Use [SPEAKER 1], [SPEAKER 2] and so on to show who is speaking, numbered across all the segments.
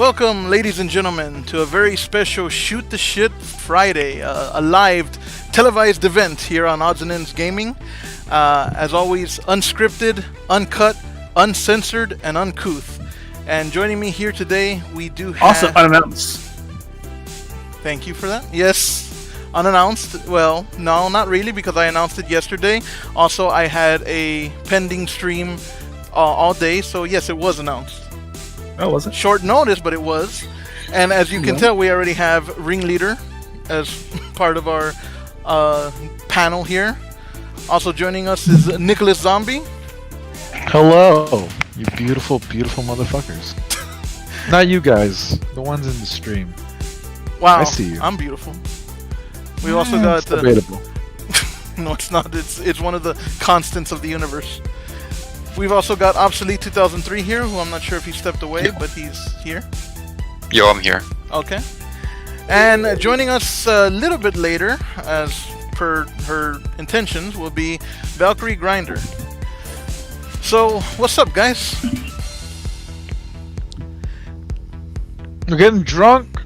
[SPEAKER 1] Welcome, ladies and gentlemen, to a very special Shoot the Shit Friday, a live televised event here on Odds and Ends Gaming. As always, unscripted, uncut, uncensored, and uncouth. And joining me here today, we do have...
[SPEAKER 2] Also unannounced.
[SPEAKER 1] Thank you for that. Yes, unannounced. Well, no, not really, because I announced it yesterday. Also, I had a pending stream all day, so yes, it was announced.
[SPEAKER 2] Oh, was it?
[SPEAKER 1] Short notice, but it was. And as you can tell, we already have Ringleader as part of our panel here. Also joining us is Nicholas Zombie.
[SPEAKER 3] Hello, you beautiful, beautiful motherfuckers. Not you guys, the ones in the stream.
[SPEAKER 1] Wow,
[SPEAKER 3] I see you.
[SPEAKER 1] I'm beautiful. We also got
[SPEAKER 3] it's debatable.
[SPEAKER 1] No, it's not. It's one of the constants of the universe. We've also got Obsolete 2003 here, who I'm not sure if he stepped away, but he's here.
[SPEAKER 4] Yo, I'm here.
[SPEAKER 1] Okay. And joining us a little bit later, as per her intentions, will be Valkyrie Grinder. So, what's up, guys?
[SPEAKER 3] We're getting drunk.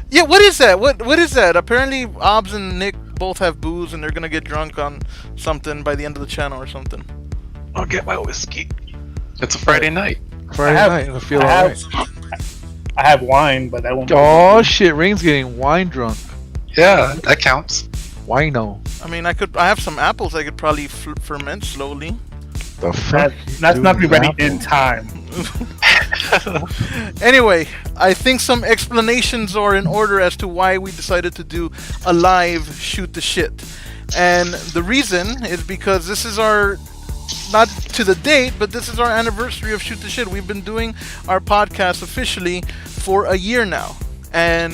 [SPEAKER 1] Yeah, what is that? What is that? Apparently, Obs and Nick both have booze, and they're gonna get drunk on something by the end of the channel or something.
[SPEAKER 3] I'll get my whiskey.
[SPEAKER 4] It's a Friday night.
[SPEAKER 3] Friday night, I feel alright.
[SPEAKER 2] I have wine, but that won't.
[SPEAKER 3] Oh shit, Ring's getting wine drunk.
[SPEAKER 4] Yeah, that counts.
[SPEAKER 3] Wino.
[SPEAKER 1] I mean, I have some apples I could probably ferment slowly.
[SPEAKER 3] The fuck?
[SPEAKER 2] That's not be ready in time.
[SPEAKER 1] Anyway, I think some explanations are in order as to why we decided to do a live Shoot the Shit. And the reason is because this is our, not to the date, but this is our anniversary of Shoot the Shit. We've been doing our podcast officially for a year now. And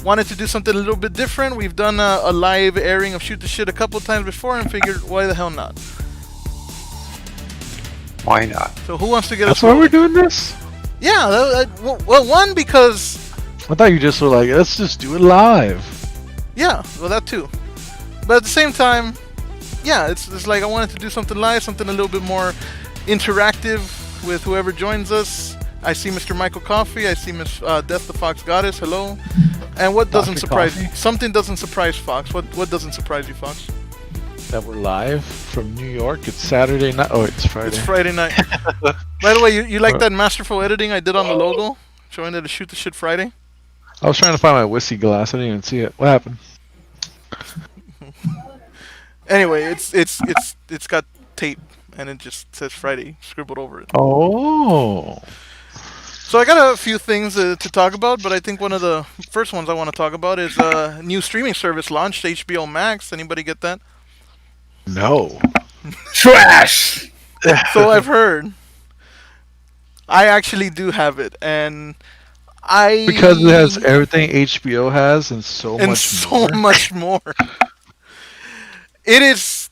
[SPEAKER 1] wanted to do something a little bit different. We've done a live airing of Shoot the Shit a couple of times before and figured, why the hell not?
[SPEAKER 4] Why not?
[SPEAKER 1] So who wants to get
[SPEAKER 3] That's
[SPEAKER 1] us
[SPEAKER 3] why
[SPEAKER 1] rolling?
[SPEAKER 3] we're doing this?
[SPEAKER 1] Yeah, well, one, because...
[SPEAKER 3] I thought you just were like, let's just do it live.
[SPEAKER 1] Yeah, well, that too. But at the same time, yeah, it's like I wanted to do something live, something a little bit more interactive with whoever joins us. I see Mr. Michael Coffey. I see Miss Death the Fox Goddess. Hello. And what doesn't
[SPEAKER 3] Dr.
[SPEAKER 1] surprise
[SPEAKER 3] Coffey?
[SPEAKER 1] you? Something doesn't surprise Fox. What doesn't surprise you, Fox?
[SPEAKER 3] That we're live from New York. It's Saturday night. Oh, it's Friday.
[SPEAKER 1] It's Friday night. By the way, you like that masterful editing I did on the logo? Showing that a Shoot the Shit Friday?
[SPEAKER 3] I was trying to find my whiskey glass. I didn't even see it. What happened?
[SPEAKER 1] Anyway, it's got tape and it just says Friday scribbled over it.
[SPEAKER 3] Oh.
[SPEAKER 1] So I got a few things to talk about, but I think one of the first ones I want to talk about is a new streaming service launched, HBO Max. Anybody get that?
[SPEAKER 3] No.
[SPEAKER 2] Trash.
[SPEAKER 1] So I've heard. I actually do have it, and
[SPEAKER 3] Because it has everything HBO has and so
[SPEAKER 1] and
[SPEAKER 3] much
[SPEAKER 1] so
[SPEAKER 3] more.
[SPEAKER 1] much more. It is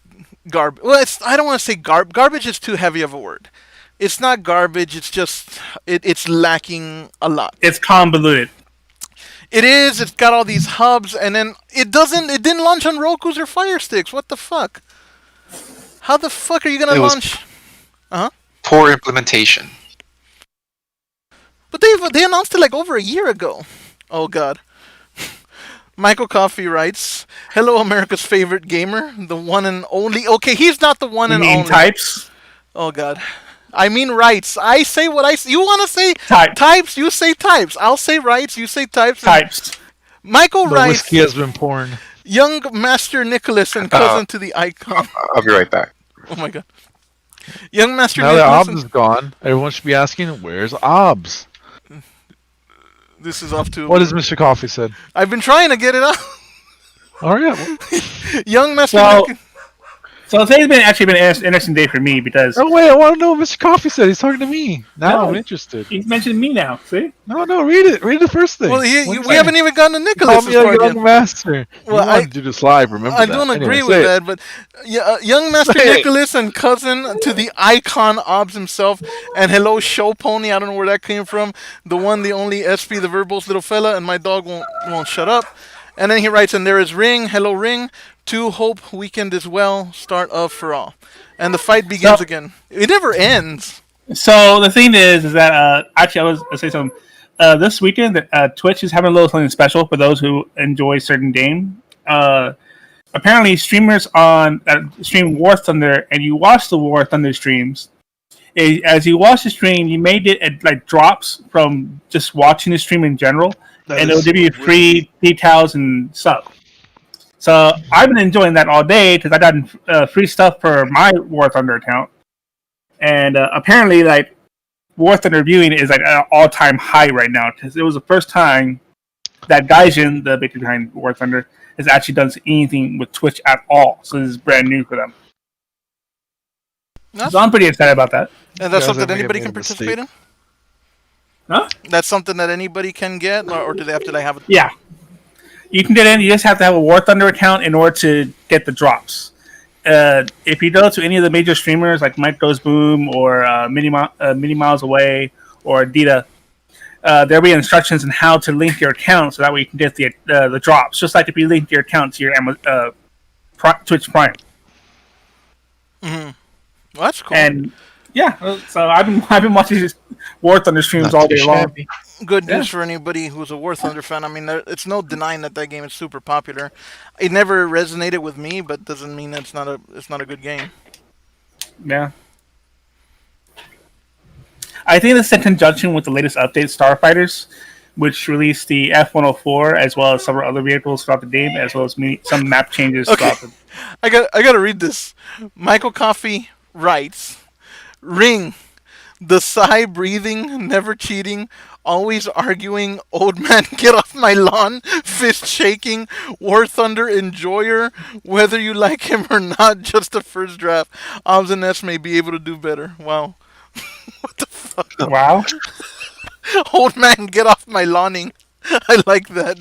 [SPEAKER 1] garbage. Well, I don't want to say garbage is too heavy of a word. It's not garbage. It's just it's lacking a lot.
[SPEAKER 2] It's convoluted.
[SPEAKER 1] It is. It's got all these hubs, and then it didn't launch on Roku's or Fire Sticks. What the fuck? How the fuck are you gonna launch?
[SPEAKER 4] Poor implementation.
[SPEAKER 1] But they announced it like over a year ago. Oh god. Michael Coffey writes, "Hello, America's favorite gamer, the one and only." Okay, he's not the one
[SPEAKER 2] You
[SPEAKER 1] and
[SPEAKER 2] mean
[SPEAKER 1] only.
[SPEAKER 2] types?
[SPEAKER 1] Oh god. I mean rights. I say what I say. You want to say
[SPEAKER 2] Type.
[SPEAKER 1] types? You say types. I'll say rights. You say types.
[SPEAKER 2] Types.
[SPEAKER 1] Michael
[SPEAKER 3] The
[SPEAKER 1] writes,
[SPEAKER 3] whiskey has been poured.
[SPEAKER 1] "Young Master Nicholas and cousin to the icon."
[SPEAKER 4] I'll be right back.
[SPEAKER 1] Oh my god. Young Master
[SPEAKER 3] Now that
[SPEAKER 1] Nicholas.
[SPEAKER 3] Obs is gone, everyone should be asking, where's Obs?
[SPEAKER 1] This is off to.
[SPEAKER 3] What has Mr. Coffee said?
[SPEAKER 1] I've been trying to get it out.
[SPEAKER 3] Oh, yeah.
[SPEAKER 1] Young Master
[SPEAKER 2] So-
[SPEAKER 1] Nicholas.
[SPEAKER 2] So today's been an interesting day for me because
[SPEAKER 3] Oh, wait, I want to know what Mr. Coffee said. He's talking to me. Now
[SPEAKER 2] No.
[SPEAKER 3] I'm interested.
[SPEAKER 2] he's mentioned me now. See?
[SPEAKER 3] No, read it. Read the first thing.
[SPEAKER 1] Well, we haven't even gotten to
[SPEAKER 3] Call
[SPEAKER 1] Nicholas
[SPEAKER 3] me a
[SPEAKER 1] part yet.
[SPEAKER 3] young master.
[SPEAKER 1] Well,
[SPEAKER 3] You wanted to do this live, remember
[SPEAKER 1] I
[SPEAKER 3] that.
[SPEAKER 1] don't agree
[SPEAKER 3] Anyway,
[SPEAKER 1] with
[SPEAKER 3] say it.
[SPEAKER 1] that, but young Master
[SPEAKER 3] Say it.
[SPEAKER 1] Nicholas and cousin to the icon Obs himself, and hello Show Pony. I don't know where that came from. The one, the only SP, the verbose little fella, and my dog won't shut up. And then he writes, "And there is Ring, hello Ring. To hope weekend as well. Start of for all." And the fight begins again. It never ends.
[SPEAKER 2] So the thing is that actually I was gonna say something. This weekend, Twitch is having a little something special for those who enjoy certain game. Apparently, streamers on stream War Thunder, and you watch the War Thunder streams. As you watch the stream, you may get like drops from just watching the stream in general, and it'll give you free details and stuff. So I've been enjoying that all day because I got free stuff for my War Thunder account, and apparently, like War Thunder viewing is like at an all-time high right now because it was the first time that Gaijin, the maker behind War Thunder, has actually done anything with Twitch at all. So this is brand new for them. So I'm pretty excited about that.
[SPEAKER 1] And that's something anybody can participate in?
[SPEAKER 2] Huh?
[SPEAKER 1] That's something that anybody can get, or do they have to have it?
[SPEAKER 2] Yeah. You can get in. You just have to have a War Thunder account in order to get the drops. If you go to any of the major streamers like Mike Goes Boom or Mini Miles Away or Dita, there'll be instructions on how to link your account so that way you can get the drops. Just like if you link your account to your Twitch Prime.
[SPEAKER 1] Mm-hmm. Well, that's cool.
[SPEAKER 2] And yeah, so I've been watching these War Thunder streams all day long.
[SPEAKER 1] Good news for anybody who's a War Thunder fan. I mean, it's no denying that game is super popular. It never resonated with me, but doesn't mean that it's not a good game.
[SPEAKER 2] Yeah. I think this is in conjunction with the latest update, Starfighters, which released the F-104 as well as several other vehicles throughout the game, as well as some map changes.
[SPEAKER 1] Okay. I gotta read this. Michael Coffey writes, Ring, the sigh breathing, never cheating, always arguing, old man get off my lawn, fist shaking, War Thunder enjoyer, whether you like him or not, just the first draft. Obs and S may be able to do better. Wow. What the fuck?
[SPEAKER 2] Wow.
[SPEAKER 1] Old man get off my lawning. I like that.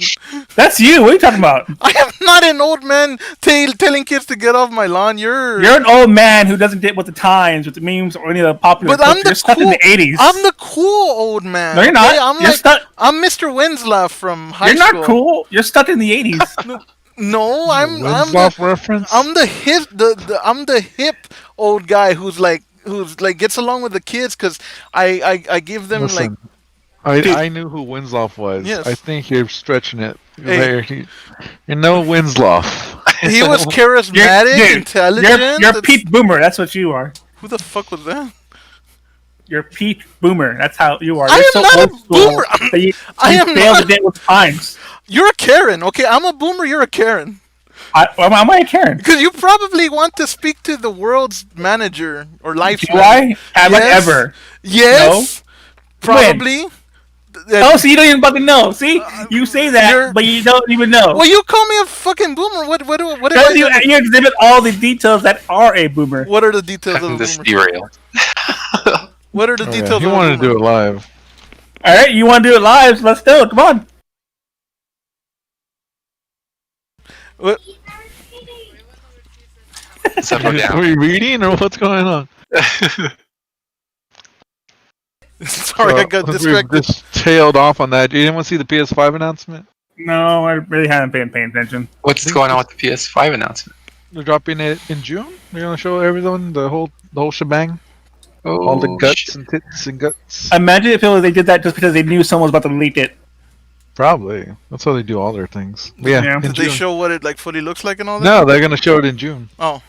[SPEAKER 2] That's you. What are you talking about?
[SPEAKER 1] I am not an old man telling kids to get off my lawn. You're
[SPEAKER 2] an old man who doesn't get with the times, with the memes, or any of the popular.
[SPEAKER 1] But
[SPEAKER 2] you're stuck in the 80s.
[SPEAKER 1] I'm the cool old man.
[SPEAKER 2] No, you're not.
[SPEAKER 1] Okay? I'm Mr. Winslow from high school.
[SPEAKER 2] You're not cool. You're stuck in the 80s.
[SPEAKER 1] No, I'm
[SPEAKER 3] reference.
[SPEAKER 1] I'm the hip old guy who's like gets along with the kids because I give them.
[SPEAKER 3] Listen, I knew who Winslow was.
[SPEAKER 1] Yes.
[SPEAKER 3] I think you're stretching it. Hey. You're no Winslow.
[SPEAKER 1] He was charismatic, intelligent.
[SPEAKER 2] You're Pete Boomer. That's what you are.
[SPEAKER 1] Who the fuck was that?
[SPEAKER 2] You're Pete Boomer. That's how you are.
[SPEAKER 1] I
[SPEAKER 2] You're
[SPEAKER 1] am
[SPEAKER 2] so
[SPEAKER 1] not a boomer.
[SPEAKER 2] I am failed to date with times.
[SPEAKER 1] You're a Karen. Okay, I'm a boomer. You're a Karen.
[SPEAKER 2] Am I a Karen?
[SPEAKER 1] Because you probably want to speak to the world's manager or life.
[SPEAKER 2] Do I? Have I ever?
[SPEAKER 1] Yes. No? Probably.
[SPEAKER 2] When? Oh, so you don't even fucking know. See? You say that, but you don't even know.
[SPEAKER 1] Well, you call me a fucking boomer. What did
[SPEAKER 2] you exhibit all the details that are a boomer.
[SPEAKER 1] What are the details of a boomer?
[SPEAKER 4] Serial.
[SPEAKER 1] What are the details of a boomer?
[SPEAKER 3] You want to do it live.
[SPEAKER 2] Alright, you want to do it live? Let's do it. Come on.
[SPEAKER 1] What?
[SPEAKER 3] Are you reading or what's going on?
[SPEAKER 1] Sorry, I got distracted.
[SPEAKER 3] We just tailed off on that. Did anyone see the PS5 announcement?
[SPEAKER 2] No, I really haven't been paying attention.
[SPEAKER 4] What's going on with the PS5 announcement?
[SPEAKER 3] They're dropping it in June. They're gonna show everyone the whole shebang.
[SPEAKER 4] Oh,
[SPEAKER 3] all the guts and tits and guts.
[SPEAKER 2] Imagine if they did that just because they knew someone was about to leak it.
[SPEAKER 3] Probably. That's how they do all their things. Yeah.
[SPEAKER 1] Did they show what it fully looks like and all that?
[SPEAKER 3] No, they're gonna show it in June.
[SPEAKER 1] Oh.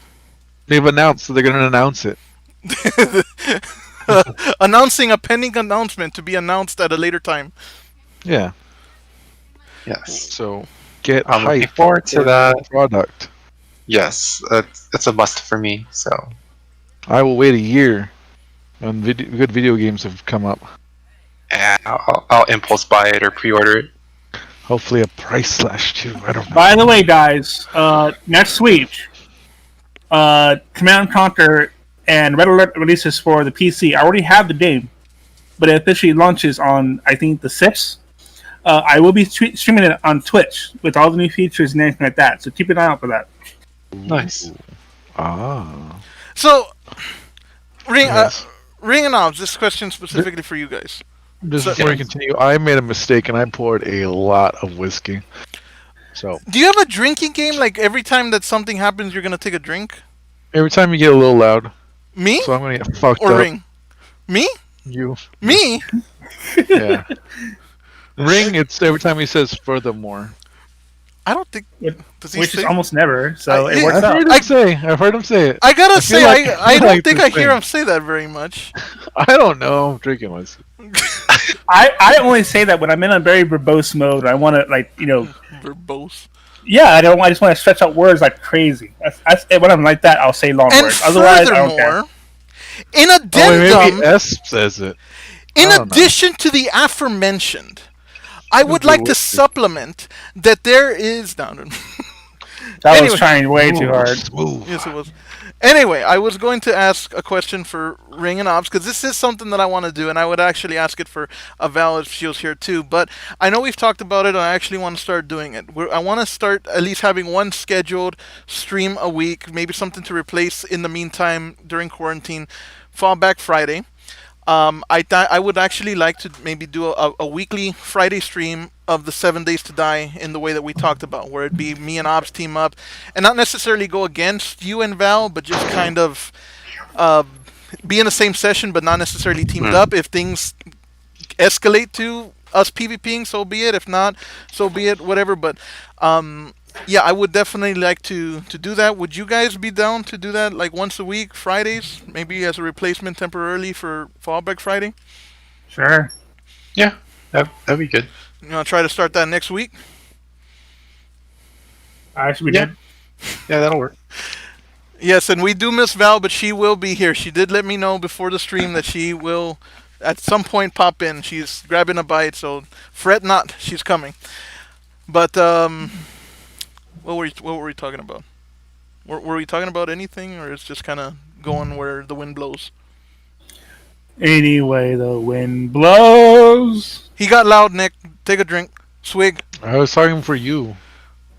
[SPEAKER 3] They've announced, so they're gonna announce it.
[SPEAKER 1] Announcing a pending announcement to be announced at a later time.
[SPEAKER 3] Yeah.
[SPEAKER 4] Yes.
[SPEAKER 3] So get
[SPEAKER 4] I'm looking
[SPEAKER 3] hype
[SPEAKER 4] forward to that
[SPEAKER 3] product.
[SPEAKER 4] Yes, it's a must for me. So
[SPEAKER 3] I will wait a year when good video games have come up.
[SPEAKER 4] Yeah, I'll impulse buy it or pre-order it.
[SPEAKER 3] Hopefully a price slash too. I don't know.
[SPEAKER 2] By the way, guys, next week, Command & Conquer and Red Alert releases for the PC. I already have the game, but it officially launches on, I think, the 6th. I will be streaming it on Twitch with all the new features and everything like that, so keep an eye out for that.
[SPEAKER 4] Nice.
[SPEAKER 1] So, Ring and Obs, this question specifically for you guys.
[SPEAKER 3] Just before we continue, I made a mistake and I poured a lot of whiskey. So,
[SPEAKER 1] do you have a drinking game? Like every time that something happens, you're gonna take a drink?
[SPEAKER 3] Every time you get a little loud.
[SPEAKER 1] Me?
[SPEAKER 3] So I'm gonna get fucked
[SPEAKER 1] or
[SPEAKER 3] up.
[SPEAKER 1] Ring? Me?
[SPEAKER 3] You.
[SPEAKER 1] Me?
[SPEAKER 3] Yeah. Ring, it's every time he says furthermore.
[SPEAKER 1] I don't think.
[SPEAKER 2] Which
[SPEAKER 1] Does he
[SPEAKER 2] is
[SPEAKER 1] say?
[SPEAKER 2] almost never. So
[SPEAKER 1] I-
[SPEAKER 2] it works
[SPEAKER 3] I've
[SPEAKER 2] out.
[SPEAKER 3] heard him say it.
[SPEAKER 1] I gotta
[SPEAKER 3] feel
[SPEAKER 1] say,
[SPEAKER 3] like-
[SPEAKER 1] I
[SPEAKER 3] feel
[SPEAKER 1] don't
[SPEAKER 3] like
[SPEAKER 1] think
[SPEAKER 3] this
[SPEAKER 1] I hear
[SPEAKER 3] thing.
[SPEAKER 1] him say that very much.
[SPEAKER 3] I don't know. I'm drinking myself.
[SPEAKER 2] I only say that when I'm in a very verbose mode. I want to
[SPEAKER 1] Verbose.
[SPEAKER 2] Yeah, I don't. I just want to stretch out words like crazy. When I'm like that, I'll say long
[SPEAKER 1] And
[SPEAKER 2] words. Otherwise, I don't care.
[SPEAKER 1] furthermore, in
[SPEAKER 3] Oh,
[SPEAKER 1] addendum,
[SPEAKER 3] maybe S says it.
[SPEAKER 1] in
[SPEAKER 3] I don't know.
[SPEAKER 1] addition to the aforementioned, I would like to
[SPEAKER 3] whiskey.
[SPEAKER 1] supplement that there is. No, no.
[SPEAKER 2] That
[SPEAKER 1] Anyway.
[SPEAKER 2] was trying way too hard.
[SPEAKER 3] Smooth.
[SPEAKER 1] Yes, it was. Anyway, I was going to ask a question for Ring and Ops because this is something that I want to do, and I would actually ask it for Val if she was here too. But I know we've talked about it, and I actually want to start doing it. I want to start at least having one scheduled stream a week, maybe something to replace in the meantime during quarantine. Fallback Friday. I would actually like to maybe do a weekly Friday stream of the 7 Days to Die in the way that we talked about, where it'd be me and Ops team up, and not necessarily go against you and Val, but just kind of be in the same session, but not necessarily teamed up. If things escalate to us PvPing, so be it. If not, so be it. Whatever. But yeah, I would definitely like to do that. Would you guys be down to do that like once a week, Fridays, maybe as a replacement temporarily for Fallback Friday?
[SPEAKER 2] Sure.
[SPEAKER 4] Yeah, that'd be good.
[SPEAKER 1] You want to try to start that next week?
[SPEAKER 2] I should be
[SPEAKER 4] Yeah.
[SPEAKER 2] good.
[SPEAKER 4] Yeah, that'll work.
[SPEAKER 1] Yes, and we do miss Val, but she will be here. She did let me know before the stream that she will at some point pop in. She's grabbing a bite, so fret not, she's coming. But what were we talking about? Were we talking about anything, or it's just kind of going where the wind blows?
[SPEAKER 2] Anyway, the wind blows.
[SPEAKER 1] He got loud, Nick. Take a drink. Swig.
[SPEAKER 3] I was talking for you.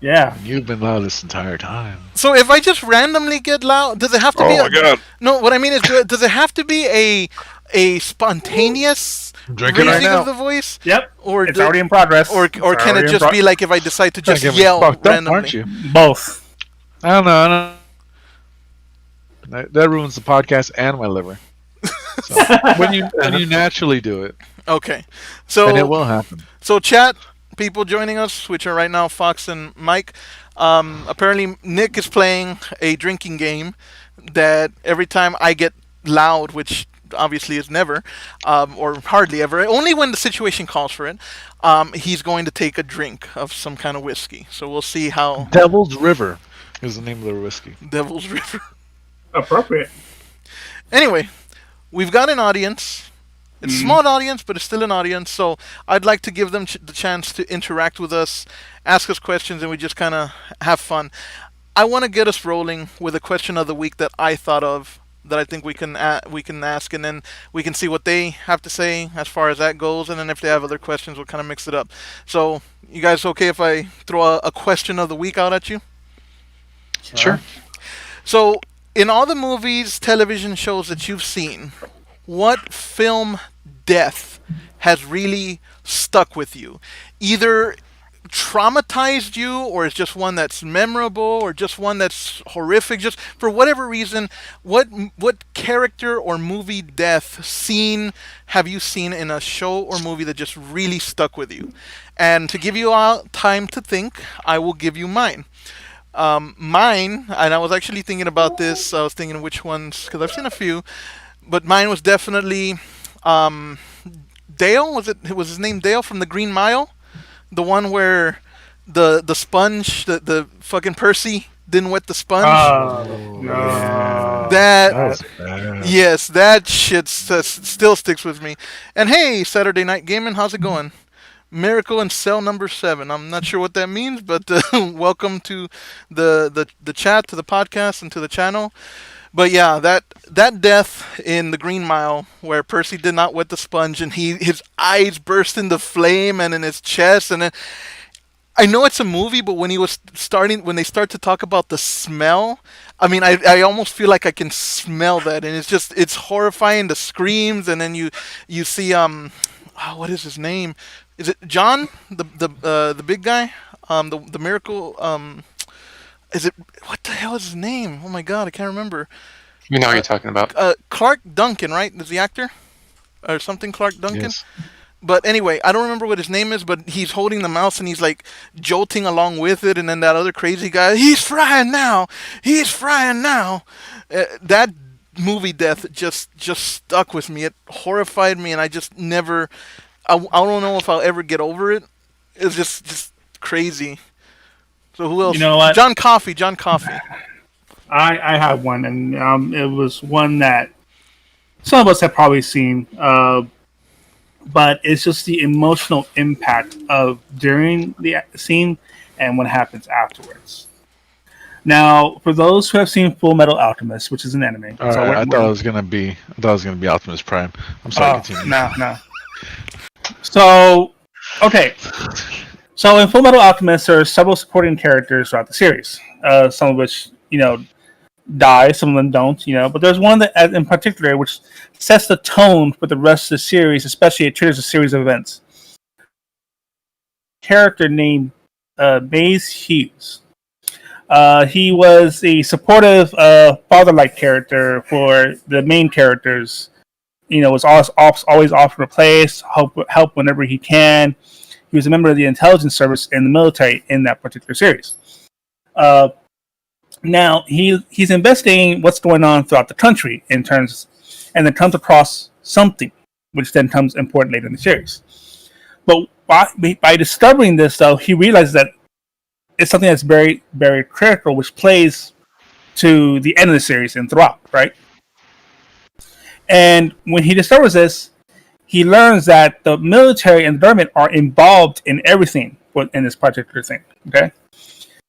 [SPEAKER 2] Yeah.
[SPEAKER 3] And you've been loud this entire time.
[SPEAKER 1] So if I just randomly get loud, does it have to be?
[SPEAKER 3] God.
[SPEAKER 1] No, what I mean is, does it have to be a spontaneous
[SPEAKER 3] I'm drinking
[SPEAKER 1] raising
[SPEAKER 3] right now.
[SPEAKER 1] of the voice,
[SPEAKER 2] Yep.
[SPEAKER 1] or
[SPEAKER 2] It's already in progress.
[SPEAKER 1] or
[SPEAKER 2] It's
[SPEAKER 1] can it
[SPEAKER 2] already in
[SPEAKER 1] just be like if I decide to just
[SPEAKER 3] You're getting
[SPEAKER 1] yell
[SPEAKER 3] fucked up,
[SPEAKER 1] randomly?
[SPEAKER 3] aren't you?
[SPEAKER 2] both?
[SPEAKER 3] I don't know. That ruins the podcast and my liver. So, when you naturally do it,
[SPEAKER 1] Okay,
[SPEAKER 3] then it
[SPEAKER 1] so
[SPEAKER 3] will happen.
[SPEAKER 1] so chat people joining us, which are right now Fox and Mike. Apparently Nick is playing a drinking game that every time I get loud, which obviously is never, or hardly ever, only when the situation calls for it, he's going to take a drink of some kind of whiskey. So we'll see how
[SPEAKER 3] Devil's River is the name of the whiskey.
[SPEAKER 1] Devil's River.
[SPEAKER 2] Appropriate.
[SPEAKER 1] Anyway, we've got an audience. It's a small audience, but it's still an audience. So I'd like to give them the chance to interact with us, ask us questions, and we just kind of have fun. I want to get us rolling with a question of the week that I thought of that I think we can ask, and then we can see what they have to say as far as that goes, and then if they have other questions, we'll kind of mix it up. So, you guys okay if I throw a question of the week out at you?
[SPEAKER 4] Sure.
[SPEAKER 1] So, in all the movies, television shows that you've seen, what film death has really stuck with you? Either traumatized you, or it's just one that's memorable, or just one that's horrific, just for whatever reason. What character or movie death scene have you seen in a show or movie that just really stuck with you? And to give you all time to think, I will give you mine. Mine, and I was actually thinking about this. I was thinking which ones, because I've seen a few, but mine was definitely Dale. Was his name Dale from the Green Mile? The one where the sponge, the fucking Percy didn't wet the sponge.
[SPEAKER 2] No.
[SPEAKER 1] That
[SPEAKER 3] was bad.
[SPEAKER 1] yes, that shit still sticks with me. And hey, Saturday Night Gaming, how's it going? Miracle in cell number 7. I'm not sure what that means, but welcome to the chat, to the podcast, and to the channel. But yeah, that death in the Green Mile, where Percy did not wet the sponge, and his eyes burst into flame, and in his chest, and then I know it's a movie, but when they start to talk about the smell, I mean, I almost feel like I can smell that, and it's horrifying. The screams, and then you see what is his name? Is it John, the big guy, the miracle? Is it, what the hell is his name? Oh my god, I can't remember.
[SPEAKER 4] You know what you're talking about.
[SPEAKER 1] Clark Duncan, right? Is the actor or something? Clark Duncan.
[SPEAKER 3] Yes.
[SPEAKER 1] But anyway, I don't remember what his name is, but he's holding the mouse and he's like jolting along with it, and then that other crazy guy, he's frying now, he's frying now. That movie death just stuck with me. It horrified me, and I just never. I don't know if I'll ever get over it. It's just crazy. So who else?
[SPEAKER 2] You know what?
[SPEAKER 1] John Coffey. John Coffey.
[SPEAKER 2] I have one, and it was one that some of us have probably seen, but it's just the emotional impact of during the scene and what happens afterwards. Now, for those who have seen Full Metal Alchemist, which is an anime,
[SPEAKER 3] All right, I thought it was gonna be Optimus Prime. I'm sorry. Continue.
[SPEAKER 2] No. So, okay. So in Full Metal Alchemist, there are several supporting characters throughout the series. Some of which, die, some of them don't, But there's one that, in particular, which sets the tone for the rest of the series, especially it triggers a series of events. Character named Maze Hughes. He was a supportive, father-like character for the main characters. Was always offering a place, help whenever he can. He was a member of the intelligence service in the military in that particular series. Now he's investigating what's going on throughout the country and then comes across something, which then comes important later in the series. But by discovering this, though, he realizes that it's something that's very, very critical, which plays to the end of the series and throughout, right? And when he discovers this, he learns that the military and the government are involved in everything in this particular thing, okay?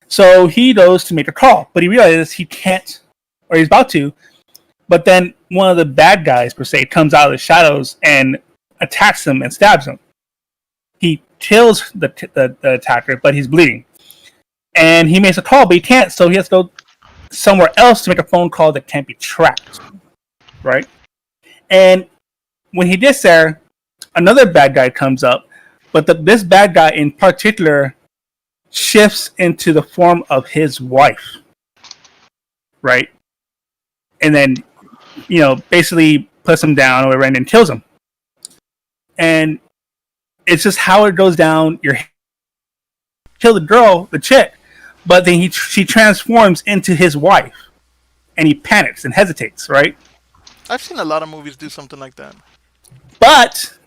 [SPEAKER 2] So he goes to make a call, but he realizes he can't, or he's about to, but then one of the bad guys, per se, comes out of the shadows and attacks him and stabs him. He kills the attacker, but he's bleeding. And he makes a call, but he can't, so he has to go somewhere else to make a phone call that can't be tracked, right? And when he gets there, another bad guy comes up, but this bad guy in particular shifts into the form of his wife, right? And then, basically puts him down or whatever, and then kills him. And it's just how it goes down. You kill the girl, the chick, but then she transforms into his wife, and he panics and hesitates, right?
[SPEAKER 1] I've seen a lot of movies do something like that.
[SPEAKER 2] But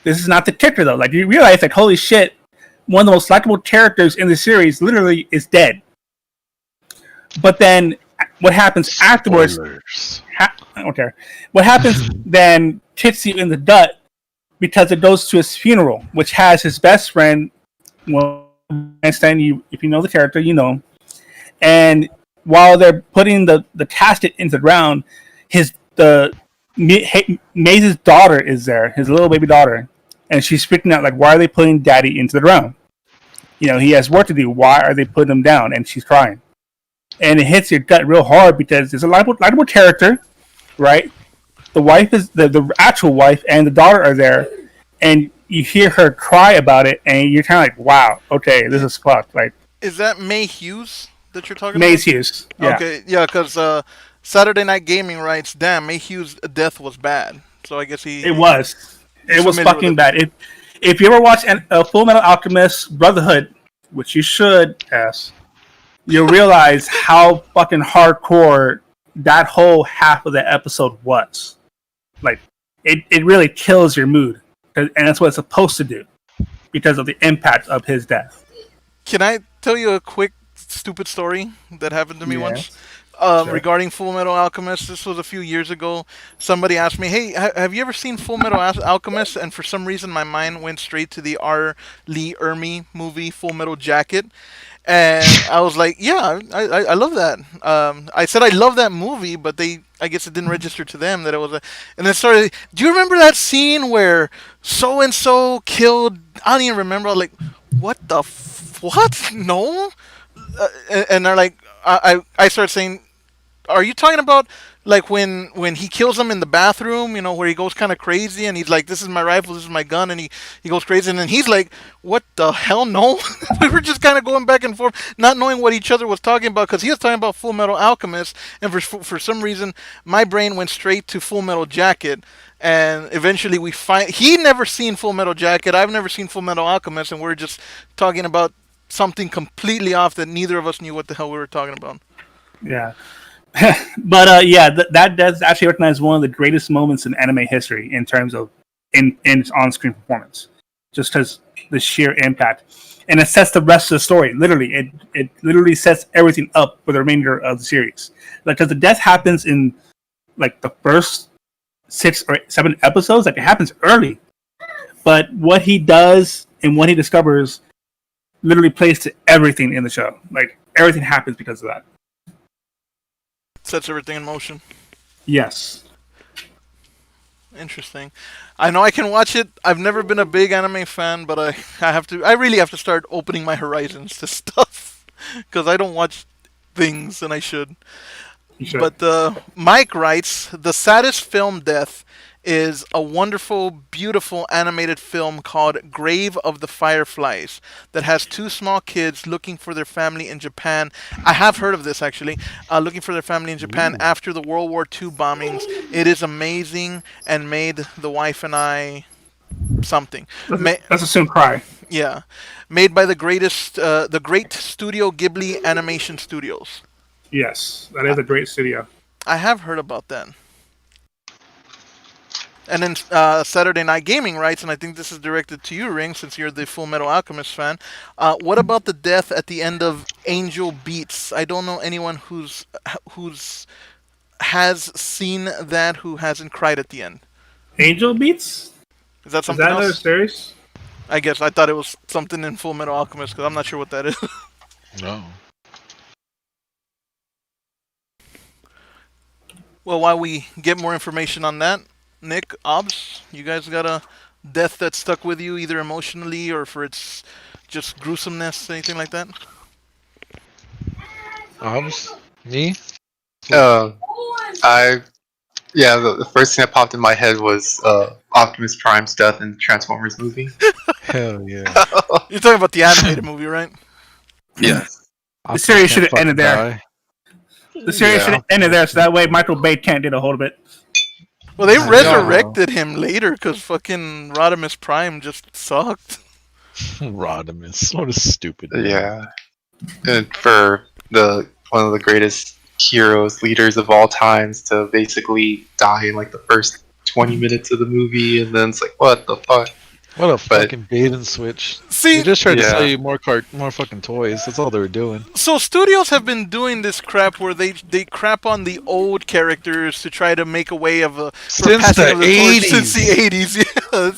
[SPEAKER 2] this is not the kicker, though. Like, you realize, like, holy shit, one of the most likable characters in the series literally is dead. But then what happens afterwards... I don't care. What happens then kicks you in the gut because it goes to his funeral, which has his best friend... Well, Einstein, if you know the character, you know him. And while they're putting the casket into the ground, Maze's daughter is there, his little baby daughter, and she's freaking out, like, why are they putting daddy into the ground? He has work to do. Why are they putting him down? And she's crying. And it hits your gut real hard because there's a likable character, right? The wife is the actual wife, and the daughter are there, and you hear her cry about it, and you're kind of like, wow, okay, this is fucked. Like,
[SPEAKER 1] is that May Hughes that you're talking
[SPEAKER 2] Maze
[SPEAKER 1] about?
[SPEAKER 2] Hughes. Yeah.
[SPEAKER 1] Okay, yeah, because Saturday Night Gaming writes, damn, May Hughes' death was bad. So I guess It
[SPEAKER 2] was fucking bad. If you ever watch Full Metal Alchemist Brotherhood, which you should, you'll realize how fucking hardcore that whole half of the episode was. Like, it really kills your mood. And that's what it's supposed to do because of the impact of his death.
[SPEAKER 1] Can I tell you a quick stupid story that happened to me once?
[SPEAKER 2] Sure.
[SPEAKER 1] Regarding Full Metal Alchemist, this was a few years ago. Somebody asked me, hey, have you ever seen Full Metal Alchemist? And for some reason, my mind went straight to the R. Lee Ermey movie, Full Metal Jacket. And I was like, yeah, I love that. I said I love that movie, but I guess it didn't register to them that it was and then started, do you remember that scene where so-and-so killed, I don't even remember. I was like, what the what? No? And they're like, I started saying, are you talking about Like when he kills him in the bathroom, where he goes kind of crazy and he's like, "This is my rifle, this is my gun," and he goes crazy, and then he's like, "What the hell? No!" We were just kind of going back and forth, not knowing what each other was talking about, because he was talking about Full Metal Alchemist, and for some reason my brain went straight to Full Metal Jacket, and eventually he never seen Full Metal Jacket, I've never seen Full Metal Alchemist, and we're just talking about something completely off that neither of us knew what the hell we were talking about.
[SPEAKER 2] Yeah. But that does actually recognize one of the greatest moments in anime history in terms of in on-screen performance, just because the sheer impact, and it sets the rest of the story. Literally, it literally sets everything up for the remainder of the series. Like, because the death happens in like the first 6 or 7 episodes, like it happens early, but what he does and what he discovers literally plays to everything in the show. Like, everything happens because of that.
[SPEAKER 1] Sets everything in motion.
[SPEAKER 2] Yes.
[SPEAKER 1] Interesting. I know I can watch it. I've never been a big anime fan, but I really have to start opening my horizons to stuff because I don't watch things and I should.
[SPEAKER 2] You should.
[SPEAKER 1] But Mike writes, the saddest film death is a wonderful, beautiful animated film called Grave of the Fireflies that has 2 small kids looking for their family in Japan. I have heard of this, actually. Looking for their family in Japan after the World War II bombings. It is amazing and made the wife and I something.
[SPEAKER 2] Let's assume cry.
[SPEAKER 1] Yeah. Made by the great Studio Ghibli Animation Studios.
[SPEAKER 2] Yes, that is a great studio.
[SPEAKER 1] I have heard about that. And then Saturday Night Gaming writes, and I think this is directed to you, Ring, since you're the Full Metal Alchemist fan. What about the death at the end of Angel Beats? I don't know anyone who's has seen that who hasn't cried at the end.
[SPEAKER 2] Angel Beats?
[SPEAKER 1] Is that something else?
[SPEAKER 2] Another series?
[SPEAKER 1] I guess I thought it was something in Full Metal Alchemist because I'm not sure what that is.
[SPEAKER 3] No.
[SPEAKER 1] Well, while we get more information on that, Nick, Obs, you guys got a death that stuck with you either emotionally or for its just gruesomeness, anything like that?
[SPEAKER 3] Me?
[SPEAKER 4] The first thing that popped in my head was Optimus Prime's death in the Transformers movie.
[SPEAKER 3] Hell yeah.
[SPEAKER 1] You're talking about the animated movie, right?
[SPEAKER 4] Yeah.
[SPEAKER 2] The series should have ended there. The series should have ended there, so that way Michael Bay can't get a hold of it.
[SPEAKER 1] Well, they resurrected him later because fucking Rodimus Prime just sucked.
[SPEAKER 3] Rodimus. What a stupid name.
[SPEAKER 4] Yeah. And for one of the greatest heroes, leaders of all times to basically die in like the first 20 minutes of the movie, and then it's like, what the fuck?
[SPEAKER 3] What a fucking bait and switch.
[SPEAKER 1] See,
[SPEAKER 3] they just tried to sell you more fucking toys. That's all they were doing.
[SPEAKER 1] So studios have been doing this crap where they crap on the old characters to try to make a way of
[SPEAKER 3] since the 80s.
[SPEAKER 1] Since the 80s, yeah.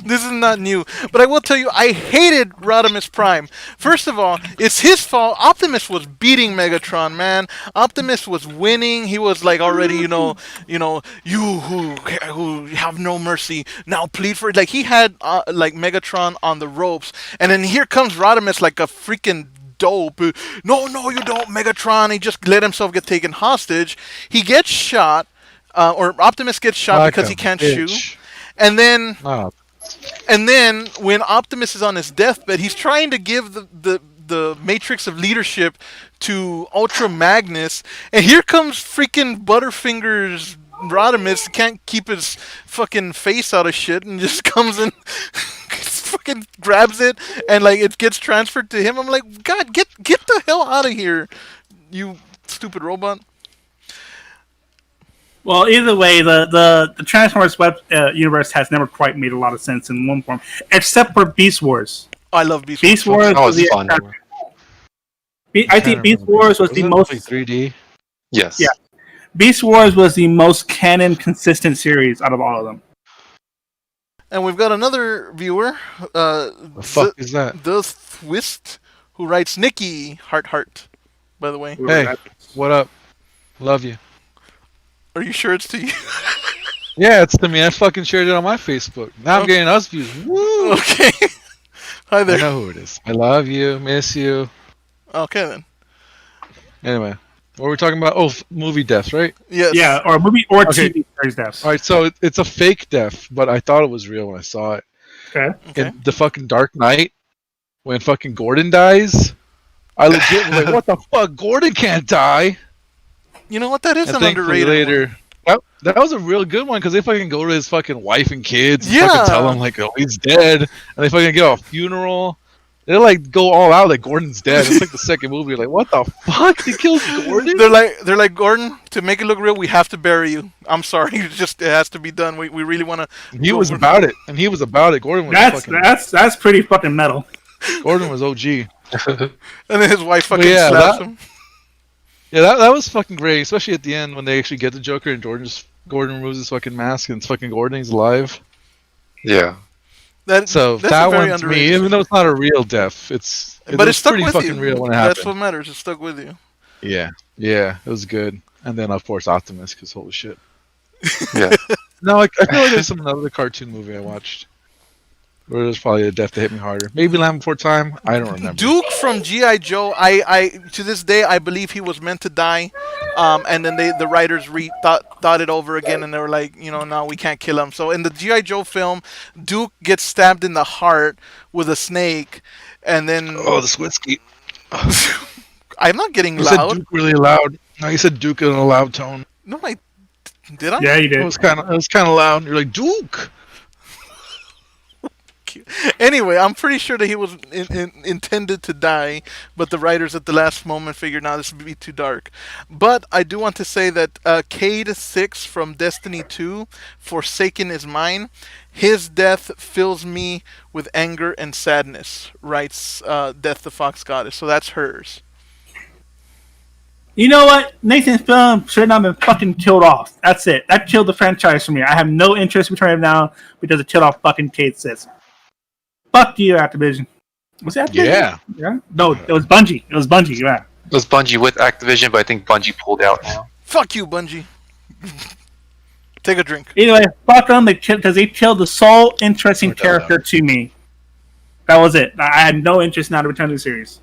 [SPEAKER 1] This is not new. But I will tell you, I hated Rodimus Prime. First of all, it's his fault. Optimus was beating Megatron, man. Optimus was winning. He was like already, you who have no mercy now plead for it. Like he had like Megatron on the ropes, and then here comes Rodimus like a freaking dope. No, you don't, Megatron. He just let himself get taken hostage. He gets shot, or Optimus gets shot because he can't shoot. And then, when Optimus is on his deathbed, he's trying to give the matrix of leadership to Ultra Magnus, and here comes freaking Butterfingers. Rodimus can't keep his fucking face out of shit and just comes in, fucking grabs it, and like it gets transferred to him. I'm like, God, get the hell out of here, you stupid robot.
[SPEAKER 2] Well, either way, the Transformers web universe has never quite made a lot of sense in one form, except for Beast Wars.
[SPEAKER 1] I love Beast
[SPEAKER 2] Wars.
[SPEAKER 4] Was fun.
[SPEAKER 2] I think Beast Wars was the most
[SPEAKER 3] 3D.
[SPEAKER 4] Yes.
[SPEAKER 2] Yeah. Beast Wars was the most canon consistent series out of all of them.
[SPEAKER 1] And we've got another viewer,
[SPEAKER 3] The fuck is that?
[SPEAKER 1] The Twist, who writes Nikki heart. By the way,
[SPEAKER 3] Hey, what up? Love you.
[SPEAKER 1] Are you sure it's to you?
[SPEAKER 3] Yeah, it's to me. I fucking shared it on my Facebook. Now I'm getting us views. Woo!
[SPEAKER 1] Okay. Hi there.
[SPEAKER 3] I know who it is. I love you. Miss you.
[SPEAKER 1] Okay then.
[SPEAKER 3] Anyway, What were we talking about? Oh, movie deaths, right?
[SPEAKER 1] Yes.
[SPEAKER 2] Yeah, or movie or
[SPEAKER 3] Okay.
[SPEAKER 2] TV series deaths.
[SPEAKER 3] All right, so it's a fake death, but I thought it was real when I saw it.
[SPEAKER 2] Okay.
[SPEAKER 1] Okay.
[SPEAKER 3] In the fucking Dark Knight, when fucking Gordon dies, I legit was like, "What the fuck? Gordon can't die."
[SPEAKER 1] You know what? That is
[SPEAKER 3] And
[SPEAKER 1] an
[SPEAKER 3] thankfully
[SPEAKER 1] underrated one.
[SPEAKER 3] that was a real good one because they fucking go to his fucking wife and kids and
[SPEAKER 1] Yeah.
[SPEAKER 3] fucking tell him like, "Oh, he's dead," and they fucking get a funeral. They like go all out like Gordon's dead. It's like the second movie. You're like, what the fuck? They killed Gordon?
[SPEAKER 1] They're like Gordon. To make it look real, we have to bury you. I'm sorry, it has to be done. We really want to.
[SPEAKER 3] He was about it, and he was about it. Gordon was
[SPEAKER 2] That's pretty fucking metal.
[SPEAKER 3] Gordon was OG.
[SPEAKER 1] And then his wife fucking
[SPEAKER 3] yeah,
[SPEAKER 1] slaps him.
[SPEAKER 3] Yeah, that was fucking great, especially at the end when they actually get the Joker and Gordon removes his fucking mask and it's fucking Gordon. He's alive.
[SPEAKER 4] Yeah.
[SPEAKER 1] That's
[SPEAKER 3] that
[SPEAKER 1] very
[SPEAKER 3] one's me,
[SPEAKER 1] underrated.
[SPEAKER 3] even though it's not a real death.
[SPEAKER 1] But it stuck
[SPEAKER 3] pretty
[SPEAKER 1] with
[SPEAKER 3] fucking
[SPEAKER 1] you.
[SPEAKER 3] real when it
[SPEAKER 1] That's
[SPEAKER 3] happened.
[SPEAKER 1] what matters. It stuck with you.
[SPEAKER 3] Yeah, it was good. And then of course Optimus, because holy shit.
[SPEAKER 4] Yeah.
[SPEAKER 3] No, I feel like there's some another cartoon movie I watched where there's probably a death that hit me harder. Maybe Land Before Time. I don't remember.
[SPEAKER 1] Duke from G.I. Joe. I to this day I believe he was meant to die, and then the writers thought it over again, and they were like, no, we can't kill him. So in the G.I. Joe film, Duke gets stabbed in the heart with a snake, and then
[SPEAKER 3] Oh, the Switsky.
[SPEAKER 1] I'm not getting
[SPEAKER 3] You
[SPEAKER 1] loud.
[SPEAKER 3] said Duke really loud. No, you said Duke in a loud tone.
[SPEAKER 1] No, did I?
[SPEAKER 2] Yeah, you
[SPEAKER 3] It
[SPEAKER 2] did.
[SPEAKER 3] was kind of loud. You're like Duke.
[SPEAKER 1] Anyway, I'm pretty sure that he was intended to die, but the writers at the last moment figured, "Nah, this would be too dark." But I do want to say that Cade 6 from Destiny 2, Forsaken is Mine. His death fills me with anger and sadness, writes Death the Fox Goddess. So that's hers.
[SPEAKER 2] You know what? Nathan's film should not have been fucking killed off. That's it. That killed the franchise for me. I have no interest in returning it now because it killed off fucking Cade 6. Fuck you, Activision. Was that Activision? Yeah. No, it was Bungie. It was Bungie, yeah.
[SPEAKER 4] It was Bungie with Activision, but I think Bungie pulled out now.
[SPEAKER 1] Fuck you, Bungie. Take a drink.
[SPEAKER 2] Anyway, fuck them because they killed the sole interesting
[SPEAKER 3] Worked out
[SPEAKER 2] character to me. That was it. I had no interest now to return to the series.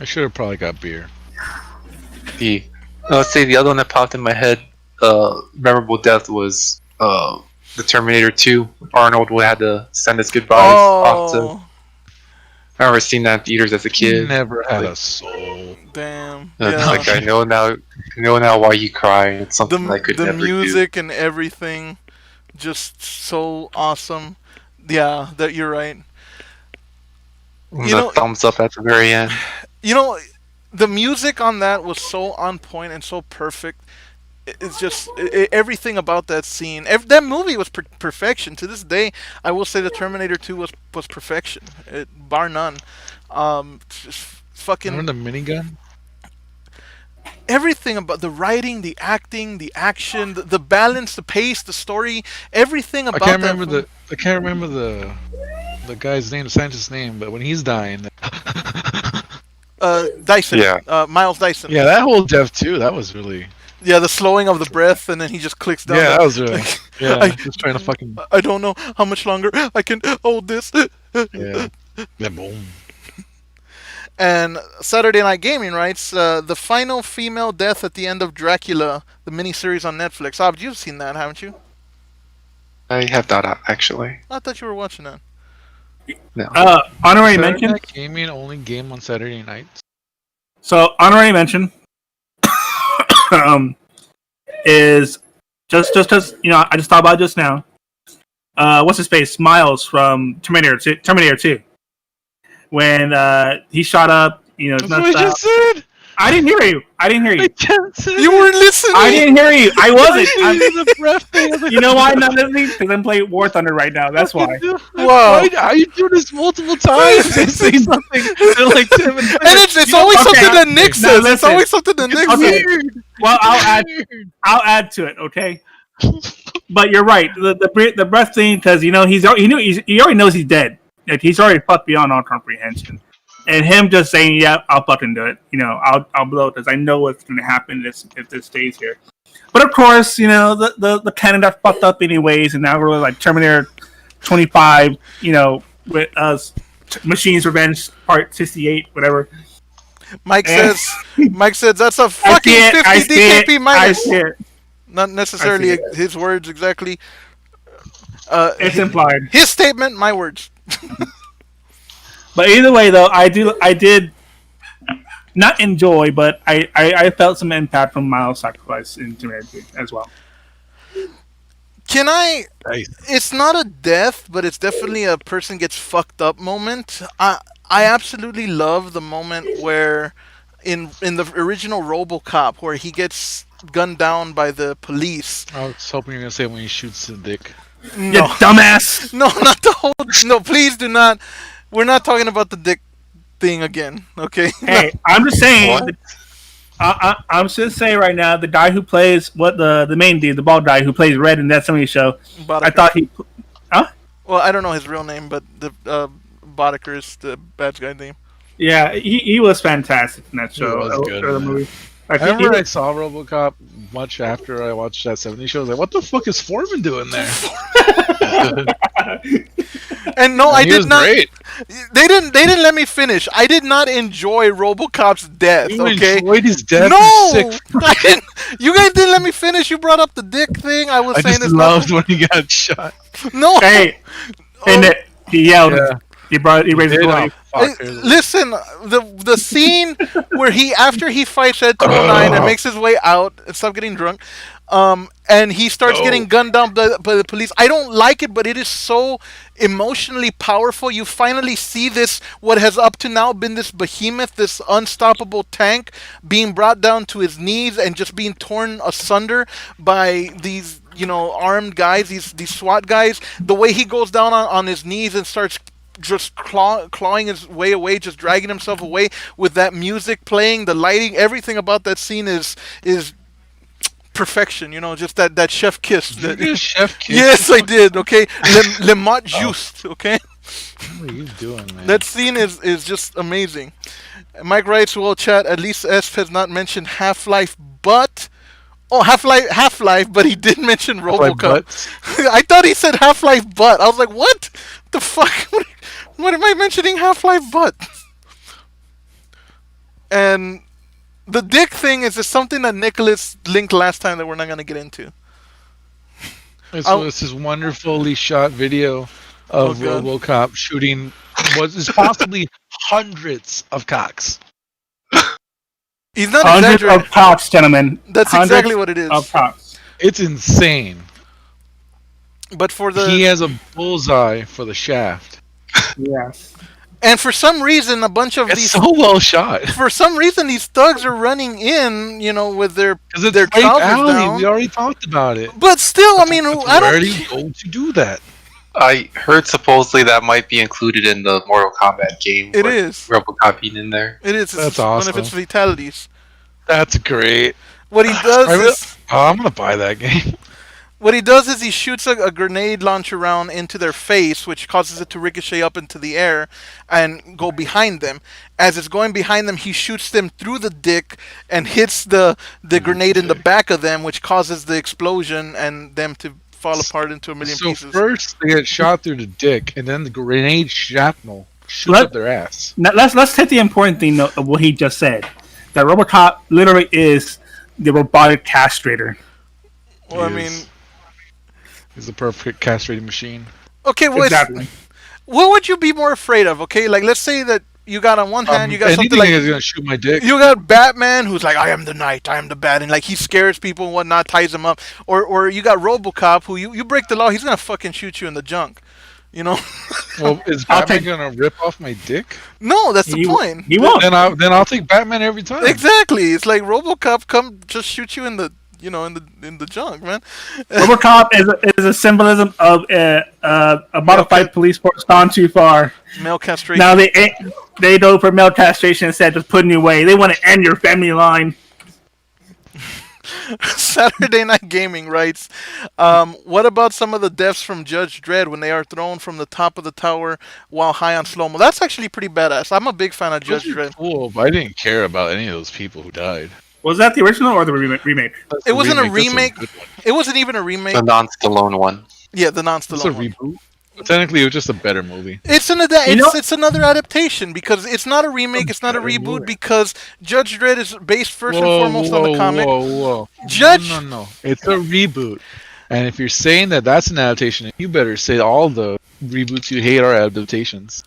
[SPEAKER 3] I should have probably got beer.
[SPEAKER 4] Let's say the other one that popped in my head, memorable death was the Terminator 2. Arnold had to send his goodbyes off to.
[SPEAKER 1] Oh,
[SPEAKER 4] I remember seeing that in theaters as a kid.
[SPEAKER 3] Never had a soul.
[SPEAKER 1] damn.
[SPEAKER 4] And it's
[SPEAKER 1] Yeah.
[SPEAKER 4] like I know now why you cry. It's something I could
[SPEAKER 1] the
[SPEAKER 4] never
[SPEAKER 1] music and everything, just so awesome. Yeah, that you're right.
[SPEAKER 4] do.
[SPEAKER 1] You know-
[SPEAKER 4] Thumbs up at the very end.
[SPEAKER 1] The music on that was so on point and so perfect. It's just everything about that scene. That movie was perfection. To this day, I will say the Terminator 2 was perfection, bar none. Just fucking
[SPEAKER 3] Remember the minigun?
[SPEAKER 1] everything about the writing, the acting, the action, the balance, the pace, the story, everything about
[SPEAKER 3] I can't
[SPEAKER 1] that
[SPEAKER 3] remember the guy's name, the scientist's name, but when he's dying,
[SPEAKER 1] Dyson.
[SPEAKER 4] Yeah.
[SPEAKER 1] Miles Dyson.
[SPEAKER 3] yeah, that whole death too. That was really.
[SPEAKER 1] Yeah, the slowing of the breath, and then he just clicks down.
[SPEAKER 3] Yeah, that was really. Yeah,
[SPEAKER 1] I-
[SPEAKER 3] just trying to fucking.
[SPEAKER 1] I don't know how much longer I can hold this.
[SPEAKER 3] Yeah. Yeah, boom.
[SPEAKER 1] And Saturday Night Gaming writes, the final female death at the end of Dracula, the miniseries on Netflix. Ob, you've seen that, haven't you?
[SPEAKER 4] I have not actually.
[SPEAKER 1] I thought you were watching that.
[SPEAKER 4] No.
[SPEAKER 2] Honorary
[SPEAKER 3] Saturday
[SPEAKER 2] mention.
[SPEAKER 3] Night Gaming only game on Saturday nights.
[SPEAKER 2] So, honorary mention is just because, I just thought about it just now. What's his face? Miles from Terminator 2. When he shot up,
[SPEAKER 3] That's what I just said.
[SPEAKER 2] I didn't hear you.
[SPEAKER 3] I just said
[SPEAKER 1] You weren't listening!
[SPEAKER 2] I didn't hear you. I wasn't.
[SPEAKER 3] the breath thing.
[SPEAKER 2] You know why I'm not listening? Because I'm playing War Thunder right now. That's why.
[SPEAKER 1] Wow.
[SPEAKER 3] Why are you doing this multiple times? I say something in like 10 minutes.
[SPEAKER 1] And it's always
[SPEAKER 2] Okay,
[SPEAKER 1] something that Nick
[SPEAKER 2] no,
[SPEAKER 1] says. It's
[SPEAKER 2] listen.
[SPEAKER 1] always something that Nick
[SPEAKER 2] Okay.
[SPEAKER 1] says.
[SPEAKER 2] Well, I'll add to it. Okay. But you're right. The breath thing, because he already knows he's dead. Like, he's already fucked beyond all comprehension. And him just saying, "Yeah, I'll fucking do it." I'll blow because I know what's going to happen if this stays here. But of course, the canon got fucked up anyways, and now we're like Terminator 25. With Machines Revenge Part 68, whatever.
[SPEAKER 1] Mike
[SPEAKER 2] Eh.
[SPEAKER 1] says that's a
[SPEAKER 2] I
[SPEAKER 1] fucking
[SPEAKER 2] see it.
[SPEAKER 1] 50
[SPEAKER 2] I see it.
[SPEAKER 1] DKP
[SPEAKER 2] I
[SPEAKER 1] minus.
[SPEAKER 2] see it.
[SPEAKER 1] Not necessarily
[SPEAKER 2] I see it.
[SPEAKER 1] his words exactly.
[SPEAKER 2] It's implied.
[SPEAKER 1] His statement, my words.
[SPEAKER 2] But either way, though, I did not enjoy, but I felt some impact from Miles' sacrifice in Temerity as well.
[SPEAKER 1] Can I?
[SPEAKER 3] Nice.
[SPEAKER 1] It's not a death, but it's definitely a person gets fucked up moment. I absolutely love the moment where in the original RoboCop where he gets gunned down by the police.
[SPEAKER 3] I was hoping you were gonna say when he shoots the dick.
[SPEAKER 2] You
[SPEAKER 1] No,
[SPEAKER 2] dumbass!
[SPEAKER 1] no, not the whole. No, please do not. We're not talking about the dick thing again. Okay.
[SPEAKER 2] Hey, I'm just saying.
[SPEAKER 4] What?
[SPEAKER 2] I'm just saying right now, the guy who plays the main dude, the bald guy who plays Red in that '70s show,
[SPEAKER 1] Boddicker.
[SPEAKER 2] I thought he,
[SPEAKER 1] Well, I don't know his real name, but the Boddicker is the bad guy name.
[SPEAKER 2] yeah, he was fantastic in that show.
[SPEAKER 3] was good,
[SPEAKER 2] or the
[SPEAKER 3] man.
[SPEAKER 2] movie.
[SPEAKER 3] I
[SPEAKER 2] Like,
[SPEAKER 3] remember I saw RoboCop much after I watched that '70s show. I was like, "What the fuck is Foreman doing there?"
[SPEAKER 1] And no, I
[SPEAKER 3] He
[SPEAKER 1] did
[SPEAKER 3] was
[SPEAKER 1] not.
[SPEAKER 3] great.
[SPEAKER 1] They didn't let me finish. I did not enjoy RoboCop's death.
[SPEAKER 3] You
[SPEAKER 1] Okay.
[SPEAKER 3] enjoyed his death.
[SPEAKER 1] No,
[SPEAKER 3] You sick.
[SPEAKER 1] I didn't. You guys didn't let me finish. You brought up the dick thing. I was
[SPEAKER 3] I
[SPEAKER 1] saying
[SPEAKER 3] just
[SPEAKER 1] it's
[SPEAKER 3] loved when he got shot.
[SPEAKER 1] no.
[SPEAKER 2] hey, and
[SPEAKER 1] Oh.
[SPEAKER 2] he yelled.
[SPEAKER 3] Yeah.
[SPEAKER 2] He raised his
[SPEAKER 3] Did,
[SPEAKER 2] voice.
[SPEAKER 1] Listen, the scene where he after he fights Ed 209 and makes his way out and stop getting drunk, and he starts getting gunned down by the police. I don't like it, but it is so emotionally powerful. You finally see this what has up to now been this behemoth, this unstoppable tank, being brought down to his knees and just being torn asunder by these armed guys, these SWAT guys. The way he goes down on his knees and starts just clawing his way away, just dragging himself away with that music playing, the lighting, everything about that scene is perfection. Just that chef kiss.
[SPEAKER 3] Did you get a chef kiss?
[SPEAKER 1] Yes, I did. Okay, le mot juste. Okay,
[SPEAKER 3] What are you doing, man?
[SPEAKER 1] that scene is just amazing. Mike writes, "Well, chat. At least Esp has not mentioned Half-Life, but." Oh, Half-Life, but he did mention
[SPEAKER 3] Half-Life
[SPEAKER 1] RoboCop.
[SPEAKER 3] butts?
[SPEAKER 1] I thought he said Half-Life butt. I was like, what the fuck? What am I mentioning Half-Life butt? And the dick thing is just something that Nicholas linked last time that we're not going to get into.
[SPEAKER 3] It's
[SPEAKER 1] I'll-
[SPEAKER 3] this wonderfully shot video of
[SPEAKER 1] God.
[SPEAKER 3] RoboCop shooting what is possibly hundreds of cocks.
[SPEAKER 1] He's not
[SPEAKER 2] Hundreds
[SPEAKER 1] exaggerating.
[SPEAKER 2] of cocks, gentlemen.
[SPEAKER 1] That's
[SPEAKER 2] Hundreds
[SPEAKER 1] exactly what it is.
[SPEAKER 2] Of cocks.
[SPEAKER 3] It's insane.
[SPEAKER 1] But for the
[SPEAKER 3] He has a bullseye for the shaft.
[SPEAKER 2] Yes.
[SPEAKER 1] and for some reason, a bunch of
[SPEAKER 3] It's
[SPEAKER 1] these.
[SPEAKER 3] so well shot.
[SPEAKER 1] For some reason, these thugs are running in, with their
[SPEAKER 3] Because it's
[SPEAKER 1] their
[SPEAKER 3] Rape
[SPEAKER 1] trousers
[SPEAKER 3] Alley.
[SPEAKER 1] down.
[SPEAKER 3] We already talked about it.
[SPEAKER 1] But still, I mean,
[SPEAKER 3] But
[SPEAKER 1] I
[SPEAKER 3] where
[SPEAKER 1] don't.
[SPEAKER 3] do you go to do that?
[SPEAKER 4] I heard supposedly that might be included in the Mortal Kombat game.
[SPEAKER 1] It
[SPEAKER 4] with
[SPEAKER 1] is.
[SPEAKER 4] RoboCop being in there.
[SPEAKER 1] It is.
[SPEAKER 3] That's
[SPEAKER 1] It's one of
[SPEAKER 3] awesome.
[SPEAKER 1] its fatalities.
[SPEAKER 3] That's great.
[SPEAKER 1] What he does is.
[SPEAKER 3] I'm gonna buy that game.
[SPEAKER 1] What he does is he shoots a grenade launcher round into their face, which causes it to ricochet up into the air and go behind them. As it's going behind them, he shoots them through the dick and hits the grenade in the back of them, which causes the explosion and them to fall apart into a million
[SPEAKER 3] So
[SPEAKER 1] pieces.
[SPEAKER 3] first they get shot through the dick, and then the grenade shrapnel shoots
[SPEAKER 2] Let-
[SPEAKER 3] up their ass.
[SPEAKER 2] Now, let's hit the important thing though, of what he just said. That RoboCop literally is the robotic castrator.
[SPEAKER 1] Well, I
[SPEAKER 3] He
[SPEAKER 1] mean,
[SPEAKER 3] is. He's the perfect castrating machine.
[SPEAKER 1] okay, well,
[SPEAKER 2] Exactly.
[SPEAKER 1] what would you be more afraid of? Okay, like let's say that you got on one hand, you got something
[SPEAKER 3] Anything
[SPEAKER 1] like
[SPEAKER 3] is gonna shoot my dick.
[SPEAKER 1] you got Batman who's like, I am the knight, I am the bad, and like he scares people and whatnot, ties them up. Or you got RoboCop who you break the law, he's gonna fucking shoot you in the junk.
[SPEAKER 3] Well, is
[SPEAKER 2] I'll
[SPEAKER 3] Batman
[SPEAKER 2] take-
[SPEAKER 3] gonna rip off my dick?
[SPEAKER 1] No, that's the
[SPEAKER 2] He-
[SPEAKER 1] point.
[SPEAKER 2] He won't.
[SPEAKER 3] Then I'll take Batman every time.
[SPEAKER 1] Exactly. It's like RoboCop come just shoot you in the in the junk, man.
[SPEAKER 2] RoboCop is a symbolism of a modified police force gone too far.
[SPEAKER 1] Male castration.
[SPEAKER 2] Now they go for male castration instead of putting you away. They want to end your family line.
[SPEAKER 1] Saturday Night Gaming writes, what about some of the deaths from Judge Dredd when they are thrown from the top of the tower while high on slow-mo? That's actually pretty badass. I'm a big fan of Judge
[SPEAKER 3] Those are
[SPEAKER 1] Dredd.
[SPEAKER 3] cool, but I didn't care about any of those people who died.
[SPEAKER 2] Was that the original or the remake?
[SPEAKER 3] That's
[SPEAKER 1] It
[SPEAKER 3] the
[SPEAKER 1] wasn't a
[SPEAKER 3] That's
[SPEAKER 1] remake.
[SPEAKER 3] good one.
[SPEAKER 1] It wasn't even a remake.
[SPEAKER 4] The non-Stallone one.
[SPEAKER 1] Yeah, the
[SPEAKER 3] That's a
[SPEAKER 1] non-Stallone one.
[SPEAKER 3] reboot. But technically, it was just a better movie.
[SPEAKER 1] It's another adaptation because it's not a remake, it's not a reboot because Judge Dredd is based first and foremost on the comic.
[SPEAKER 3] Whoa.
[SPEAKER 1] Judge,
[SPEAKER 3] No. It's a reboot. And if you're saying that that's an adaptation, you better say all the reboots you hate are adaptations.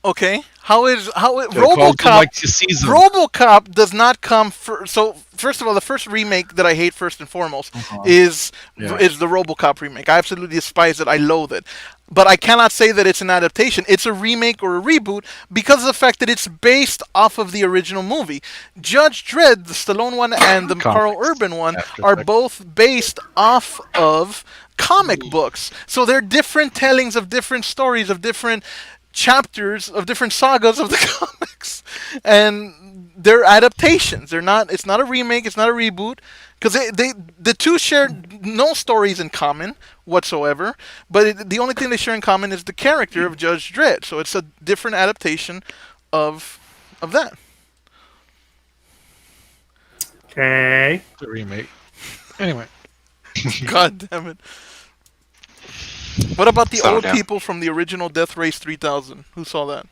[SPEAKER 1] okay, how
[SPEAKER 3] Call them like to season.
[SPEAKER 1] RoboCop does not come so first of all, the first remake that I hate first and foremost is the RoboCop remake. I absolutely despise it. I loathe it. But I cannot say that it's an adaptation. It's a remake or a reboot because of the fact that it's based off of the original movie. Judge Dredd, the Stallone one, and the Carl Urban one are both based off of comic books. So they're different tellings of different stories, of different chapters, of different sagas of the comics. And they're adaptations. It's not a remake, it's not a reboot. Because the two share no stories in common whatsoever, but the only thing they share in common is the character of Judge Dredd. So it's a different adaptation of that.
[SPEAKER 2] Okay.
[SPEAKER 3] The remake. Anyway.
[SPEAKER 1] God damn it. What about the
[SPEAKER 4] So
[SPEAKER 1] old
[SPEAKER 4] down.
[SPEAKER 1] people from the original Death Race 3000? Who saw that?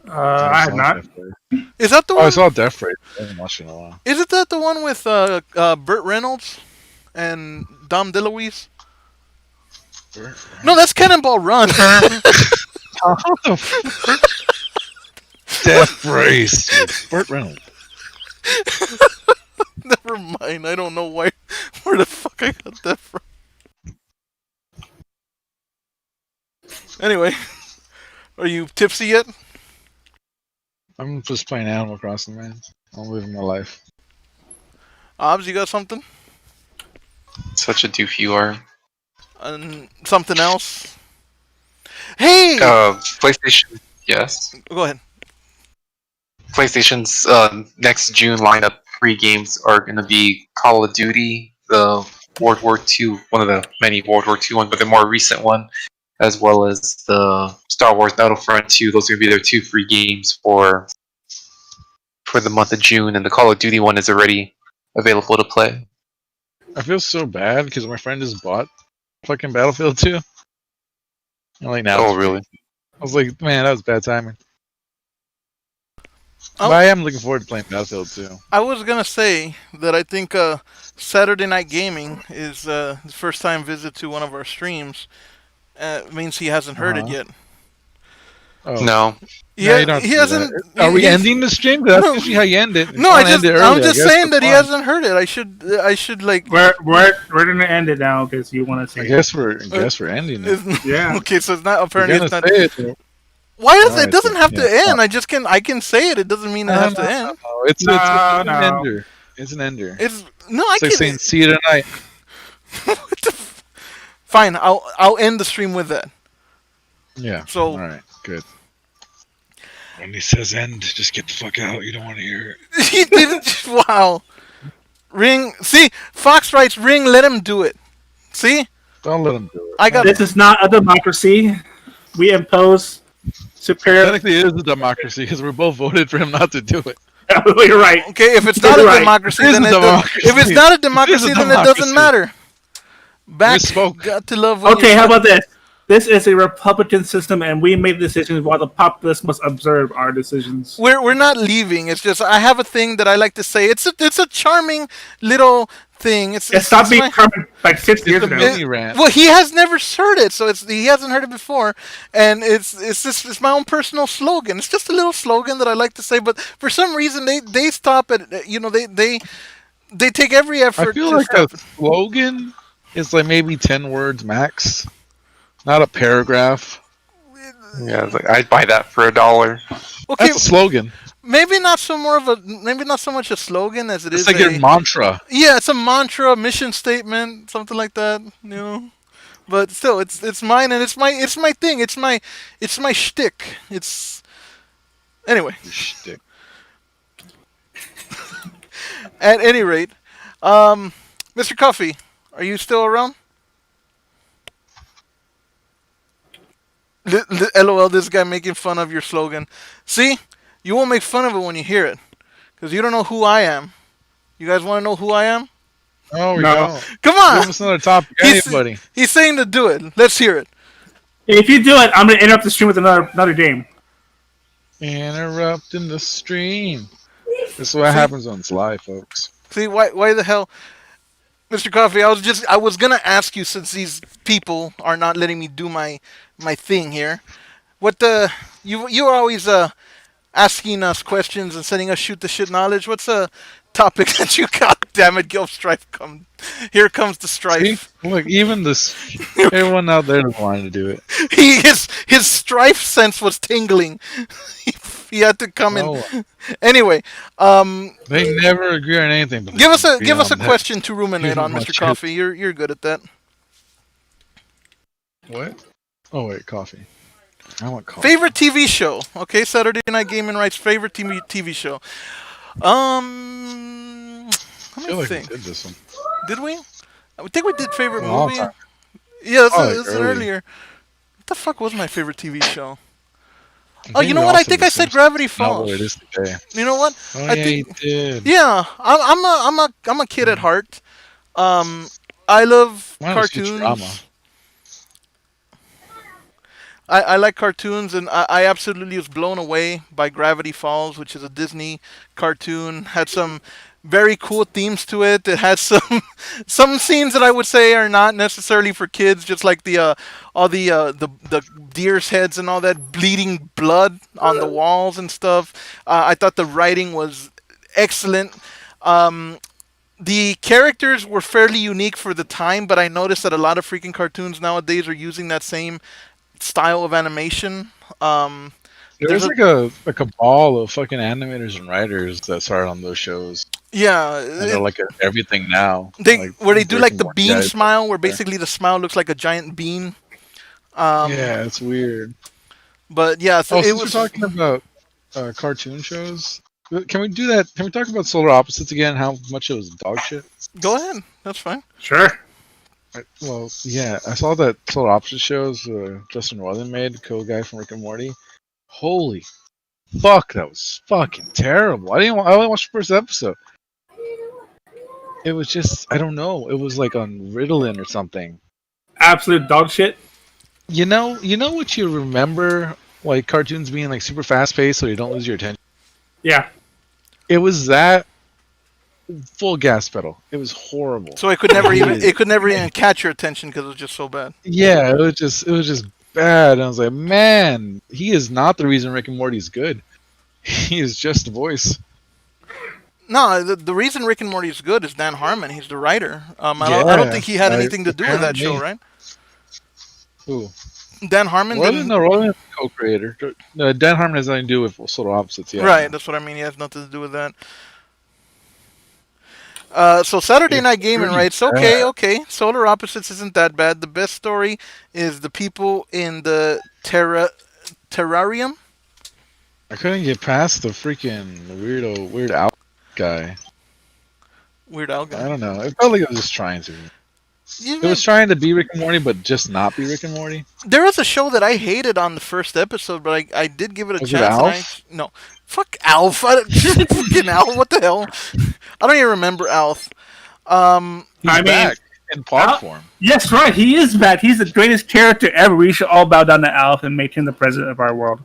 [SPEAKER 2] I had not.
[SPEAKER 1] Is that the
[SPEAKER 3] Oh, I
[SPEAKER 1] one?
[SPEAKER 3] saw Death Race. I haven't watched it in a while.
[SPEAKER 1] Isn't that the one with Burt Reynolds and Dom DeLuise? No, that's Cannonball Run.
[SPEAKER 3] Death Race with Burt Reynolds.
[SPEAKER 1] Never mind. I don't know where the fuck I got that from. Anyway, are you tipsy yet?
[SPEAKER 3] I'm just playing Animal Crossing, man. I'm living my life.
[SPEAKER 1] Obs, you got something?
[SPEAKER 4] Such a doof you are.
[SPEAKER 1] And something else? Hey!
[SPEAKER 4] PlayStation. Yes.
[SPEAKER 1] Go ahead.
[SPEAKER 4] PlayStation's next June lineup free games are going to be Call of Duty, the World War II, one of the many World War II ones, but the more recent one, as well as the Star Wars Battlefront 2. Those are going to be their two free games for the month of June, and the Call of Duty one is already available to play.
[SPEAKER 3] I feel so bad because my friend just bought fucking Battlefield 2. I'm like, now.
[SPEAKER 4] Oh, really?
[SPEAKER 3] I was like, man, that was bad timing.
[SPEAKER 1] Oh.
[SPEAKER 3] But I am looking forward to playing Battlefield 2.
[SPEAKER 1] I was gonna say that I think Saturday Night Gaming is the first time visit to one of our streams. Means he hasn't heard it yet.
[SPEAKER 3] Oh.
[SPEAKER 4] No.
[SPEAKER 3] No, you don't have to
[SPEAKER 1] he
[SPEAKER 3] do
[SPEAKER 1] hasn't.
[SPEAKER 3] that. Are we
[SPEAKER 1] he's-
[SPEAKER 3] ending the stream? 'Cause that's
[SPEAKER 1] No.
[SPEAKER 3] usually how you end it. If
[SPEAKER 1] No,
[SPEAKER 3] you
[SPEAKER 1] I'm
[SPEAKER 3] wanna end it early,
[SPEAKER 1] just
[SPEAKER 3] I guess
[SPEAKER 1] saying that he
[SPEAKER 3] that's
[SPEAKER 1] hasn't heard it. I should like.
[SPEAKER 2] We're gonna end it now because you want to
[SPEAKER 3] fine.
[SPEAKER 2] see.
[SPEAKER 3] I guess we're ending it.
[SPEAKER 2] Yeah.
[SPEAKER 1] Okay, so it's not
[SPEAKER 3] You're
[SPEAKER 1] apparently
[SPEAKER 3] gonna
[SPEAKER 1] it's not.
[SPEAKER 3] say it, though.
[SPEAKER 1] Why does
[SPEAKER 3] Alright,
[SPEAKER 1] it doesn't have to
[SPEAKER 3] yeah.
[SPEAKER 1] end? I can say it. It doesn't mean it has to end.
[SPEAKER 3] No, it's
[SPEAKER 2] No,
[SPEAKER 3] an
[SPEAKER 2] no.
[SPEAKER 3] ender. It's an ender.
[SPEAKER 1] It's no, I
[SPEAKER 3] It's like
[SPEAKER 1] can.
[SPEAKER 3] saying, see you tonight.
[SPEAKER 1] What the Fine, I'll end the stream with that.
[SPEAKER 3] Yeah.
[SPEAKER 1] So-
[SPEAKER 3] all right, good. When he says end, just get the fuck out. You don't want to hear it.
[SPEAKER 1] He didn't. Wow. Ring. See, Fox writes ring. Let him do it. See,
[SPEAKER 3] Don't let him do it.
[SPEAKER 1] I got.
[SPEAKER 2] This is not a democracy. We impose superior.
[SPEAKER 3] Technically, it is a democracy because we both voted for him not to do it.
[SPEAKER 2] You're right.
[SPEAKER 1] Okay, if it's not a
[SPEAKER 2] Right.
[SPEAKER 1] democracy,
[SPEAKER 3] It is
[SPEAKER 1] then
[SPEAKER 3] a
[SPEAKER 1] it does,
[SPEAKER 3] democracy.
[SPEAKER 1] if it's not a
[SPEAKER 3] It is
[SPEAKER 1] democracy,
[SPEAKER 3] a
[SPEAKER 1] then it doesn't
[SPEAKER 3] democracy.
[SPEAKER 1] matter. Back.
[SPEAKER 3] Misspoke.
[SPEAKER 1] Got to love. When
[SPEAKER 2] Okay,
[SPEAKER 1] you
[SPEAKER 2] how about this? This is a Republican system, and we make decisions while the populace must observe our decisions.
[SPEAKER 1] We're not leaving. It's just I have a thing that I like to say. It's a charming little thing. It's
[SPEAKER 2] Stop being
[SPEAKER 1] my-
[SPEAKER 2] permanent like 6 years
[SPEAKER 3] It's a
[SPEAKER 2] ago.
[SPEAKER 3] mini rant.
[SPEAKER 1] Well, he has never heard it, so he hasn't heard it before, and it's my own personal slogan. It's just a little slogan that I like to say, but for some reason they stop at they take every effort.
[SPEAKER 3] I feel
[SPEAKER 1] to
[SPEAKER 3] like
[SPEAKER 1] stop
[SPEAKER 3] a slogan is like maybe 10 words max, not a paragraph.
[SPEAKER 4] Yeah, it's like, I'd buy that for $1.
[SPEAKER 1] Okay,
[SPEAKER 3] That's a slogan.
[SPEAKER 1] maybe not so much a slogan as it
[SPEAKER 3] It's
[SPEAKER 1] is
[SPEAKER 3] like your mantra.
[SPEAKER 1] yeah, it's a mantra, mission statement, something like that, you know. But still, it's mine, and it's my thing. It's my shtick. It's anyway.
[SPEAKER 3] Shtick.
[SPEAKER 1] At any rate, Mr. Coffee, are you still around? LOL, this guy making fun of your slogan. See, you won't make fun of it when you hear it, because you don't know who I am. You guys want to know who I am?
[SPEAKER 3] Oh, we
[SPEAKER 2] No.
[SPEAKER 3] don't.
[SPEAKER 1] Come
[SPEAKER 3] Give
[SPEAKER 1] on.
[SPEAKER 3] us another topic,
[SPEAKER 1] He's,
[SPEAKER 3] anybody.
[SPEAKER 1] he's saying to do it. Let's hear it.
[SPEAKER 2] If you do it, I'm gonna interrupt the stream with another game.
[SPEAKER 3] Interrupting the stream. This is what
[SPEAKER 1] See?
[SPEAKER 3] happens when it's live, folks.
[SPEAKER 1] See, why the hell, Mr. Coffee? I was gonna ask you, since these people are not letting me do my thing here. What the you're always asking us questions and sending us shoot the shit knowledge. What's a topic that you got? Damn it, Gil Strife come. Here comes the
[SPEAKER 3] See?
[SPEAKER 1] strife.
[SPEAKER 3] Look, even this, everyone out there doesn't want to do it.
[SPEAKER 1] His strife sense was tingling. he had to come in.
[SPEAKER 3] Oh,
[SPEAKER 1] Anyway,
[SPEAKER 3] they never agree on anything. But
[SPEAKER 1] give us a
[SPEAKER 3] beyond that.
[SPEAKER 1] question to ruminate on,
[SPEAKER 3] Much
[SPEAKER 1] Mr. Coffee. You're good at that.
[SPEAKER 3] What? Oh wait, coffee. I want coffee.
[SPEAKER 1] Favorite TV show? Okay, Saturday Night Gaming writes favorite TV show.
[SPEAKER 3] I
[SPEAKER 1] Let
[SPEAKER 3] feel
[SPEAKER 1] me
[SPEAKER 3] like
[SPEAKER 1] think.
[SPEAKER 3] we did this one.
[SPEAKER 1] Did we? I think we did favorite
[SPEAKER 3] Well,
[SPEAKER 1] movie. Yeah,
[SPEAKER 3] Oh,
[SPEAKER 1] this is
[SPEAKER 3] early.
[SPEAKER 1] earlier. What the fuck was my favorite TV show?
[SPEAKER 3] I
[SPEAKER 1] Oh,
[SPEAKER 3] think
[SPEAKER 1] you know
[SPEAKER 3] we
[SPEAKER 1] what?
[SPEAKER 3] all
[SPEAKER 1] I think
[SPEAKER 3] The
[SPEAKER 1] I said
[SPEAKER 3] Simpsons.
[SPEAKER 1] Gravity
[SPEAKER 3] Not
[SPEAKER 1] Falls.
[SPEAKER 3] what it is today.
[SPEAKER 1] You know what?
[SPEAKER 3] Oh
[SPEAKER 1] I
[SPEAKER 3] yeah,
[SPEAKER 1] think.
[SPEAKER 3] you did.
[SPEAKER 1] Yeah, I'm a kid at heart. I love
[SPEAKER 3] Mine was Futurama.
[SPEAKER 1] cartoons. I like cartoons, and I absolutely was blown away by Gravity Falls, which is a Disney cartoon. Had some very cool themes to it. It had some scenes that I would say are not necessarily for kids, just like the all the deer's heads and all that bleeding blood on the walls and stuff. I thought the writing was excellent. The characters were fairly unique for the time, but I noticed that a lot of freaking cartoons nowadays are using that same style of animation.
[SPEAKER 3] There's like a cabal of fucking animators and writers that started on those shows.
[SPEAKER 1] Yeah,
[SPEAKER 3] And they're like at everything now.
[SPEAKER 1] where they do
[SPEAKER 3] Rick
[SPEAKER 1] like
[SPEAKER 3] and
[SPEAKER 1] the
[SPEAKER 3] Morty
[SPEAKER 1] bean
[SPEAKER 3] guys.
[SPEAKER 1] smile, where basically the smile looks like a giant bean.
[SPEAKER 3] Yeah, it's weird.
[SPEAKER 1] But yeah, so
[SPEAKER 3] Oh,
[SPEAKER 1] it
[SPEAKER 3] since
[SPEAKER 1] was.
[SPEAKER 3] we're talking about cartoon shows, can we do that? Can we talk about Solar Opposites again? How much it was dog shit?
[SPEAKER 1] Go ahead, that's fine.
[SPEAKER 2] Sure.
[SPEAKER 3] Well, yeah, I saw that Solar Opposite shows Justin Roiland made, co-guy from Rick and Morty. Holy fuck, that was fucking terrible. I only watched the first episode. It was just, I don't know. It was like on Ritalin or something.
[SPEAKER 2] Absolute dog shit.
[SPEAKER 3] You know what you remember, like cartoons being like super fast paced, so you don't lose your attention.
[SPEAKER 2] Yeah.
[SPEAKER 3] It was that full gas pedal. It was horrible.
[SPEAKER 1] So it could never even catch your attention because it was just so bad.
[SPEAKER 3] Yeah, it was just bad. And I was like, man, he is not the reason Rick and Morty is good. He is just a voice.
[SPEAKER 1] No, the reason Rick and Morty is good is Dan Harmon. He's the writer. I don't
[SPEAKER 3] Yeah,
[SPEAKER 1] think he had anything to do with that show, right?
[SPEAKER 3] Who?
[SPEAKER 1] Dan Harmon didn't.
[SPEAKER 3] Roiland is the co-creator. Dan Harmon has nothing to do with Solar Opposites. Yeah,
[SPEAKER 1] Right, that's what I mean. He has nothing to do with that. So Saturday
[SPEAKER 3] It's
[SPEAKER 1] Night Gaming
[SPEAKER 3] pretty
[SPEAKER 1] writes, okay, Solar Opposites isn't that bad. The best story is the people in the terrarium.
[SPEAKER 3] I couldn't get past the freaking Weird Al guy.
[SPEAKER 1] Weird Al
[SPEAKER 3] I
[SPEAKER 1] guy.
[SPEAKER 3] don't know. It felt like it was just trying to.
[SPEAKER 1] You
[SPEAKER 3] It was trying to be Rick and Morty, but just not be Rick and Morty.
[SPEAKER 1] There was a show that I hated on the first episode, but I did give it a
[SPEAKER 3] Was it
[SPEAKER 1] chance.
[SPEAKER 3] Alf?
[SPEAKER 1] No, fuck Alf. Fucking Alf. What the hell? I don't even remember Alf.
[SPEAKER 3] He's back in pod form.
[SPEAKER 2] Yes, right. He is back. He's the greatest character ever. We should all bow down to Alf and make him the president of our world.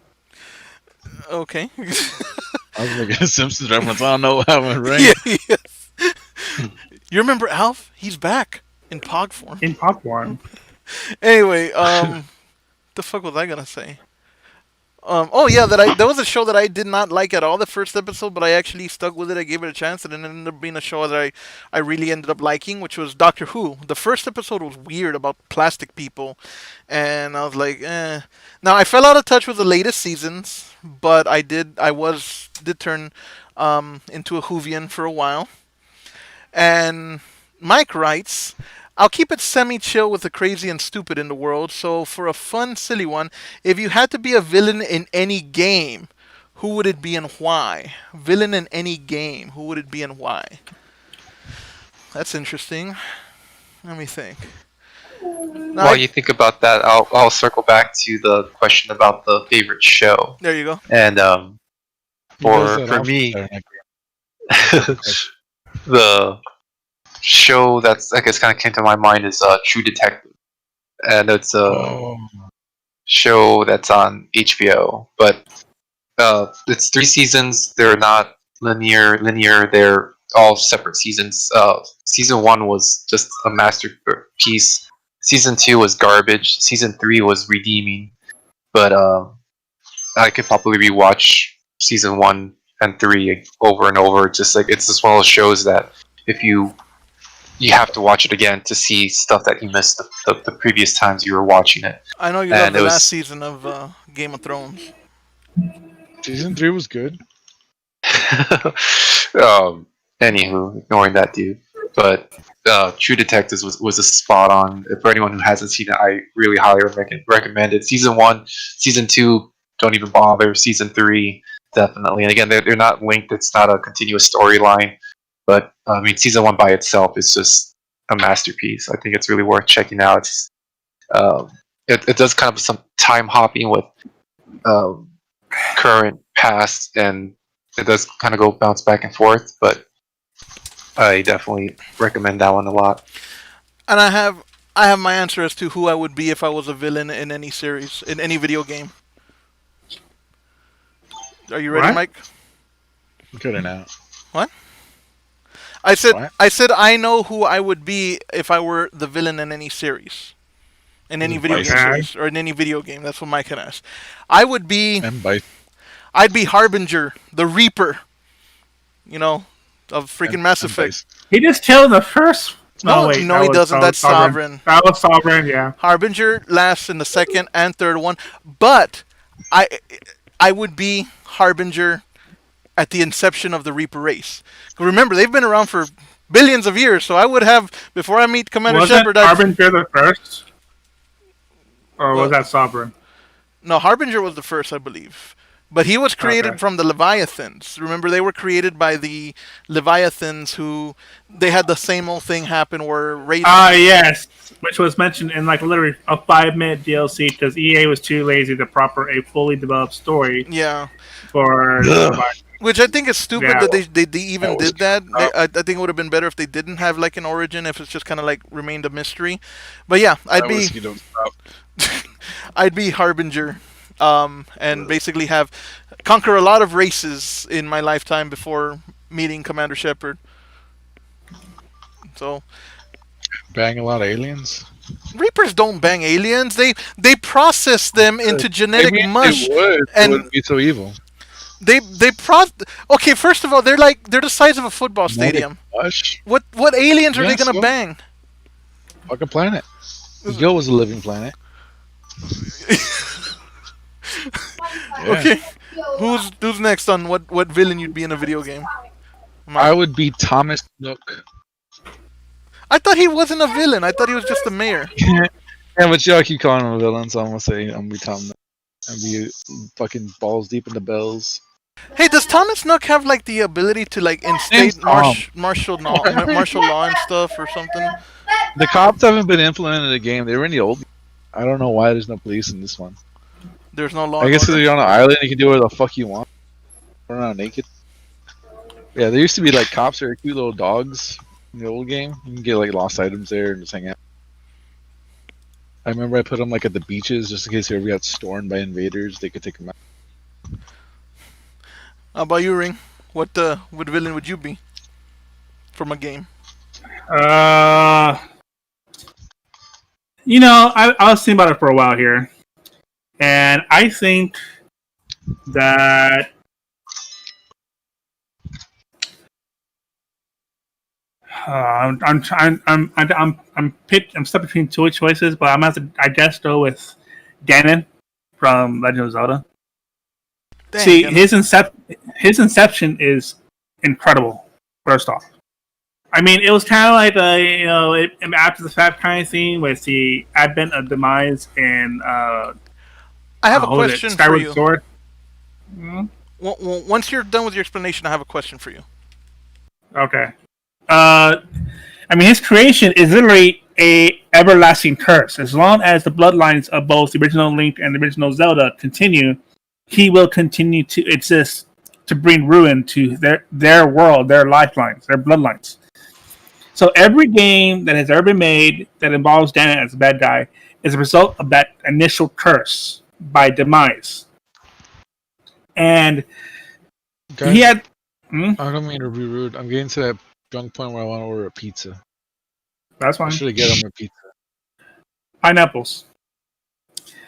[SPEAKER 1] Okay.
[SPEAKER 3] I was making a Simpsons reference. I don't know how it right.
[SPEAKER 1] Yeah, yes. You remember Alf? He's back in Pog form.
[SPEAKER 2] In popcorn.
[SPEAKER 1] Anyway, the fuck was I gonna say? Oh yeah, there was a show that I did not like at all the first episode, but I actually stuck with it. I gave it a chance, and it ended up being a show that I really ended up liking, which was Doctor Who. The first episode was weird about plastic people, and I was like, eh. Now I fell out of touch with the latest seasons, but I did turn into a Whovian for a while. And Mike writes, I'll keep it semi-chill with the crazy and stupid in the world, so for a fun, silly one, if you had to be a villain in any game, who would it be and why? Villain in any game, who would it be and why? That's interesting. Let me think. Now,
[SPEAKER 4] While you think about that, I'll circle back to the question about the favorite show.
[SPEAKER 1] there you go.
[SPEAKER 4] And for me, the show that's I guess kind of came to my mind is True Detective, and it's a show that's on HBO. But it's 3 seasons. They're not linear. They're all separate seasons. Season 1 was just a masterpiece. Season 2 was garbage. Season 3 was redeeming. But I could probably rewatch season 1 and 3 over and over. Just like it's just one of those shows that if you have to watch it again to see stuff that you missed the previous times you were watching it.
[SPEAKER 1] I know you love the last season of Game of Thrones.
[SPEAKER 3] Season 3 was good.
[SPEAKER 4] Anywho, ignoring that dude. But True Detectives was a spot on. For anyone who hasn't seen it, I really highly recommend it. Season 1, Season 2, don't even bother. Season 3, definitely. And again, they're not linked. It's not a continuous storyline. But I mean, Season 1 by itself is just a masterpiece. I think it's really worth checking out. It does kind of some time hopping with current, past, and it does kind of go bounce back and forth. But I definitely recommend that one a lot.
[SPEAKER 1] And I have my answer as to who I would be if I was a villain in any series, in any video game. Are you ready,
[SPEAKER 2] What?
[SPEAKER 1] Mike?
[SPEAKER 3] Good enough.
[SPEAKER 1] What? I said
[SPEAKER 3] What?
[SPEAKER 1] I know who I would be if I were the villain in any series. In any video game
[SPEAKER 3] Bison.
[SPEAKER 1] series or in any video game. That's what Mike had asked. I would be
[SPEAKER 3] And Bison.
[SPEAKER 1] I'd be Harbinger, the Reaper. You know, of freaking Mass
[SPEAKER 3] And
[SPEAKER 1] Effect.
[SPEAKER 3] Bison.
[SPEAKER 2] He just killed the first.
[SPEAKER 1] No,
[SPEAKER 2] wait,
[SPEAKER 1] no,
[SPEAKER 2] that
[SPEAKER 1] he
[SPEAKER 2] was-
[SPEAKER 1] doesn't.
[SPEAKER 2] that
[SPEAKER 1] That's
[SPEAKER 2] was
[SPEAKER 1] Sovereign.
[SPEAKER 2] That was Sovereign, yeah.
[SPEAKER 1] Harbinger lasts in the second and third one, but I would be Harbinger at the inception of the Reaper race. Remember, they've been around for billions of years, so I would have before I meet Commander
[SPEAKER 2] Wasn't
[SPEAKER 1] Shepard.
[SPEAKER 2] Harbinger the first? Or was
[SPEAKER 1] What?
[SPEAKER 2] that Sovereign?
[SPEAKER 1] No, Harbinger was the first, I believe. But he was created
[SPEAKER 2] Okay.
[SPEAKER 1] from the Leviathans. Remember, they were created by the Leviathans who they had the same old thing happen where race.
[SPEAKER 2] Yes. Which was mentioned in like literally a 5-minute DLC because EA was too lazy to proper a fully developed story
[SPEAKER 1] Yeah.
[SPEAKER 2] for.
[SPEAKER 1] Which I think is stupid
[SPEAKER 2] Yeah.
[SPEAKER 1] that they even
[SPEAKER 3] That was
[SPEAKER 1] did that. I think it would have been better if they didn't have like an origin, if it's just kind of like remained a mystery. But yeah,
[SPEAKER 3] That whiskey don't stop.
[SPEAKER 1] I'd be Harbinger, and basically have conquer a lot of races in my lifetime before meeting Commander Shepard. So
[SPEAKER 3] Bang a lot of aliens.
[SPEAKER 1] Reapers don't bang aliens. They process them into genetic
[SPEAKER 3] Maybe
[SPEAKER 1] mush.
[SPEAKER 3] They would. They
[SPEAKER 1] and-
[SPEAKER 3] wouldn't be so evil.
[SPEAKER 1] Okay, first of all, they're the size of a football stadium.
[SPEAKER 3] Mush.
[SPEAKER 1] What aliens are they
[SPEAKER 3] Yeah,
[SPEAKER 1] gonna
[SPEAKER 3] so-
[SPEAKER 1] bang?
[SPEAKER 3] Fuck a planet. Gil was a living planet. Yeah.
[SPEAKER 1] Okay, who's next on what villain you'd be in a video game?
[SPEAKER 3] I would be Thomas Nook.
[SPEAKER 1] I thought he wasn't a villain. I thought he was just the mayor.
[SPEAKER 3] Yeah, but y'all keep calling him a villain, so I'm gonna say I'm gonna be Tom Nook. And be fucking balls deep in the bells.
[SPEAKER 1] Hey, does Thomas Nook have like the ability to like instate martial law and stuff or something?
[SPEAKER 3] The cops haven't been implemented in the game. They were in the old. I don't know why there's no police in this one.
[SPEAKER 1] There's no law.
[SPEAKER 3] I guess
[SPEAKER 1] and
[SPEAKER 3] because
[SPEAKER 1] order.
[SPEAKER 3] you're on an island, you can do whatever the fuck you want. Run around naked. Yeah, there used to be like cops that are cute little dogs in the old game. You can get like lost items there and just hang out. I remember I put them like at the beaches just in case they ever got stormed by invaders. They could take them out.
[SPEAKER 1] How about you, Ring? What villain would you be from a game?
[SPEAKER 2] I was thinking about it for a while here, and I think that I'm stuck between two choices, but I'm gonna have to, I guess, go with Ganon from Legend of Zelda.
[SPEAKER 1] Dang,
[SPEAKER 2] See,
[SPEAKER 1] Ganon.
[SPEAKER 2] his inception is incredible. First off, I mean, it was kind of like after the fact kind of thing with the advent of demise and
[SPEAKER 1] I have a question for
[SPEAKER 2] Skyward
[SPEAKER 1] you.
[SPEAKER 2] Sword.
[SPEAKER 1] Once you're done with your explanation, I have a question for you.
[SPEAKER 2] Okay. I mean, his creation is literally a everlasting curse. As long as the bloodlines of both the original Link and the original Zelda continue, he will continue to exist to bring ruin to their world, their lifelines, their bloodlines. So every game that has ever been made that involves Ganon as a bad guy is a result of that initial curse by demise. And
[SPEAKER 3] Guys,
[SPEAKER 2] he had.
[SPEAKER 3] I don't mean to be rude. I'm getting to that young point where I want to order a pizza.
[SPEAKER 2] That's
[SPEAKER 3] I
[SPEAKER 2] fine.
[SPEAKER 3] should get him a pizza.
[SPEAKER 2] Pineapples.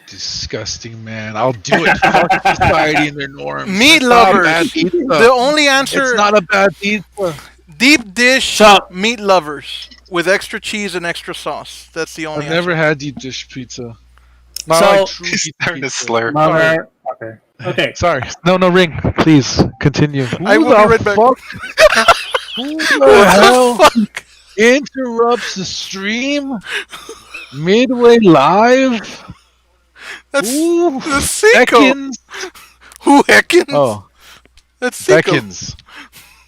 [SPEAKER 3] Disgusting, man. I'll do it. Fuck society and their norms.
[SPEAKER 1] Meat
[SPEAKER 3] It's not a
[SPEAKER 1] lovers.
[SPEAKER 3] bad pizza.
[SPEAKER 1] The only answer:
[SPEAKER 3] It's not a bad pizza.
[SPEAKER 1] deep dish
[SPEAKER 2] So-
[SPEAKER 1] meat lovers with extra cheese and extra sauce. That's the only
[SPEAKER 3] I've never
[SPEAKER 1] answer.
[SPEAKER 3] had deep dish pizza. Not
[SPEAKER 2] So-
[SPEAKER 3] like true
[SPEAKER 4] He's
[SPEAKER 3] deep
[SPEAKER 4] starting to
[SPEAKER 3] pizza.
[SPEAKER 4] slur.
[SPEAKER 2] Mother. Okay.
[SPEAKER 3] Sorry. No, Ring. Please continue.
[SPEAKER 1] I will be right back.
[SPEAKER 3] Who the hell
[SPEAKER 1] Fuck.
[SPEAKER 3] interrupts the stream midway live?
[SPEAKER 1] That's
[SPEAKER 3] Ooh,
[SPEAKER 1] Seiko.
[SPEAKER 3] Beckins.
[SPEAKER 1] Who Heckins?
[SPEAKER 3] Oh,
[SPEAKER 1] That's Seiko.
[SPEAKER 3] Beckins.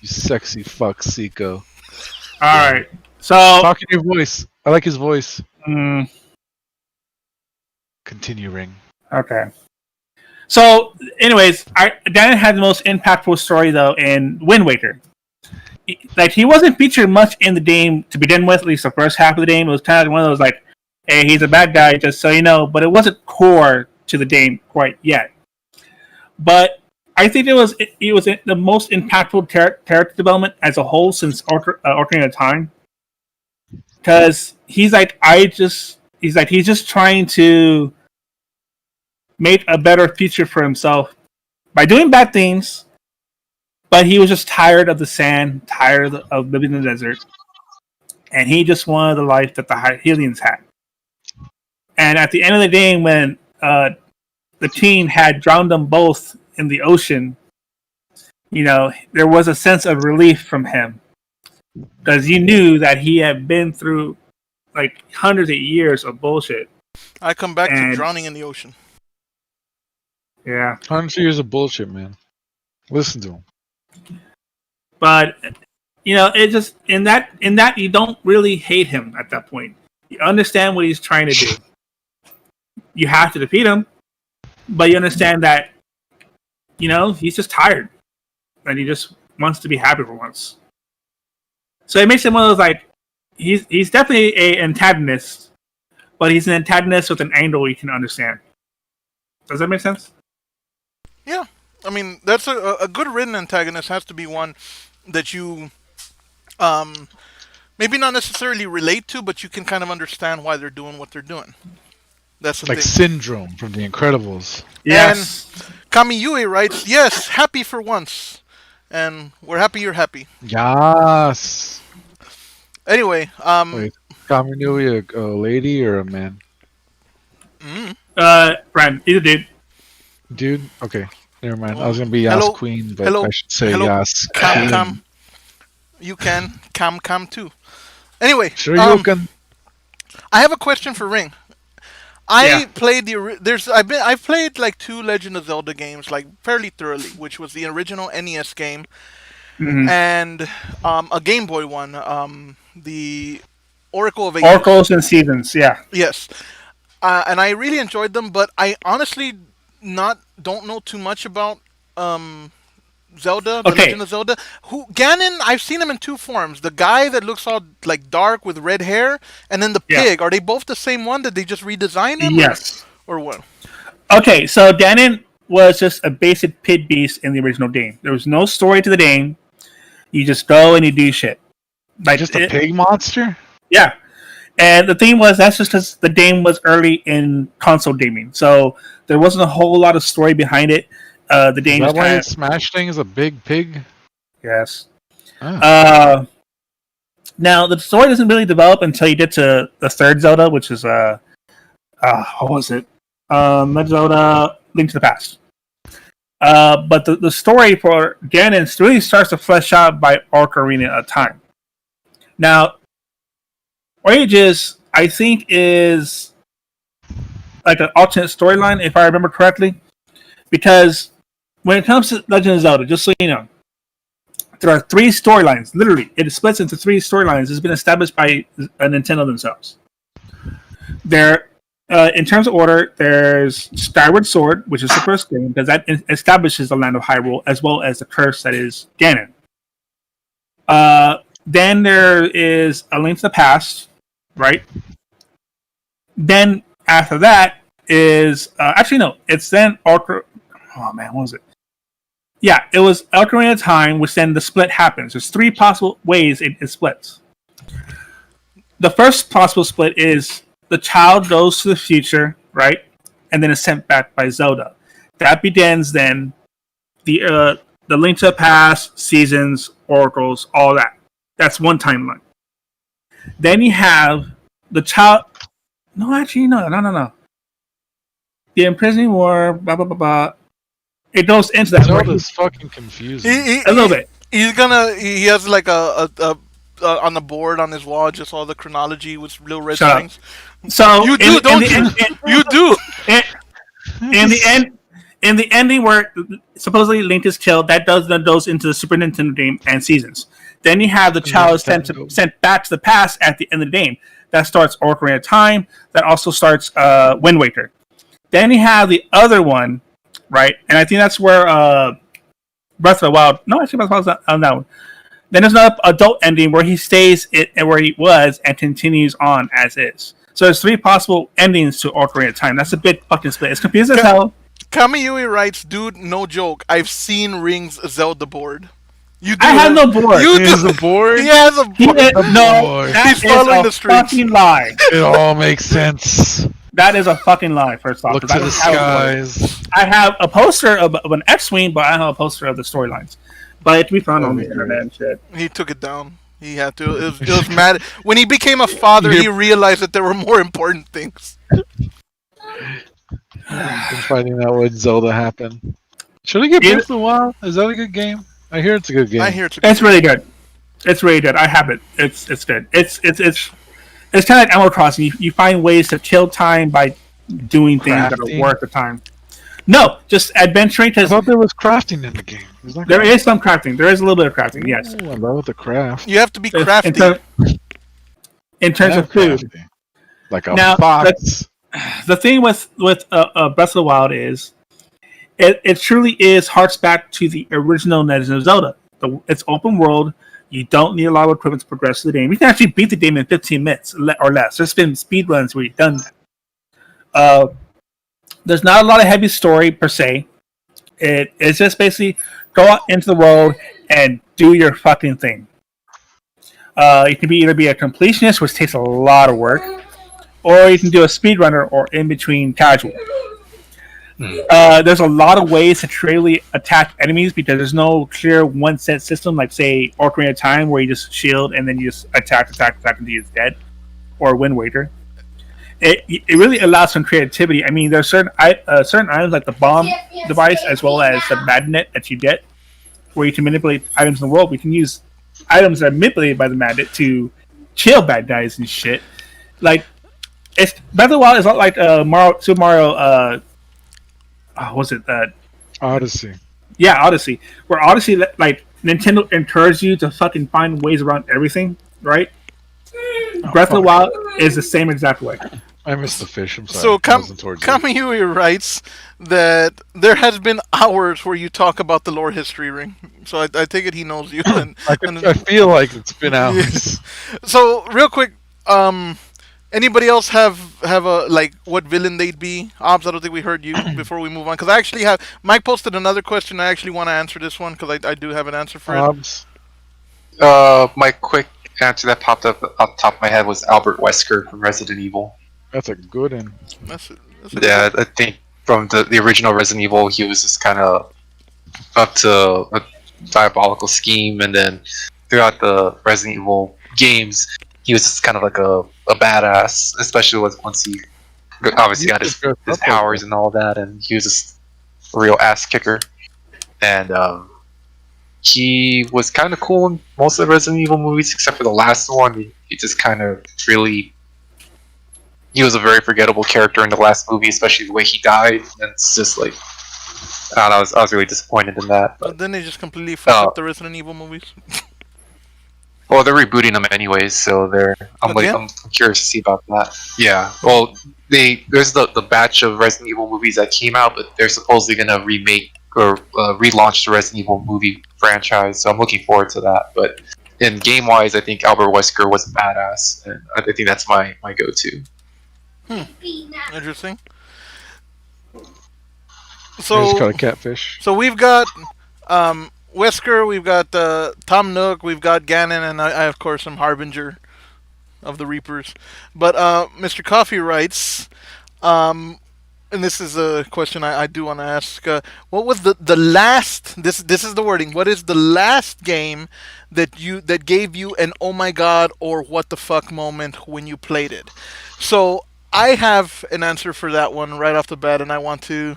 [SPEAKER 3] You sexy fuck, Seiko.
[SPEAKER 2] All right. So.
[SPEAKER 3] Talk in your voice. I like his voice. Continue, Ring.
[SPEAKER 2] Okay. So, anyways, Ganon had the most impactful story though in Wind Waker. He wasn't featured much in the game to begin with. At least the first half of the game, it was kind of one of those like, "Hey, he's a bad guy," just so you know. But it wasn't core to the game quite yet. But I think it was the most impactful character development as a whole since Ocarina of Time. Because he's just trying to make a better future for himself by doing bad things, but he was just tired of the sand, tired of living in the desert, and he just wanted the life that the Hylians had. And at the end of the day, when the teen had drowned them both in the ocean, there was a sense of relief from him, because you knew that he had been through like hundreds of years of bullshit.
[SPEAKER 1] I come back to
[SPEAKER 2] And-
[SPEAKER 1] drowning in the ocean.
[SPEAKER 2] Yeah.
[SPEAKER 3] 100 years of bullshit, man. Listen to him.
[SPEAKER 2] But it just in that you don't really hate him at that point. You understand what he's trying to do. You have to defeat him, but you understand that he's just tired and he just wants to be happy for once. So it makes him one of those like he's definitely an antagonist, but he's an antagonist with an angle you can understand. Does that make sense?
[SPEAKER 1] Yeah, I mean that's a good written antagonist has to be one that you maybe not necessarily relate to, but you can kind of understand why they're doing what they're doing. That's the
[SPEAKER 3] Like
[SPEAKER 1] thing.
[SPEAKER 3] Syndrome from The Incredibles.
[SPEAKER 2] Yes.
[SPEAKER 1] Kamiyue writes, "Yes, happy for once," and we're happy you're happy.
[SPEAKER 3] Yes.
[SPEAKER 1] Anyway,
[SPEAKER 3] Wait, Kamiyue a lady or a man?
[SPEAKER 2] Friend, either dude.
[SPEAKER 3] Dude? Okay. Never mind. I was going to be Yas
[SPEAKER 1] Hello.
[SPEAKER 3] Queen, but
[SPEAKER 1] Hello.
[SPEAKER 3] I should say
[SPEAKER 1] Hello.
[SPEAKER 3] Yas
[SPEAKER 1] Cam,
[SPEAKER 3] Queen.
[SPEAKER 1] Cam. You can Cam too. Anyway,
[SPEAKER 3] Sure you can.
[SPEAKER 1] I have a question for Ring. I
[SPEAKER 2] Yeah.
[SPEAKER 1] played I've played like 2 Legend of Zelda games like fairly thoroughly, which was the original NES game and a Game Boy one, the Oracle of Ages.
[SPEAKER 2] Oracles and Seasons, yeah.
[SPEAKER 1] Yes, and I really enjoyed them, but I honestly don't know too much about Zelda, the
[SPEAKER 2] Okay.
[SPEAKER 1] Legend of Zelda. Ganon? I've seen him in 2 forms. The guy that looks all like dark with red hair, and then the
[SPEAKER 2] Yeah.
[SPEAKER 1] pig. Are they both the same one? Did they just redesign him?
[SPEAKER 2] Yes.
[SPEAKER 1] Or what?
[SPEAKER 2] Okay, so Ganon was just a basic pig beast in the original game. There was no story to the game. You just go and you do shit. Like
[SPEAKER 3] Just a pig monster?
[SPEAKER 2] Yeah. And the thing was, that's just because the game was early in console gaming. So there wasn't a whole lot of story behind it. The
[SPEAKER 3] Is
[SPEAKER 2] game
[SPEAKER 3] that
[SPEAKER 2] is
[SPEAKER 3] why
[SPEAKER 2] kind
[SPEAKER 3] its Smash thing is a big pig?
[SPEAKER 2] Yes.
[SPEAKER 3] Ah.
[SPEAKER 2] Now, the story doesn't really develop until you get to the third Zelda, which is, what was it? Legend of Zelda Link to the Past. But the story for Ganon really starts to flesh out by Ocarina of Time. Now, Ages, I think, is like an alternate storyline, if I remember correctly. Because when it comes to Legend of Zelda, just so you know, there are 3 storylines. Literally, it splits into 3 storylines. It's been established by Nintendo themselves. There, in terms of order, there's Skyward Sword, which is the first game, because that establishes the land of Hyrule, as well as the curse that is Ganon. Then there is A Link to the Past, right? Then after that is actually no, it's then Orca. Oh man, what was it? Yeah, it was Ocarina of Time, which then the split happens. There's 3 possible ways it splits. The first possible split is the child goes to the future, right, and then is sent back by Zelda. That begins then the Link to the Past, seasons, oracles, all that. That's one timeline. Then you have the child. No, actually, no. The imprisoning war, blah blah blah blah. It goes into that.
[SPEAKER 3] Zelda's fucking confusing.
[SPEAKER 2] A little bit.
[SPEAKER 1] He has like a on the board on his wall, just all the chronology with little red
[SPEAKER 2] Shut up.
[SPEAKER 1] things.
[SPEAKER 2] So
[SPEAKER 1] You do, don't you? You do.
[SPEAKER 2] In the ending where supposedly Link is killed, that goes into the Super Nintendo game and seasons. Then you have the child sent back to the past at the end of the game. That starts Ocarina of Time. That also starts Wind Waker. Then you have the other one, right? And I think that's where Breath of the Wild. No, actually, Breath of the Wild's not on that one. Then there's another adult ending where he stays where he was and continues on as is. So there's 3 possible endings to Ocarina of Time. That's a bit fucking split. It's confusing as hell.
[SPEAKER 1] Kamiyui writes, dude, no joke. I've seen Ring's Zelda board. You do.
[SPEAKER 2] I have no board.
[SPEAKER 1] You
[SPEAKER 3] He
[SPEAKER 1] do.
[SPEAKER 3] has a board?
[SPEAKER 1] He has a board.
[SPEAKER 2] No, that
[SPEAKER 1] He's
[SPEAKER 2] is
[SPEAKER 1] following
[SPEAKER 2] a
[SPEAKER 1] the streets.
[SPEAKER 2] fucking lie.
[SPEAKER 3] It all makes sense.
[SPEAKER 2] That is a fucking lie, first off.
[SPEAKER 3] Look
[SPEAKER 2] 'cause
[SPEAKER 3] to
[SPEAKER 2] I
[SPEAKER 3] the
[SPEAKER 2] don't have a board.
[SPEAKER 3] skies.
[SPEAKER 2] I have a poster of an X-Wing, but I don't have a poster of the storylines. But it can be found on the internet and shit.
[SPEAKER 1] He took it down. He had to. It was mad. When he became a father, he realized that there were more important things.
[SPEAKER 3] I'm finding out when Zelda happened. Should I get Breath of the Wild? Is that a good game? I hear it's a good game.
[SPEAKER 1] I hear it's a good
[SPEAKER 2] It's really good. It's really good. I have it. It's good. It's kind of like Animal Crossing. You find ways to kill time by doing things that
[SPEAKER 3] Crafting?
[SPEAKER 2] are worth the time. No, just adventuring.
[SPEAKER 3] I
[SPEAKER 2] Because
[SPEAKER 3] thought there was crafting in the game.
[SPEAKER 2] there is some crafting. There is a little bit of crafting. Yes.
[SPEAKER 3] Oh, I love the craft.
[SPEAKER 1] You have to be crafty.
[SPEAKER 2] In terms of food.
[SPEAKER 3] Crafty. Like a
[SPEAKER 2] Now,
[SPEAKER 3] fox.
[SPEAKER 2] The thing with Breath of the Wild is it truly is harks back to the original Legend of Zelda. It's open world. You don't need a lot of equipment to progress the game. You can actually beat the game in 15 minutes or less. There's been speed runs where you've done that. There's not a lot of heavy story per se. It's just basically go out into the world and do your fucking thing. You can either be a completionist, which takes a lot of work, or you can do a speedrunner or in between casual. There's a lot of ways to truly attack enemies because there's no clear one set system like say Ocarina of Time where you just shield and then you just attack until you're dead, or Wind Waker. It really allows some creativity. I mean, there's certain items like the bomb device as well as the magnet that you get, where you can manipulate items in the world. We can use items that are manipulated by the magnet to kill bad guys and shit. Like, it's Breath of the Wild is not like Super Mario. Was it
[SPEAKER 3] Odyssey.
[SPEAKER 2] Yeah, Odyssey. Where Odyssey, like Nintendo encourages you to fucking find ways around everything, right? Breath of the Wild is the same exact way.
[SPEAKER 3] I missed the fish. I'm sorry.
[SPEAKER 1] So
[SPEAKER 3] Kamiyui
[SPEAKER 1] Kamiyui writes that there has been hours where you talk about the lore history Ring. So I take it he knows you. And,
[SPEAKER 3] I feel like it's been hours.
[SPEAKER 1] Yes. So real quick, anybody else have a like what villain they'd be? Obs, I don't think we heard you before we move on because I actually have Mike posted another question. I actually want to answer this one because I do have an answer for it.
[SPEAKER 4] My quick answer that popped up off the top of my head was Albert Wesker from Resident Evil.
[SPEAKER 3] That's a good one.
[SPEAKER 1] That's a
[SPEAKER 4] Yeah, I think from the original Resident Evil, he was just kind of up to a diabolical scheme, and then throughout the Resident Evil games, he was just kind of like a badass, especially once he obviously got his powers and all that, and he was just a real ass kicker. And he was kind of cool in most of the Resident Evil movies, except for the last one. He just kind of really... He was a very forgettable character in the last movie, especially the way he died. And it's just like... I don't know, I was really disappointed in that.
[SPEAKER 1] But then they just completely fucked up the Resident Evil movies.
[SPEAKER 4] Well, they're rebooting them anyways, so I'm curious to see about that. Yeah, well, there's the batch of Resident Evil movies that came out, but they're supposedly gonna remake or relaunch the Resident Evil movie franchise. So I'm looking forward to that. But in game wise, I think Albert Wesker was badass, and I think that's my go-to.
[SPEAKER 1] Interesting.
[SPEAKER 3] They just
[SPEAKER 1] So
[SPEAKER 3] caught a catfish.
[SPEAKER 1] so we've got Wesker, we've got Tom Nook, we've got Ganon, and I of course am Harbinger of the Reapers. But Mr. Coffee writes, and this is a question I do want to ask. What was the last? This is the wording. What is the last game that gave you an oh my god or what the fuck moment when you played it? So I have an answer for that one right off the bat, and I want to.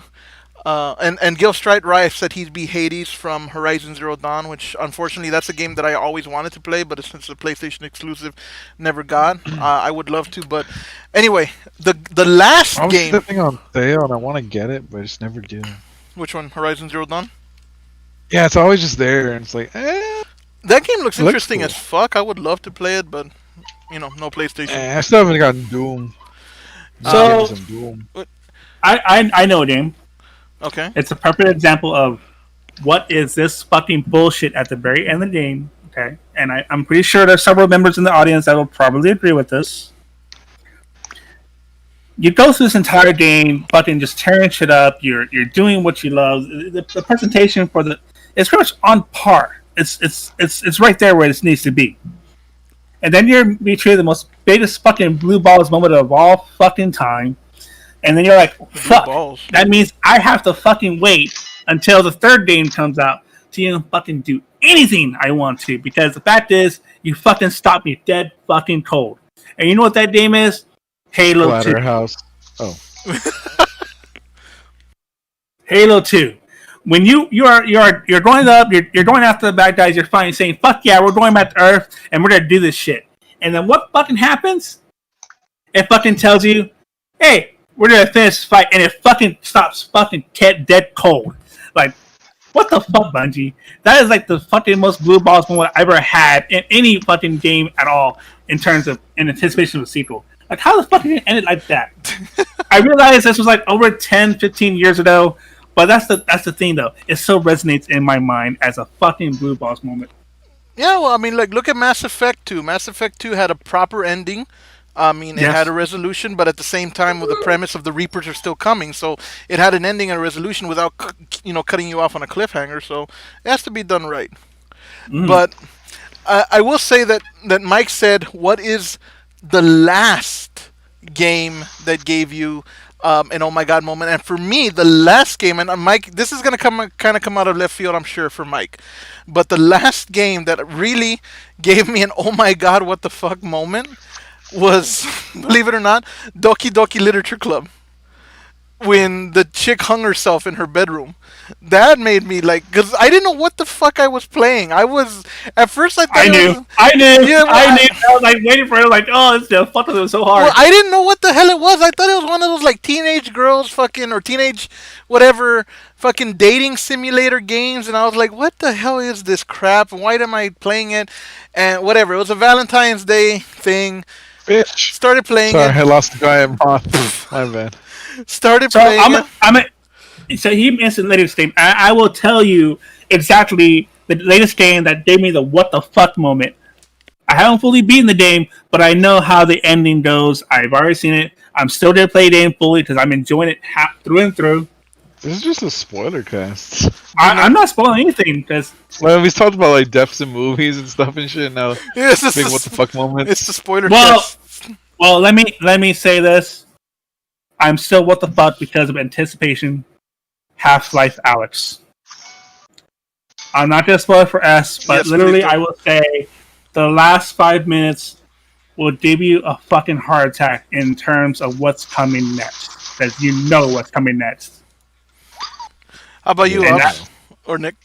[SPEAKER 1] And Gil Strite Rife said he'd be Hades from Horizon Zero Dawn, which unfortunately that's a game that I always wanted to play, but since the PlayStation exclusive never got, I would love to. But anyway, the last
[SPEAKER 3] I was
[SPEAKER 1] game,
[SPEAKER 3] sitting on sale and I want to get it, but I just never do.
[SPEAKER 1] which one? Horizon Zero Dawn.
[SPEAKER 3] Yeah, it's always just there, and it's like,
[SPEAKER 1] That game looks
[SPEAKER 3] It looks
[SPEAKER 1] interesting
[SPEAKER 3] cool.
[SPEAKER 1] as fuck. I would love to play it, but no PlayStation.
[SPEAKER 3] I still haven't gotten Doom.
[SPEAKER 2] So-
[SPEAKER 3] Give me some Doom.
[SPEAKER 2] I know a game.
[SPEAKER 1] Okay.
[SPEAKER 2] It's a perfect example of what is this fucking bullshit at the very end of the game. Okay, and I'm pretty sure there's several members in the audience that will probably agree with this. You go through this entire game, fucking just tearing shit up. You're doing what you love. The presentation for it's pretty much on par. It's right there where it needs to be. And then you're treated the most biggest fucking blue balls moment of all fucking time. And then you're like, fuck,
[SPEAKER 1] balls.
[SPEAKER 2] that means I have to fucking wait until the third game comes out to even fucking do anything I want to. Because the fact is, you fucking stopped me dead fucking cold. And you know what that game is? Halo 2.
[SPEAKER 3] Splatterhouse. Oh,
[SPEAKER 2] Halo 2. When you're going up, you're going after the bad guys, you're finally saying, fuck yeah, we're going back to Earth and we're gonna do this shit. And then what fucking happens? It fucking tells you, hey, we're gonna finish this fight, and it fucking stops fucking dead cold. Like, what the fuck, Bungie? That is like the fucking most blue balls moment I ever had in any fucking game at all in terms of in anticipation of a sequel. Like, how the fuck did it end like that? I realized this was like over 10, 15 years ago, but that's the thing though. It still resonates in my mind as a fucking blue balls moment.
[SPEAKER 1] Yeah, well, I mean, like, look at Mass Effect 2. Mass Effect 2 had a proper ending. I mean, it
[SPEAKER 2] Yes.
[SPEAKER 1] had a resolution, but at the same time, with the premise of the Reapers are still coming, so it had an ending and a resolution without, cutting you off on a cliffhanger. So it has to be done right. But I will say that Mike said, "What is the last game that gave you an oh my god moment?" And for me, the last game, and Mike, this is gonna come out of left field, I'm sure, for Mike, but the last game that really gave me an oh my god, what the fuck moment was, believe it or not, Doki Doki Literature Club. When the chick hung herself in her bedroom, that made me like, because I didn't know what the fuck I was playing. At first I thought
[SPEAKER 2] I knew.
[SPEAKER 1] it was,
[SPEAKER 2] I knew.
[SPEAKER 1] Yeah, well,
[SPEAKER 2] I knew. I was like waiting for it. Like, oh, it's the fuck. It was so hard.
[SPEAKER 1] well, I didn't know what the hell it was. I thought it was one of those like teenage girls fucking, or teenage whatever fucking dating simulator games, and I was like, what the hell is this crap? Why am I playing it? And whatever. It was a Valentine's Day thing.
[SPEAKER 3] bitch.
[SPEAKER 1] Started playing
[SPEAKER 3] Sorry, I
[SPEAKER 1] it.
[SPEAKER 3] lost the guy at Moth. My bad.
[SPEAKER 1] Started
[SPEAKER 2] So
[SPEAKER 1] playing it.
[SPEAKER 2] so he mentioned latest game. I will tell you exactly the latest game that gave me the what the fuck moment. I haven't fully beaten the game, but I know how the ending goes. I've already seen it. I'm still gonna play the game fully because I'm enjoying it through and through.
[SPEAKER 3] This is just a spoiler cast.
[SPEAKER 2] I'm not spoiling anything because
[SPEAKER 3] Well, we talked about like deaths in movies and stuff and shit. Now,
[SPEAKER 1] Yes, it's
[SPEAKER 3] big
[SPEAKER 1] the-
[SPEAKER 3] what the fuck moments.
[SPEAKER 1] It's the spoiler
[SPEAKER 2] Well-
[SPEAKER 1] test.
[SPEAKER 2] let me say this. I'm still what the fuck because of anticipation. Half-Life Alex. I'm not gonna spoil it for S, but
[SPEAKER 1] Yes,
[SPEAKER 2] literally
[SPEAKER 1] please do.
[SPEAKER 2] I will say the last 5 minutes will give you a fucking heart attack in terms of what's coming next. Because you know what's coming next.
[SPEAKER 1] How about you,
[SPEAKER 2] And
[SPEAKER 1] Ops? Or Nick?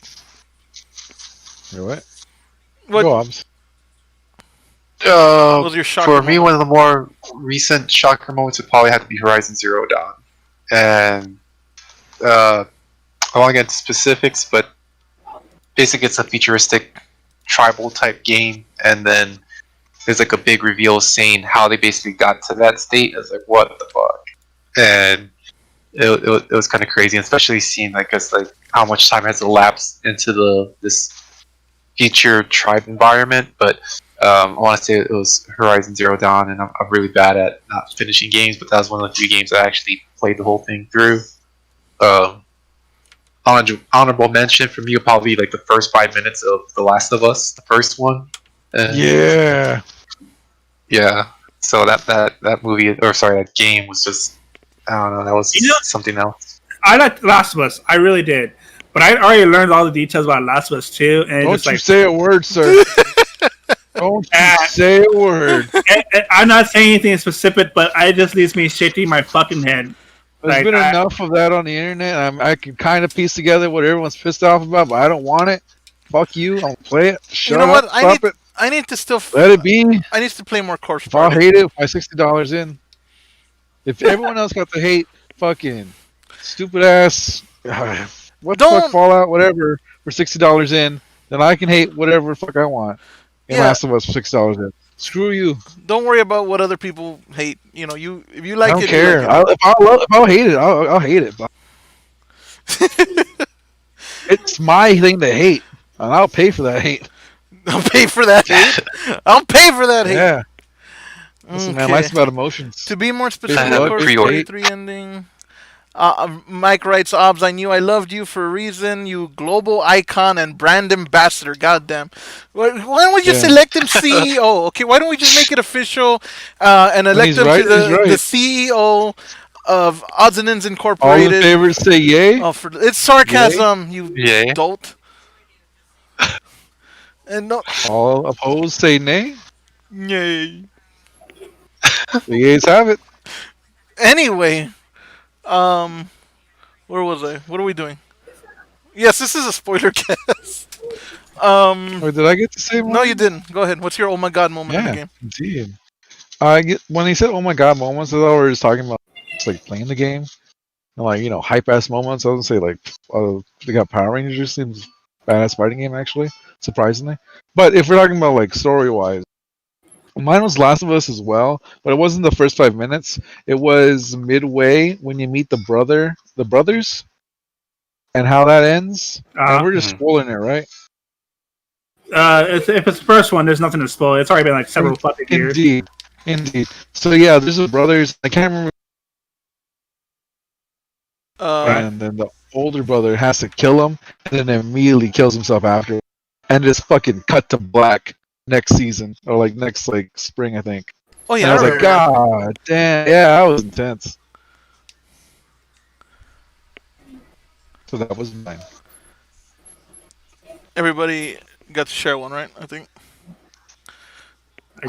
[SPEAKER 3] Wait, what?
[SPEAKER 1] What
[SPEAKER 3] Go, Obs.
[SPEAKER 1] was your shocker
[SPEAKER 4] For me,
[SPEAKER 1] moment?
[SPEAKER 4] one of the more recent shocker moments would probably have to be Horizon Zero Dawn. And I won't get into specifics, but basically it's a futuristic tribal type game, and then there's like a big reveal saying how they basically got to that state. I was like, what the fuck? And it was kind of crazy, especially seeing like how much time has elapsed into this future tribe environment, but I want to say it was Horizon Zero Dawn, and I'm really bad at not finishing games, but that was one of the few games I actually played the whole thing through. Honorable mention for me would probably be like the first 5 minutes of The Last of Us, the first one.
[SPEAKER 3] Yeah.
[SPEAKER 4] Yeah. So that movie, or sorry, that game was just, I don't know, that was something else.
[SPEAKER 2] I liked Last of Us. I really did. But I already learned all the details about Last of Us too. And
[SPEAKER 3] Don't
[SPEAKER 2] just
[SPEAKER 3] you
[SPEAKER 2] like,
[SPEAKER 3] say a word, sir. Don't you say a word.
[SPEAKER 2] I'm not saying anything specific, but it just leaves me shaking my fucking head.
[SPEAKER 3] There's been enough of that on the internet. I can kind of piece together what everyone's pissed off about, but I don't want it. Fuck you. I'll play it. Shut up. Stop it.
[SPEAKER 1] I need to still.
[SPEAKER 3] Let it be.
[SPEAKER 1] I need to play more Corpse
[SPEAKER 3] If I'll
[SPEAKER 1] Party.
[SPEAKER 3] hate it, buy $60 in. If everyone else got to hate fucking stupid ass, what the fuck Fallout, whatever, for $60 in, then I can hate whatever the fuck I want. And Last of Us for $6 in. Screw you.
[SPEAKER 1] Don't worry about what other people hate. You know, if you like it,
[SPEAKER 3] I don't care.
[SPEAKER 1] You like
[SPEAKER 3] if I'll hate it, I'll hate it. It's my thing to hate, and I'll pay for that hate.
[SPEAKER 1] I'll pay for that hate. I'll pay for that hate.
[SPEAKER 3] Yeah. Listen, man, life's about emotions.
[SPEAKER 1] To be more specific, Corpse Party 3 ending. Mike writes, Obs, I knew I loved you for a reason. You global icon and brand ambassador. Goddamn. Why don't we just elect him CEO? Okay, why don't we just make it official and elect him to the CEO of Odds and Ends Incorporated?
[SPEAKER 3] All in favor say yay?
[SPEAKER 1] Oh, it's sarcasm, you dolt. And no.
[SPEAKER 3] All opposed say nay?
[SPEAKER 1] Yay.
[SPEAKER 3] The yays have it.
[SPEAKER 1] Anyway. Where was I? What are we doing? Yes, this is a spoiler cast.
[SPEAKER 3] Or did I get to say one?
[SPEAKER 1] No, you didn't. Go ahead. What's your oh my god moment in the game?
[SPEAKER 3] Indeed. When he said oh my god moments, I thought we were just talking about just like playing the game. And like, hype ass moments. I wouldn't say like they got Power Rangers seems badass fighting game actually, surprisingly. But if we're talking about like story wise, mine was Last of Us as well, but it wasn't the first 5 minutes. It was midway when you meet the brothers, and how that ends. And we're just spoiling it, right?
[SPEAKER 2] If it's the first one, there's nothing to spoil. It's already been like several fucking years.
[SPEAKER 3] Indeed. So yeah, there's the brothers. I can't remember. And then the older brother has to kill him, and then immediately kills himself after, and just fucking cut to black. Next season or like next spring, I think.
[SPEAKER 1] Oh yeah,
[SPEAKER 3] and I was like, God damn, yeah, that was intense. So that was mine.
[SPEAKER 1] Everybody got to share one, right? I think.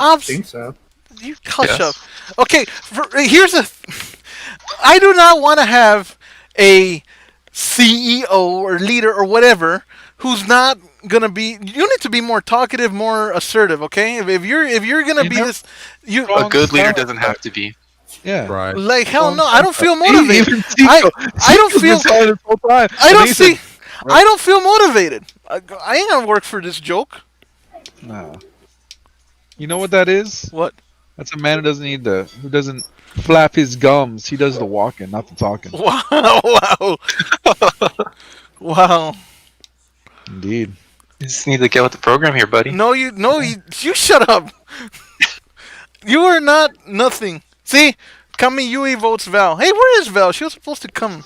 [SPEAKER 2] I think so.
[SPEAKER 1] You hush up. Okay, here's I do not want to have a CEO or leader or whatever who's not gonna be. You need to be more talkative, more assertive. Okay, if you're gonna be this,
[SPEAKER 4] a good leader doesn't have to be.
[SPEAKER 3] Yeah,
[SPEAKER 5] right.
[SPEAKER 1] Like hell no, I don't feel motivated. I don't feel. I don't feel motivated. I ain't gonna work for this joke.
[SPEAKER 3] No. You know what that is?
[SPEAKER 1] What?
[SPEAKER 3] That's a man who doesn't flap his gums. He does the walking, not the talking.
[SPEAKER 1] Wow. Wow.
[SPEAKER 3] Indeed.
[SPEAKER 4] You just need to get with the program here, buddy.
[SPEAKER 1] No, you shut up. You are not nothing. See, Kami Yui votes Val. Hey, where is Val? She was supposed to come.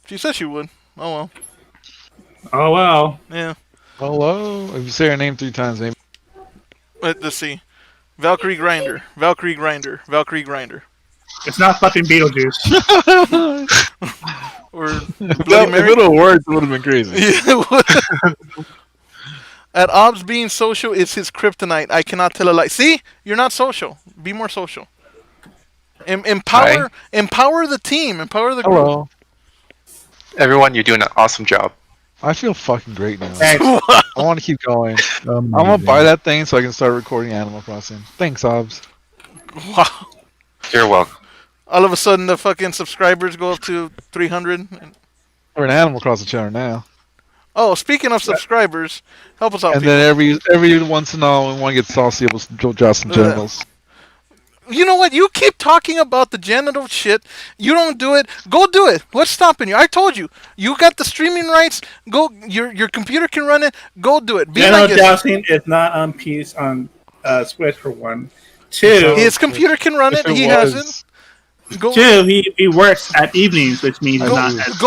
[SPEAKER 1] She said she would. Oh well.
[SPEAKER 2] Oh well.
[SPEAKER 1] Yeah.
[SPEAKER 3] Hello. If you say her name 3 times, maybe.
[SPEAKER 1] Let's see. Valkyrie Grinder. Valkyrie Grinder. Valkyrie Grinder.
[SPEAKER 2] It's not fucking Beetlejuice.
[SPEAKER 1] Or
[SPEAKER 3] If it would have worked, it would have been crazy.
[SPEAKER 1] Yeah, at Ob's being social is his kryptonite. I cannot tell a lie. See? You're not social. Be more social. Empower the team. Empower the group.
[SPEAKER 3] Hello.
[SPEAKER 4] Everyone, you're doing an awesome job.
[SPEAKER 3] I feel fucking great now. I want to keep going. I'm gonna buy that thing so I can start recording Animal Crossing. Thanks, Obs.
[SPEAKER 1] Wow.
[SPEAKER 4] You're welcome.
[SPEAKER 1] All of a sudden, the fucking subscribers go up to 300.
[SPEAKER 3] We're an Animal Crossing channel now.
[SPEAKER 1] Oh, speaking of subscribers, help us out.
[SPEAKER 3] And
[SPEAKER 1] people.
[SPEAKER 3] then every once in a while, we want to get saucy with Joe Justin genitals.
[SPEAKER 1] You know what? You keep talking about the genital shit. You don't do it. Go do it. What's stopping you? I told you. You got the streaming rights. Go. Your computer can run it. Go do it. Be
[SPEAKER 2] General
[SPEAKER 1] like
[SPEAKER 2] jousting is not on PC on Switch for one.
[SPEAKER 3] It's
[SPEAKER 2] Two,
[SPEAKER 1] his computer can run it.
[SPEAKER 3] If
[SPEAKER 1] He
[SPEAKER 3] was,
[SPEAKER 1] has it. Go.
[SPEAKER 2] he works at evenings, which means he's not at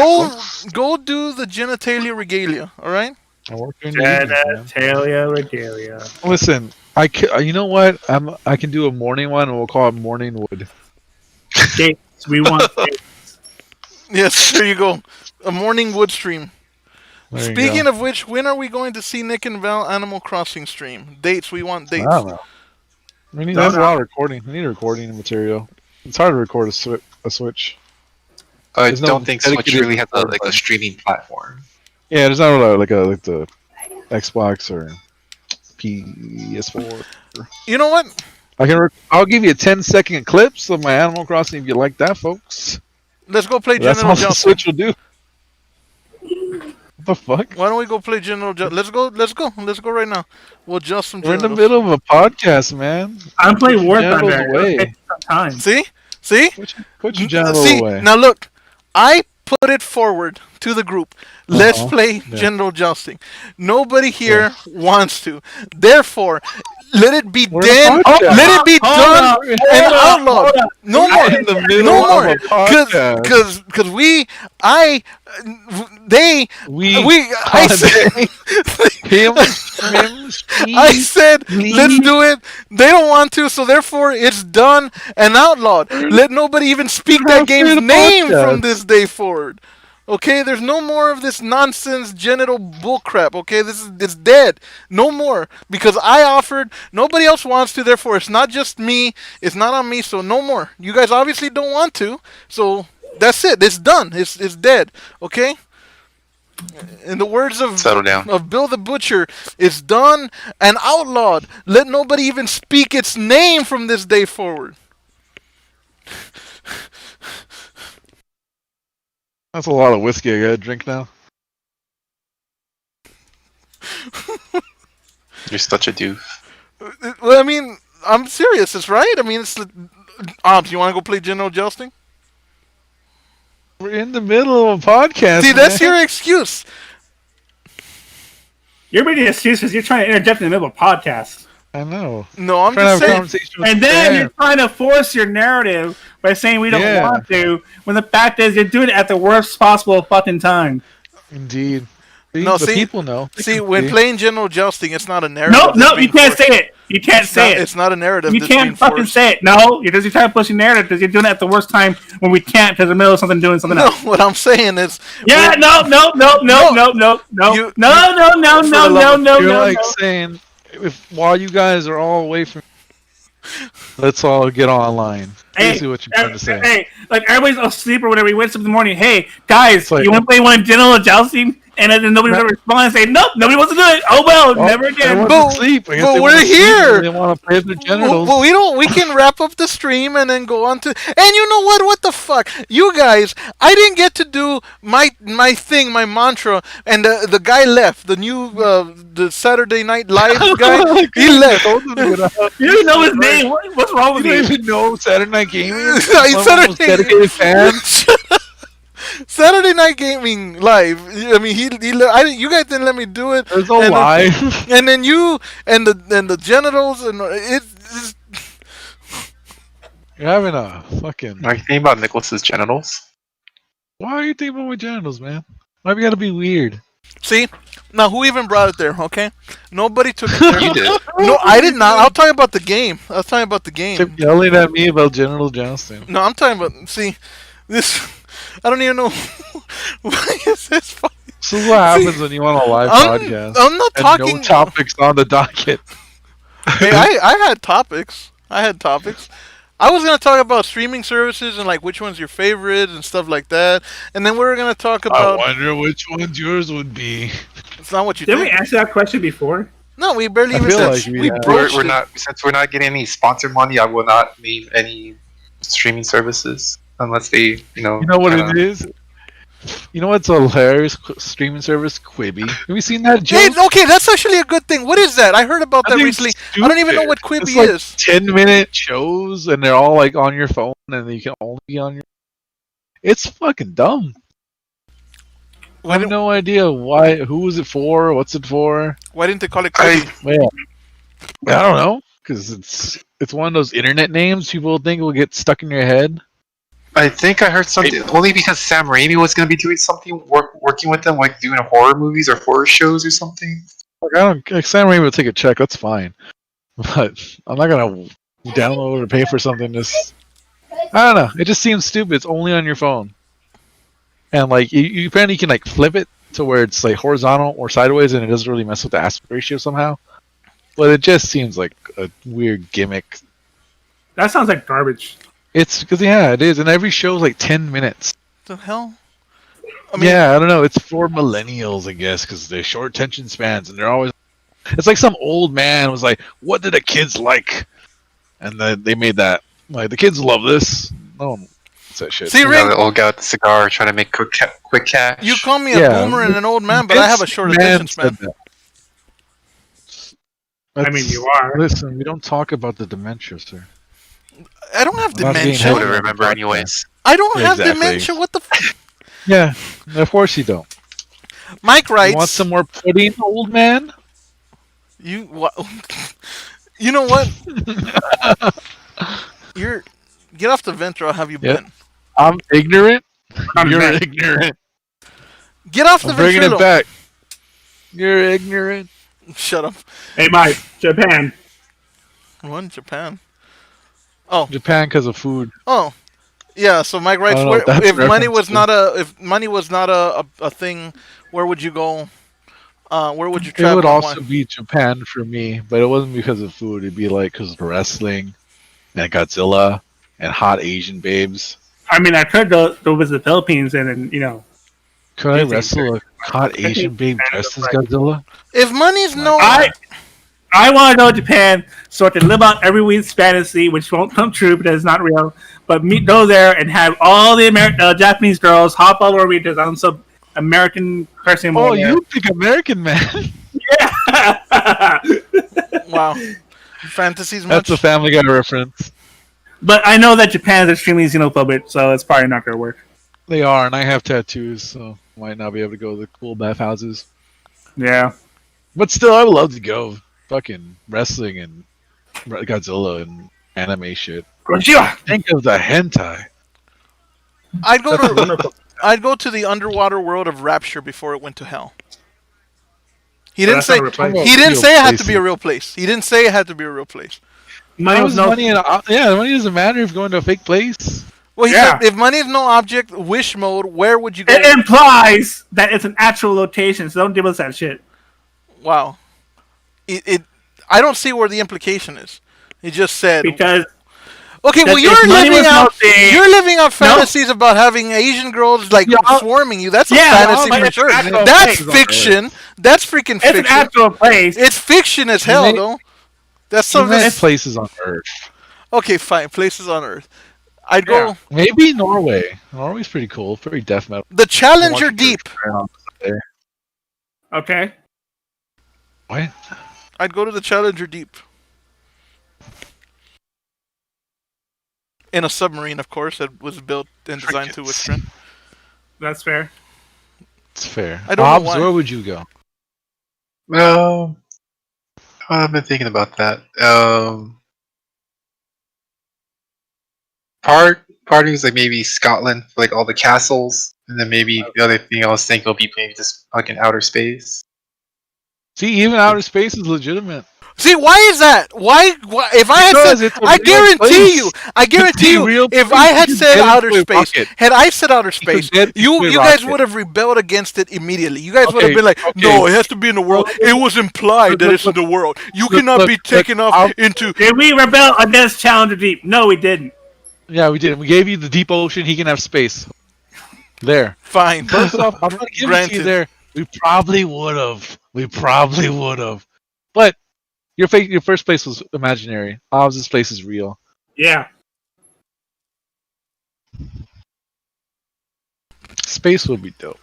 [SPEAKER 1] Go do the genitalia regalia. All right.
[SPEAKER 3] I work during the evenings, man.
[SPEAKER 2] genitalia regalia.
[SPEAKER 3] Listen, you know what? I can do a morning one, and we'll call it Morning Wood.
[SPEAKER 2] Dates. We want dates.
[SPEAKER 1] Yes. There you go. A morning wood stream.
[SPEAKER 3] There you
[SPEAKER 1] Speaking
[SPEAKER 3] go.
[SPEAKER 1] of which, when are we going to see Nick and Val Animal Crossing stream? Dates. We want dates.
[SPEAKER 3] I don't know. That's a lot of recording. We need recording material. It's hard to record a Switch.
[SPEAKER 4] I
[SPEAKER 3] There's no
[SPEAKER 4] don't think Switch
[SPEAKER 3] dedicated
[SPEAKER 4] really has a
[SPEAKER 3] button.
[SPEAKER 4] streaming platform.
[SPEAKER 3] Yeah, there's not really like the Xbox or PS4.
[SPEAKER 1] You know what?
[SPEAKER 3] I'll give you a 10-second clips of my Animal Crossing if you like that, folks.
[SPEAKER 1] Let's go play
[SPEAKER 3] That's
[SPEAKER 1] General
[SPEAKER 3] all the
[SPEAKER 1] Jousting.
[SPEAKER 3] Switch will do. What the fuck?
[SPEAKER 1] Why don't we go play General Jousting? Let's go right now. We'll just some
[SPEAKER 3] We're in the
[SPEAKER 1] genitals.
[SPEAKER 3] middle of a podcast, man.
[SPEAKER 2] I'm playing War
[SPEAKER 3] Genitals
[SPEAKER 2] Thunder.
[SPEAKER 3] away.
[SPEAKER 2] It'll take some time.
[SPEAKER 1] See?
[SPEAKER 3] Put your genital
[SPEAKER 1] See?
[SPEAKER 3] away.
[SPEAKER 1] Now look, I put it forward to the group. Let's play
[SPEAKER 3] Yeah.
[SPEAKER 1] General Jousting. Nobody here wants to. Therefore, let it be
[SPEAKER 3] We're in a
[SPEAKER 1] done.
[SPEAKER 3] podcast.
[SPEAKER 1] Let it be done and outlawed. No more.
[SPEAKER 3] in the middle
[SPEAKER 1] No
[SPEAKER 3] of
[SPEAKER 1] more.
[SPEAKER 3] a podcast.
[SPEAKER 1] Because I said, I said, let's do it. They don't want to, so therefore it's done and outlawed. Let nobody even speak that game's name from this day forward. Okay, there's no more of this nonsense genital bullcrap. Okay, it's dead. No more because I offered. Nobody else wants to. Therefore, it's not just me. It's not on me. So no more. You guys obviously don't want to. So that's it. It's done. It's dead. Okay. In the words
[SPEAKER 4] Settle down.
[SPEAKER 1] of Bill the Butcher, it's done and outlawed. Let nobody even speak its name from this day forward.
[SPEAKER 3] That's a lot of whiskey I gotta drink now.
[SPEAKER 4] You're such a doof.
[SPEAKER 1] Well, I mean, I'm serious. It's right. I mean, it's. Do you want to go play General Jousting?
[SPEAKER 3] We're in the middle of a podcast.
[SPEAKER 1] See, that's
[SPEAKER 3] man.
[SPEAKER 1] your excuse.
[SPEAKER 2] You're making excuses. You're trying to interject in the middle of a podcast.
[SPEAKER 3] I know.
[SPEAKER 1] No, I'm
[SPEAKER 3] Trying to have
[SPEAKER 1] just
[SPEAKER 3] a
[SPEAKER 1] saying.
[SPEAKER 3] conversation with
[SPEAKER 2] And
[SPEAKER 3] the
[SPEAKER 2] then
[SPEAKER 3] fans.
[SPEAKER 2] you're trying to force your narrative by saying we don't
[SPEAKER 3] Yeah.
[SPEAKER 2] want to, when the fact is you're doing it at the worst possible fucking time.
[SPEAKER 3] Indeed.
[SPEAKER 1] No,
[SPEAKER 3] the
[SPEAKER 1] see-
[SPEAKER 3] people know. They
[SPEAKER 1] See,
[SPEAKER 3] can
[SPEAKER 1] when
[SPEAKER 3] see.
[SPEAKER 1] playing General Jousting, it's not a narrative.
[SPEAKER 2] No,
[SPEAKER 1] that's
[SPEAKER 2] no,
[SPEAKER 1] being
[SPEAKER 2] you can't
[SPEAKER 1] forced.
[SPEAKER 2] say it. You can't say it.
[SPEAKER 1] It's not a narrative.
[SPEAKER 2] You
[SPEAKER 1] that's being
[SPEAKER 2] can't fucking
[SPEAKER 1] forced.
[SPEAKER 2] say it. No, you're just trying to push your narrative because you're doing it at the worst time when we can't because in the middle of something doing something
[SPEAKER 1] No,
[SPEAKER 2] else.
[SPEAKER 1] what I'm saying is.
[SPEAKER 2] Yeah,
[SPEAKER 1] when-
[SPEAKER 2] no,
[SPEAKER 1] You-
[SPEAKER 3] You're like saying, while you guys are all away from, let's all get online. Basically, what you're trying to say.
[SPEAKER 2] Hey, like everybody's asleep or whatever. We wake up in the morning. Hey, guys,
[SPEAKER 3] like-
[SPEAKER 2] you want to play one General Jousting? And then nobody would respond and say, nope, nobody wants to do it. Oh well, never again.
[SPEAKER 3] Everyone's asleep. I guess
[SPEAKER 1] but
[SPEAKER 3] they
[SPEAKER 1] we're
[SPEAKER 3] wanna sleep
[SPEAKER 1] here.
[SPEAKER 3] and They want to play with their genitals.
[SPEAKER 1] Well, we don't. We can wrap up the stream and then go on to. And you know what? What the fuck, you guys? I didn't get to do my thing, my mantra, and the guy left. The new the Saturday Night Live guy. He left.
[SPEAKER 2] You don't know his name. What's wrong with
[SPEAKER 3] You
[SPEAKER 2] you?
[SPEAKER 3] don't even know Saturday Night Gaming?
[SPEAKER 1] Saturday-
[SPEAKER 3] One of the most dedicated fans.
[SPEAKER 1] Saturday Night Gaming Live. I mean, you guys didn't let me do it.
[SPEAKER 3] There's no
[SPEAKER 1] And then-
[SPEAKER 3] lie.
[SPEAKER 1] And then you and the genitals and it's
[SPEAKER 3] You're having a fucking.
[SPEAKER 4] Are you thinking about Nicholas's genitals?
[SPEAKER 3] Why are you thinking about my genitals, man? Why we gotta be weird?
[SPEAKER 1] see. Now, who even brought it there? Okay, nobody took it there.
[SPEAKER 4] You did.
[SPEAKER 1] No, I did not. I'll tell you about the game. I was talking about the game.
[SPEAKER 3] Kept yelling at me about genital jousting.
[SPEAKER 1] No, I'm talking about. See, this. I don't even know. Why is this funny?
[SPEAKER 3] This is what happens when you want a live podcast.
[SPEAKER 1] I'm not
[SPEAKER 3] and
[SPEAKER 1] talking.
[SPEAKER 3] no topics on the docket.
[SPEAKER 1] Hey, I had topics. I was gonna talk about streaming services and like which one's your favorite and stuff like that, and then we were gonna talk
[SPEAKER 3] I
[SPEAKER 1] about.
[SPEAKER 3] wonder which ones yours would be.
[SPEAKER 1] It's not what you
[SPEAKER 2] Didn't we
[SPEAKER 1] think.
[SPEAKER 2] answer that question before?
[SPEAKER 1] No, we barely
[SPEAKER 3] I
[SPEAKER 1] even
[SPEAKER 3] feel
[SPEAKER 1] said.
[SPEAKER 3] like we have.
[SPEAKER 1] broached
[SPEAKER 4] We're
[SPEAKER 1] it.
[SPEAKER 4] not since we're not getting any sponsor money. I will not name any streaming services unless they,
[SPEAKER 3] You know what it is? You know what's a hilarious streaming service? Quibi. Have you seen that, Joe?
[SPEAKER 1] Hey, okay, that's actually a good thing. What is that? I heard about that
[SPEAKER 3] thing's
[SPEAKER 1] recently. I don't even know what
[SPEAKER 3] stupid.
[SPEAKER 1] Quibi
[SPEAKER 3] It's like
[SPEAKER 1] is.
[SPEAKER 3] 10-minute shows, and they're all like on your phone, and you can only be on your. It's fucking dumb. I have no idea why. Who is it for? What's it for?
[SPEAKER 1] Why didn't they call it Quibi?
[SPEAKER 3] Well, I don't know, because it's one of those internet names people think will get stuck in your head.
[SPEAKER 4] I think I heard something only because Sam Raimi was going to be doing something, working with them, like doing horror movies or horror shows or something.
[SPEAKER 3] Like, I don't. Like, Sam Raimi will take a check. That's fine, but I'm not gonna download or pay for something. Just I don't know. It just seems stupid. It's only on your phone, and like you apparently can like flip it to where it's like horizontal or sideways, and it doesn't really mess with the aspect ratio somehow. But it just seems like a weird gimmick.
[SPEAKER 2] That sounds like garbage.
[SPEAKER 3] It's because it is, and every show's like 10 minutes.
[SPEAKER 1] The hell?
[SPEAKER 3] I don't know. It's for millennials, I guess, because they're short attention spans, and they're always. It's like some old man was like, "What did the kids like?" And they made that. Like, the kids love this. No one wants that shit.
[SPEAKER 1] See, Ring,
[SPEAKER 4] The old guy with the cigar trying to make quick cash.
[SPEAKER 1] you call me a boomer and an old man, but I have a short attention span.
[SPEAKER 2] I mean, you are.
[SPEAKER 3] Listen, we don't talk about the dementia, sir.
[SPEAKER 1] I don't have
[SPEAKER 3] I'm not being
[SPEAKER 1] dementia.
[SPEAKER 4] I would remember anyways.
[SPEAKER 1] I don't have
[SPEAKER 3] Exactly.
[SPEAKER 1] dementia. What the f?
[SPEAKER 3] Yeah, of course you don't.
[SPEAKER 1] Mike
[SPEAKER 3] You
[SPEAKER 1] writes.
[SPEAKER 3] want some more pudding, old man?
[SPEAKER 1] You what? You know what? Get off the vent, or I'll have you
[SPEAKER 3] Yep.
[SPEAKER 1] been.
[SPEAKER 3] I'm ignorant.
[SPEAKER 2] I'm
[SPEAKER 3] You're
[SPEAKER 2] back.
[SPEAKER 3] ignorant.
[SPEAKER 1] Get off the
[SPEAKER 3] I'm bringing
[SPEAKER 1] ventrilo.
[SPEAKER 3] it back. You're ignorant.
[SPEAKER 1] Shut up.
[SPEAKER 2] Hey, Mike, Japan.
[SPEAKER 1] One Japan. Oh,
[SPEAKER 3] Japan because of food.
[SPEAKER 1] oh, yeah. So Mike writes,
[SPEAKER 3] I don't know
[SPEAKER 1] where,
[SPEAKER 3] what that's
[SPEAKER 1] if money
[SPEAKER 3] reference
[SPEAKER 1] was not a thing, where would you go? Where would you
[SPEAKER 3] It
[SPEAKER 1] travel?
[SPEAKER 3] would
[SPEAKER 1] and
[SPEAKER 3] also
[SPEAKER 1] why?
[SPEAKER 3] be Japan for me, but it wasn't because of food. It'd be like because of wrestling and Godzilla and hot Asian babes.
[SPEAKER 2] I mean, I could go visit the Philippines and
[SPEAKER 3] Could I
[SPEAKER 2] Anything,
[SPEAKER 3] wrestle a hot Asian babe dressed as Godzilla?
[SPEAKER 1] If money's no,
[SPEAKER 2] I want to go to Japan so I can live out every week's fantasy, which won't come true because it's not real. But go there and have all the Japanese girls hop all over me because I'm some American person.
[SPEAKER 3] Oh, you think American man?
[SPEAKER 2] Yeah.
[SPEAKER 1] wow, fantasies much.
[SPEAKER 3] That's a Family Guy reference.
[SPEAKER 2] But I know that Japan is extremely xenophobic, so it's probably not going to work.
[SPEAKER 3] They are, and I have tattoos, so might not be able to go to the cool bathhouses.
[SPEAKER 2] Yeah.
[SPEAKER 3] But still, I would love to go. Fucking wrestling and Godzilla and anime shit.
[SPEAKER 2] Gojira!
[SPEAKER 3] Think of the hentai.
[SPEAKER 1] I'd go to the underwater world of Rapture before it went to hell. He
[SPEAKER 2] Well,
[SPEAKER 1] didn't
[SPEAKER 2] that's
[SPEAKER 1] say.
[SPEAKER 2] not a real place.
[SPEAKER 1] He didn't
[SPEAKER 3] Real
[SPEAKER 1] say it had to
[SPEAKER 3] places.
[SPEAKER 1] be a real place. He didn't say it had to be a real place.
[SPEAKER 2] Money was no.
[SPEAKER 3] money. The money doesn't matter if you're going to a fake place.
[SPEAKER 1] Well, he
[SPEAKER 2] Yeah.
[SPEAKER 1] said if money is no object, wish mode. Where would you go?
[SPEAKER 2] It implies that it's an actual location, so don't give us that shit.
[SPEAKER 1] Wow. I don't see where the implication is. He just said.
[SPEAKER 2] Because
[SPEAKER 1] Okay, well
[SPEAKER 2] That
[SPEAKER 1] you're
[SPEAKER 2] if money
[SPEAKER 1] living
[SPEAKER 2] was
[SPEAKER 1] out.
[SPEAKER 2] no thing-
[SPEAKER 1] You're living out fantasies about having Asian girls like
[SPEAKER 2] Yeah.
[SPEAKER 1] swarming you. That's a
[SPEAKER 2] Yeah,
[SPEAKER 1] fantasy
[SPEAKER 2] but
[SPEAKER 1] for
[SPEAKER 2] it's
[SPEAKER 1] sure.
[SPEAKER 2] an actual
[SPEAKER 1] That's
[SPEAKER 2] place.
[SPEAKER 1] fiction. That's freaking
[SPEAKER 2] it's an
[SPEAKER 1] fiction.
[SPEAKER 2] actual place.
[SPEAKER 1] It's fiction as hell,
[SPEAKER 3] meant-
[SPEAKER 1] though. That's
[SPEAKER 3] Some
[SPEAKER 1] something.
[SPEAKER 3] places on Earth.
[SPEAKER 1] Okay, fine. Places on Earth. I'd go.
[SPEAKER 2] Yeah.
[SPEAKER 3] Maybe Norway. Norway's pretty cool. Pretty death metal.
[SPEAKER 1] The Challenger Deep.
[SPEAKER 2] Okay.
[SPEAKER 3] What?
[SPEAKER 1] I'd go to the Challenger Deep. In a submarine, of course, that was built and designed to withstand.
[SPEAKER 2] That's fair.
[SPEAKER 3] It's fair.
[SPEAKER 1] I don't know
[SPEAKER 3] Bob's,
[SPEAKER 1] why.
[SPEAKER 3] where would you go?
[SPEAKER 4] Well, I've been thinking about that. Part is like maybe Scotland, for, like all the castles, and then maybe the other thing I was thinking will be maybe just like in outer space.
[SPEAKER 3] See, even outer space is legitimate.
[SPEAKER 1] See, why is that? Why if I had
[SPEAKER 3] Because
[SPEAKER 1] said,
[SPEAKER 3] it's a
[SPEAKER 1] I
[SPEAKER 3] real
[SPEAKER 1] guarantee
[SPEAKER 3] place.
[SPEAKER 1] you, I guarantee
[SPEAKER 3] It's a
[SPEAKER 1] you,
[SPEAKER 3] real
[SPEAKER 1] if
[SPEAKER 3] place.
[SPEAKER 1] I had
[SPEAKER 3] You
[SPEAKER 1] said
[SPEAKER 3] can get
[SPEAKER 1] outer
[SPEAKER 3] into a
[SPEAKER 1] space,
[SPEAKER 3] rocket.
[SPEAKER 1] had I said outer space,
[SPEAKER 3] get into
[SPEAKER 1] you
[SPEAKER 3] a
[SPEAKER 1] guys
[SPEAKER 3] rocket.
[SPEAKER 1] would have rebelled against it immediately. You guys would have
[SPEAKER 3] Okay,
[SPEAKER 1] been like,
[SPEAKER 3] okay.
[SPEAKER 1] no, it has to be in the world. It was implied that it's in the world. You cannot be taken off into.
[SPEAKER 2] Did we rebel against Challenger Deep? No, we didn't.
[SPEAKER 3] Yeah, we did. We gave you the deep ocean. He can have space. There.
[SPEAKER 1] Fine.
[SPEAKER 3] First off, I'm not giving it to you
[SPEAKER 1] Granted.
[SPEAKER 3] there. We probably would have. But your first place was imaginary. Hobbs' place is real.
[SPEAKER 2] Yeah.
[SPEAKER 3] space would be dope.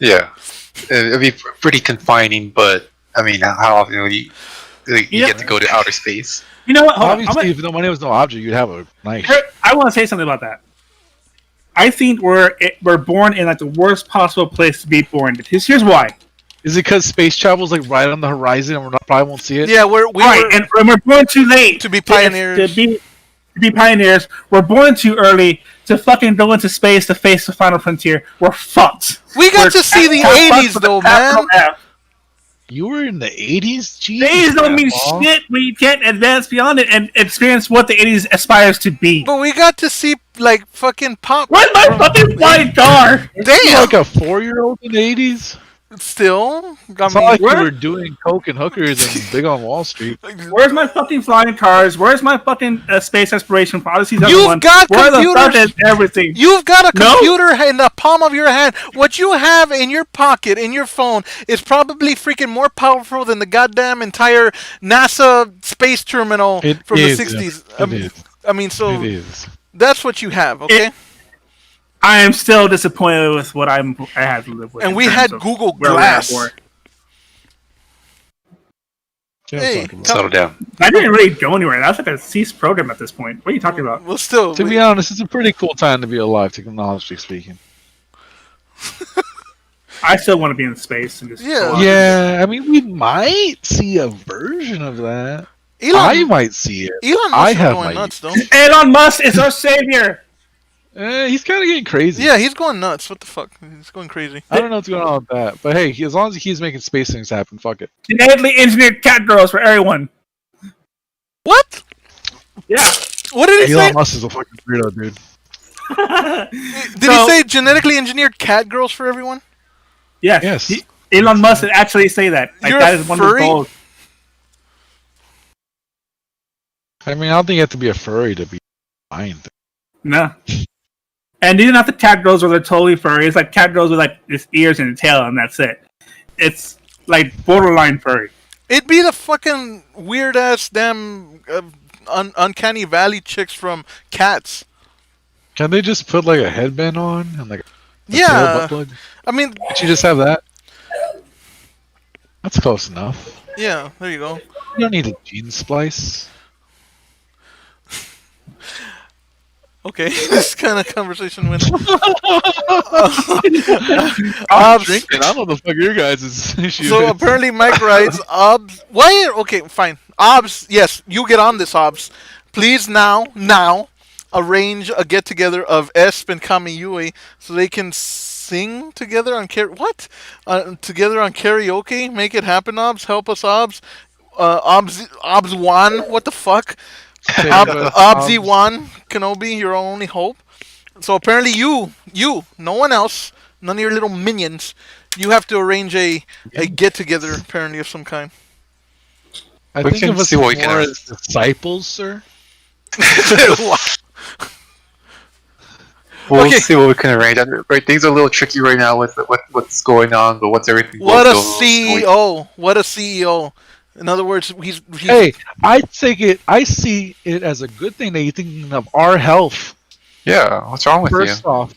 [SPEAKER 4] Yeah, it'd be pretty confining, but I mean, how often would you get to go to outer space?
[SPEAKER 2] You know what? Hold on.
[SPEAKER 3] Obviously, if no money was no object, you'd have a nice.
[SPEAKER 2] I want to say something about that. I think we're born in like the worst possible place to be born. Because here's why.
[SPEAKER 3] Is it because space travel is like right on the horizon and probably won't see it?
[SPEAKER 1] Yeah, we
[SPEAKER 2] Right,
[SPEAKER 1] were
[SPEAKER 2] and we're born too late
[SPEAKER 1] to be pioneers.
[SPEAKER 2] To be pioneers. We're born too early to fucking go into space to face the final frontier. We're fucked.
[SPEAKER 1] We got
[SPEAKER 2] We're
[SPEAKER 1] to see the
[SPEAKER 2] fucked
[SPEAKER 1] 80s
[SPEAKER 2] with the
[SPEAKER 1] though,
[SPEAKER 2] capital
[SPEAKER 1] man.
[SPEAKER 2] F.
[SPEAKER 3] You were in the 80s? Jeez,
[SPEAKER 2] The 80s don't mean
[SPEAKER 3] Grandpa.
[SPEAKER 2] shit when you can't advance beyond it and experience what the 80s aspires to be.
[SPEAKER 1] But we got to see like fucking pop.
[SPEAKER 2] Where's my fucking flying car?
[SPEAKER 3] You
[SPEAKER 1] Damn.
[SPEAKER 3] like a 4-year-old in the 80s?
[SPEAKER 1] Still, I
[SPEAKER 3] It's not
[SPEAKER 1] mean,
[SPEAKER 3] like you
[SPEAKER 2] where-
[SPEAKER 3] were doing coke and hookers and big on Wall Street.
[SPEAKER 2] Where's my fucking flying cars? Where's my fucking space exploration for Odyssey
[SPEAKER 1] You've
[SPEAKER 2] 2001?
[SPEAKER 1] got
[SPEAKER 2] Where the fuck
[SPEAKER 1] computers.
[SPEAKER 2] is everything?
[SPEAKER 1] You've got a
[SPEAKER 2] No.
[SPEAKER 1] computer in the palm of your hand. What you have in your pocket, in your phone, is probably freaking more powerful than the goddamn entire NASA space terminal
[SPEAKER 3] It
[SPEAKER 1] from
[SPEAKER 3] is,
[SPEAKER 1] the 60s.
[SPEAKER 3] It is.
[SPEAKER 1] I mean, so
[SPEAKER 3] It is.
[SPEAKER 1] that's what you have, okay?
[SPEAKER 2] I am still disappointed with what I had to live with.
[SPEAKER 1] And
[SPEAKER 2] in
[SPEAKER 1] we
[SPEAKER 2] terms
[SPEAKER 1] had
[SPEAKER 2] of
[SPEAKER 1] Google
[SPEAKER 2] where we're at
[SPEAKER 1] Glass.
[SPEAKER 2] for it.
[SPEAKER 3] Yeah,
[SPEAKER 1] Hey,
[SPEAKER 3] I'm talking about.
[SPEAKER 4] Settle down.
[SPEAKER 2] I didn't really go anywhere. That's like a ceased program at this point. What are you talking about?
[SPEAKER 1] Well, still,
[SPEAKER 3] To be honest, it's a pretty cool time to be alive, technologically speaking.
[SPEAKER 2] I still want to be in space and just
[SPEAKER 1] Yeah.
[SPEAKER 2] go on.
[SPEAKER 3] Yeah, I mean, we might see a version of that. I
[SPEAKER 1] Elon,
[SPEAKER 3] might see it.
[SPEAKER 1] Elon
[SPEAKER 3] I
[SPEAKER 1] Musk is
[SPEAKER 3] have
[SPEAKER 1] going
[SPEAKER 3] my-
[SPEAKER 1] nuts, though.
[SPEAKER 2] Elon Musk is our savior.
[SPEAKER 3] He's kind of getting crazy.
[SPEAKER 1] Yeah, he's going nuts. What the fuck? He's going crazy.
[SPEAKER 3] I don't know what's going on with that. But hey, as long as he's making space things happen, fuck it.
[SPEAKER 2] Genetically engineered cat girls for everyone.
[SPEAKER 1] What?
[SPEAKER 2] Yeah.
[SPEAKER 1] What did he say?
[SPEAKER 3] Elon Musk is a fucking weirdo, dude.
[SPEAKER 1] Did he say genetically engineered cat girls for everyone?
[SPEAKER 2] Yes.
[SPEAKER 3] Yes.
[SPEAKER 2] Elon Musk did actually say that. Like,
[SPEAKER 1] You're
[SPEAKER 2] that
[SPEAKER 1] a
[SPEAKER 2] is one of his
[SPEAKER 1] furry?
[SPEAKER 2] goals.
[SPEAKER 3] I mean, I don't think you have to be a furry to be fine.
[SPEAKER 2] No. And these are not the cat girls where they're totally furry. It's like cat girls with like its ears and a tail, and that's it. It's like borderline furry.
[SPEAKER 1] It'd be the fucking weird ass damn uncanny valley chicks from Cats.
[SPEAKER 3] Can they just put like a headband on and like a tail
[SPEAKER 1] Yeah,
[SPEAKER 3] butt plug?
[SPEAKER 1] I mean,
[SPEAKER 3] Can't you just have that? That's close enough.
[SPEAKER 1] yeah. There you go.
[SPEAKER 3] You don't need a gene splice.
[SPEAKER 1] Okay, this kind of conversation went.
[SPEAKER 3] I'm
[SPEAKER 1] Obs-
[SPEAKER 3] drinking. I don't know the fuck your guys' issue
[SPEAKER 1] So
[SPEAKER 3] is.
[SPEAKER 1] apparently, Mike writes, "Obs, why? Okay, fine. Obs, yes, you get on this, Obs. Please now, arrange a get together of Esp and Kamiyue so they can sing together on together on karaoke. Make it happen, Obs. Help us, Obs. Obs One. What the fuck?
[SPEAKER 3] Save
[SPEAKER 1] Ob-
[SPEAKER 3] us,
[SPEAKER 1] Obsy
[SPEAKER 3] Obs.
[SPEAKER 1] One, Kenobi, your only hope. So apparently you, no one else, none of your little minions, you have to arrange a get together apparently of some kind.
[SPEAKER 3] I
[SPEAKER 4] We
[SPEAKER 3] think
[SPEAKER 4] can
[SPEAKER 3] of us
[SPEAKER 4] see what we
[SPEAKER 3] more
[SPEAKER 4] can-
[SPEAKER 3] as disciples, sir.
[SPEAKER 4] We'll
[SPEAKER 1] Okay.
[SPEAKER 4] see what we can arrange. Right, things are a little tricky right now with what's going on, but once everything
[SPEAKER 1] What a
[SPEAKER 4] goes,
[SPEAKER 1] CEO! What a CEO! In other words, he's
[SPEAKER 3] Hey, I see it as a good thing that you're thinking of our health.
[SPEAKER 4] yeah, what's wrong with
[SPEAKER 3] First
[SPEAKER 4] you?
[SPEAKER 3] off,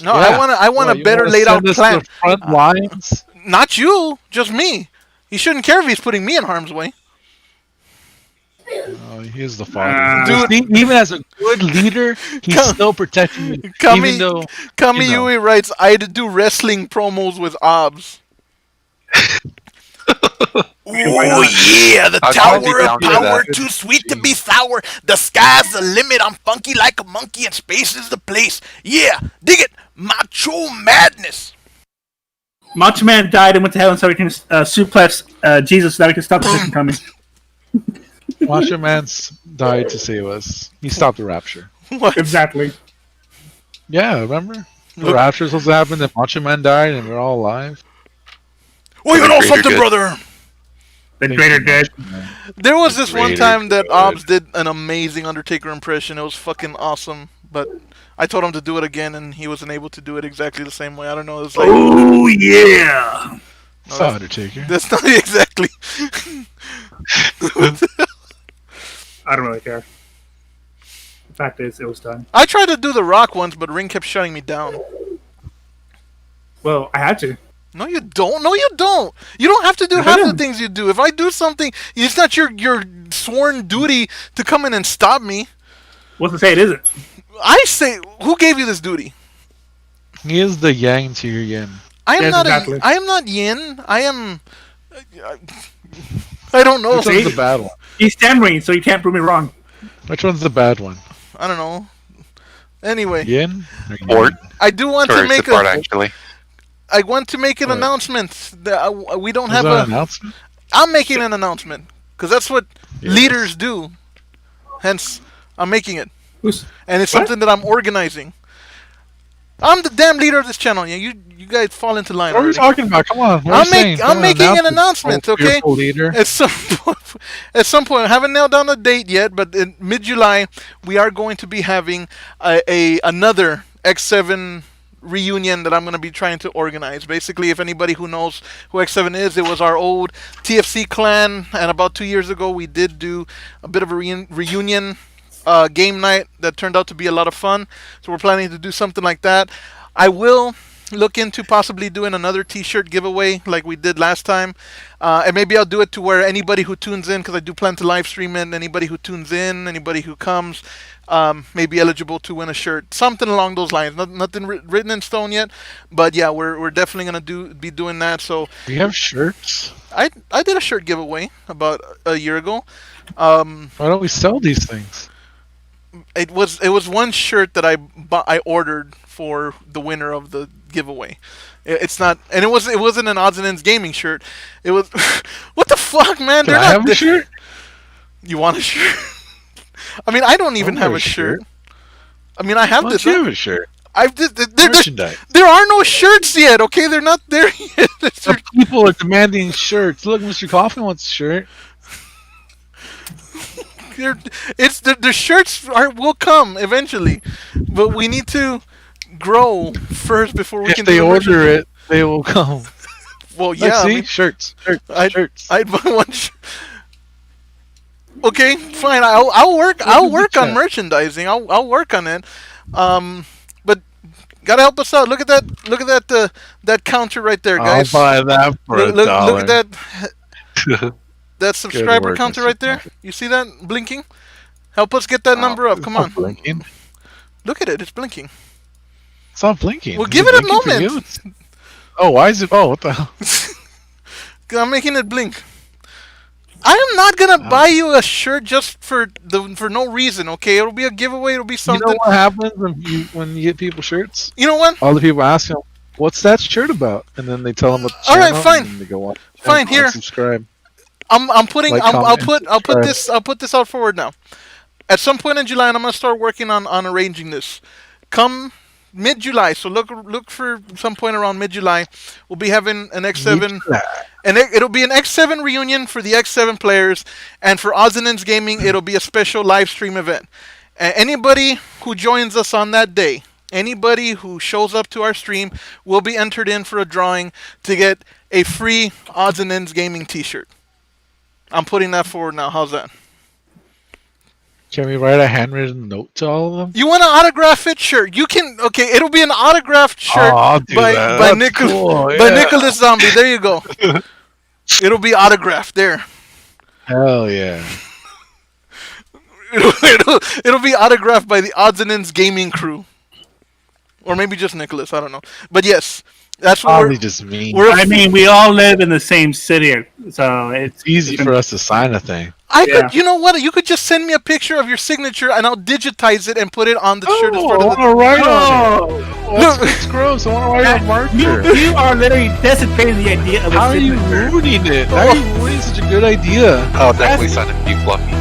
[SPEAKER 1] no.
[SPEAKER 3] yeah.
[SPEAKER 1] I want
[SPEAKER 3] What,
[SPEAKER 1] a
[SPEAKER 3] you
[SPEAKER 1] better
[SPEAKER 3] wanna
[SPEAKER 1] laid out
[SPEAKER 3] send us to
[SPEAKER 1] plan.
[SPEAKER 3] the front lines.
[SPEAKER 1] Not you, just me. He shouldn't care if he's putting me in harm's way.
[SPEAKER 3] Oh, he is the father.
[SPEAKER 1] Dude.
[SPEAKER 3] See, even as a good leader, he's
[SPEAKER 1] Come-
[SPEAKER 3] still protecting you.
[SPEAKER 1] Kami-
[SPEAKER 3] Even though,
[SPEAKER 1] Kamiyui writes, I'd do wrestling promos with Obs. Oh yeah, the
[SPEAKER 4] I'll
[SPEAKER 1] tower
[SPEAKER 4] be
[SPEAKER 1] of
[SPEAKER 4] down for
[SPEAKER 1] power,
[SPEAKER 4] that.
[SPEAKER 1] too sweet to be sour. The sky's the limit. I'm funky like a monkey, and space is the place. Yeah, dig it, macho madness.
[SPEAKER 2] Macho Man died and went to heaven so he can suplex Jesus so that he can stop the second coming.
[SPEAKER 3] Macho Man's died to save us. He stopped the rapture.
[SPEAKER 1] What?
[SPEAKER 2] Exactly.
[SPEAKER 3] Yeah, remember? The
[SPEAKER 1] Look-
[SPEAKER 3] rapture was supposed to happen, then Macho Man died, and we're all alive.
[SPEAKER 1] Oh, you know
[SPEAKER 4] Greater
[SPEAKER 1] something,
[SPEAKER 4] good.
[SPEAKER 1] brother?
[SPEAKER 2] The greater dead.
[SPEAKER 1] There was this one
[SPEAKER 4] Greater
[SPEAKER 1] time that
[SPEAKER 4] good.
[SPEAKER 1] Obs did an amazing Undertaker impression. It was fucking awesome, but I told him to do it again, and he wasn't able to do it exactly the same way. I don't know. It's like
[SPEAKER 2] Oh yeah.
[SPEAKER 3] It's not Undertaker.
[SPEAKER 1] that's not exactly.
[SPEAKER 2] I don't really care. fact is, it was done.
[SPEAKER 1] I tried to do the rock once, but Ring kept shutting me down.
[SPEAKER 2] Well, I had to.
[SPEAKER 1] No, you don't. No, you don't. You don't have to do
[SPEAKER 2] Yes, I
[SPEAKER 1] half the
[SPEAKER 2] do.
[SPEAKER 1] things you do. If I do something, it's not your sworn duty to come in and stop me.
[SPEAKER 2] What's to say it isn't?
[SPEAKER 1] I say, who gave you this duty?
[SPEAKER 3] He is the yang to your yin.
[SPEAKER 1] I am
[SPEAKER 2] Yes,
[SPEAKER 1] not
[SPEAKER 2] exactly.
[SPEAKER 1] I am not yin. I am. I don't know.
[SPEAKER 3] Which one's the bad one?
[SPEAKER 2] He's stammering, so you can't prove me wrong.
[SPEAKER 3] Which one's the bad one?
[SPEAKER 1] I don't know. Anyway,
[SPEAKER 3] Yin?
[SPEAKER 4] Or
[SPEAKER 1] I do want
[SPEAKER 4] or
[SPEAKER 1] to make
[SPEAKER 4] support actually.
[SPEAKER 1] I want to make an
[SPEAKER 3] What?
[SPEAKER 1] announcement. That we don't
[SPEAKER 3] Is
[SPEAKER 1] have
[SPEAKER 3] that
[SPEAKER 1] a.
[SPEAKER 3] an announcement?
[SPEAKER 1] I'm making an announcement because that's what
[SPEAKER 3] Yes.
[SPEAKER 1] leaders do. Hence, I'm making it,
[SPEAKER 2] Who's?
[SPEAKER 1] and it's
[SPEAKER 2] What?
[SPEAKER 1] something that I'm organizing. I'm the damn leader of this channel. Yeah, you guys fall into line
[SPEAKER 3] What are we
[SPEAKER 1] already.
[SPEAKER 3] talking about? Come on. What are
[SPEAKER 1] I'm
[SPEAKER 3] you saying?
[SPEAKER 1] I'm making an announcement,
[SPEAKER 3] Oh,
[SPEAKER 1] okay?
[SPEAKER 3] fearful leader.
[SPEAKER 1] At some point, I haven't nailed down the date yet, but in mid-July, we are going to be having another X7 reunion that I'm going to be trying to organize. Basically, if anybody who knows who X7 is, it was our old TFC clan, and about 2 years ago, we did do a bit of a reunion game night that turned out to be a lot of fun. So we're planning to do something like that. I will look into possibly doing another t-shirt giveaway like we did last time, and maybe I'll do it to where anybody who tunes in, because I do plan to live stream it, anybody who tunes in, anybody who comes, may be eligible to win a shirt, something along those lines. Nothing written in stone yet, but yeah, we're definitely gonna be doing that. So
[SPEAKER 3] We have shirts.
[SPEAKER 1] I did a shirt giveaway about a year ago.
[SPEAKER 3] Why don't we sell these things?
[SPEAKER 1] It was one shirt that I ordered for the winner of the giveaway. It's not, and it wasn't an Odds and Ends gaming shirt. It was what the fuck, man?
[SPEAKER 3] Can
[SPEAKER 1] They're
[SPEAKER 3] I
[SPEAKER 1] not.
[SPEAKER 3] have a shirt?
[SPEAKER 1] You want a shirt? I mean, I don't even have a shirt. I mean, I have
[SPEAKER 3] Why
[SPEAKER 1] this.
[SPEAKER 3] don't you have a shirt? Merchandise.
[SPEAKER 1] There are no shirts yet. Okay, they're not there yet.
[SPEAKER 3] Some people are demanding shirts. Look, Mr. Coffin wants a shirt.
[SPEAKER 1] The shirts will come eventually, but we need to grow first before we
[SPEAKER 3] If
[SPEAKER 1] can.
[SPEAKER 3] they
[SPEAKER 1] do the
[SPEAKER 3] order
[SPEAKER 1] merchandise.
[SPEAKER 3] it, they will come.
[SPEAKER 1] Well,
[SPEAKER 3] Let's
[SPEAKER 1] yeah. I
[SPEAKER 3] see,
[SPEAKER 1] mean,
[SPEAKER 3] shirts. Shirts.
[SPEAKER 1] I'd buy one. Okay, fine. I'll work on
[SPEAKER 3] chat.
[SPEAKER 1] merchandising. I'll work on it. But gotta help us out. Look at that. That counter right there, guys.
[SPEAKER 3] I'll buy that for
[SPEAKER 1] Look,
[SPEAKER 3] $1.
[SPEAKER 1] look at that subscriber
[SPEAKER 3] work,
[SPEAKER 1] counter
[SPEAKER 3] Mr.
[SPEAKER 1] right there.
[SPEAKER 3] Coffin.
[SPEAKER 1] You see that blinking? Help us get that number up. Come on.
[SPEAKER 3] Blinking.
[SPEAKER 1] Look at it. It's blinking.
[SPEAKER 3] It's not blinking.
[SPEAKER 1] Well,
[SPEAKER 3] Is
[SPEAKER 1] give
[SPEAKER 3] it
[SPEAKER 1] it a
[SPEAKER 3] blinking for
[SPEAKER 1] moment.
[SPEAKER 3] you? Oh, why is it? Oh, what the hell?
[SPEAKER 1] I'm making it blink. I am not gonna buy you a shirt just for no reason. Okay, it'll be a giveaway. It'll be
[SPEAKER 3] You
[SPEAKER 1] something.
[SPEAKER 3] know what happens when you get people shirts?
[SPEAKER 1] You know what?
[SPEAKER 3] All the people ask them, "What's that shirt about?" And then they tell them what the
[SPEAKER 1] All right,
[SPEAKER 3] channel,
[SPEAKER 1] fine.
[SPEAKER 3] and then they go on.
[SPEAKER 1] Fine, here.
[SPEAKER 3] Subscribe.
[SPEAKER 1] I'm putting.
[SPEAKER 3] Like,
[SPEAKER 1] I'll
[SPEAKER 3] comment,
[SPEAKER 1] put
[SPEAKER 3] subscribe.
[SPEAKER 1] I'll put this out forward now. At some point in July, and I'm gonna start working on arranging this. Come mid-July, so look for some point around mid-July. We'll be having an X7, and it'll be an X7 reunion for the X7 players, and for Odds and Ends Gaming, it'll be a special live stream event. Anybody who joins us on that day, anybody who shows up to our stream, will be entered in for a drawing to get a free Odds and Ends Gaming T-shirt. I'm putting that forward now. How's that?
[SPEAKER 3] Can we write a handwritten note to all of them?
[SPEAKER 1] You want an autographed shirt? You can. Okay, it'll be an autographed shirt
[SPEAKER 3] I'll do
[SPEAKER 1] by
[SPEAKER 3] that.
[SPEAKER 1] by
[SPEAKER 3] That's cool,
[SPEAKER 1] by
[SPEAKER 3] yeah.
[SPEAKER 1] Nicholas Zombie. There you go. It'll be autographed there.
[SPEAKER 3] Hell yeah!
[SPEAKER 1] It'll be autographed by the Odds and Ends Gaming crew, or maybe just Nicholas. I don't know. But yes, that's what
[SPEAKER 3] Probably just me.
[SPEAKER 2] I mean, we all live in the same city, so it's
[SPEAKER 3] Easy for us to sign a thing.
[SPEAKER 1] I
[SPEAKER 2] Yeah.
[SPEAKER 1] could. You know what? You could just send me a picture of your signature, and I'll digitize it and put it on the shirt as
[SPEAKER 3] Oh,
[SPEAKER 1] part
[SPEAKER 3] I
[SPEAKER 1] of
[SPEAKER 3] want
[SPEAKER 1] the.
[SPEAKER 3] to write on
[SPEAKER 2] Oh,
[SPEAKER 3] it. Well, that's gross. I want to write on marker.
[SPEAKER 2] you are literally desecrating the idea of
[SPEAKER 3] How
[SPEAKER 2] a
[SPEAKER 3] are you
[SPEAKER 2] signature.
[SPEAKER 3] ruining it? How are you ruining such a good idea?
[SPEAKER 4] I'll definitely sign it. Be fluffy.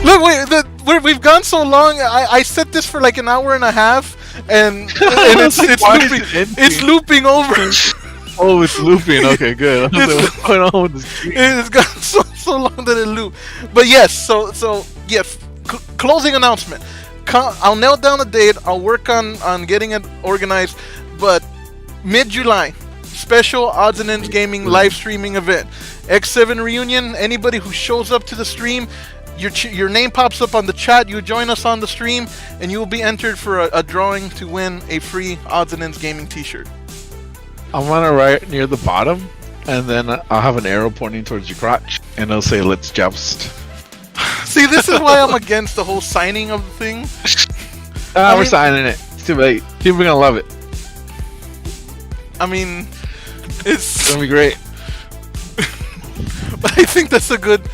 [SPEAKER 1] Look, we've gone so long. I set this for like an hour and a half, and it's
[SPEAKER 3] Why is
[SPEAKER 1] looping.
[SPEAKER 3] it ending?
[SPEAKER 1] It's looping over.
[SPEAKER 3] Oh, it's looping. Okay, good. I was like, what's going on with this?
[SPEAKER 1] It's gone so long that it loop. But yes, so yes. Closing announcement. I'll nail down the date. I'll work on getting it organized. But mid-July, special Odds and Ends Gaming live streaming event. X7 reunion. Anybody who shows up to the stream your name pops up on the chat. You join us on the stream, and you will be entered for a drawing to win a free Odds and Ends Gaming T-shirt.
[SPEAKER 3] I'm gonna write near the bottom, and then I'll have an arrow pointing towards your crotch, and it'll say "Let's joust."
[SPEAKER 1] See, this is why I'm against the whole signing of the thing.
[SPEAKER 3] We're signing it. It's too late. People are gonna love it.
[SPEAKER 1] I mean,
[SPEAKER 3] It's gonna be great.
[SPEAKER 1] But I think that's a good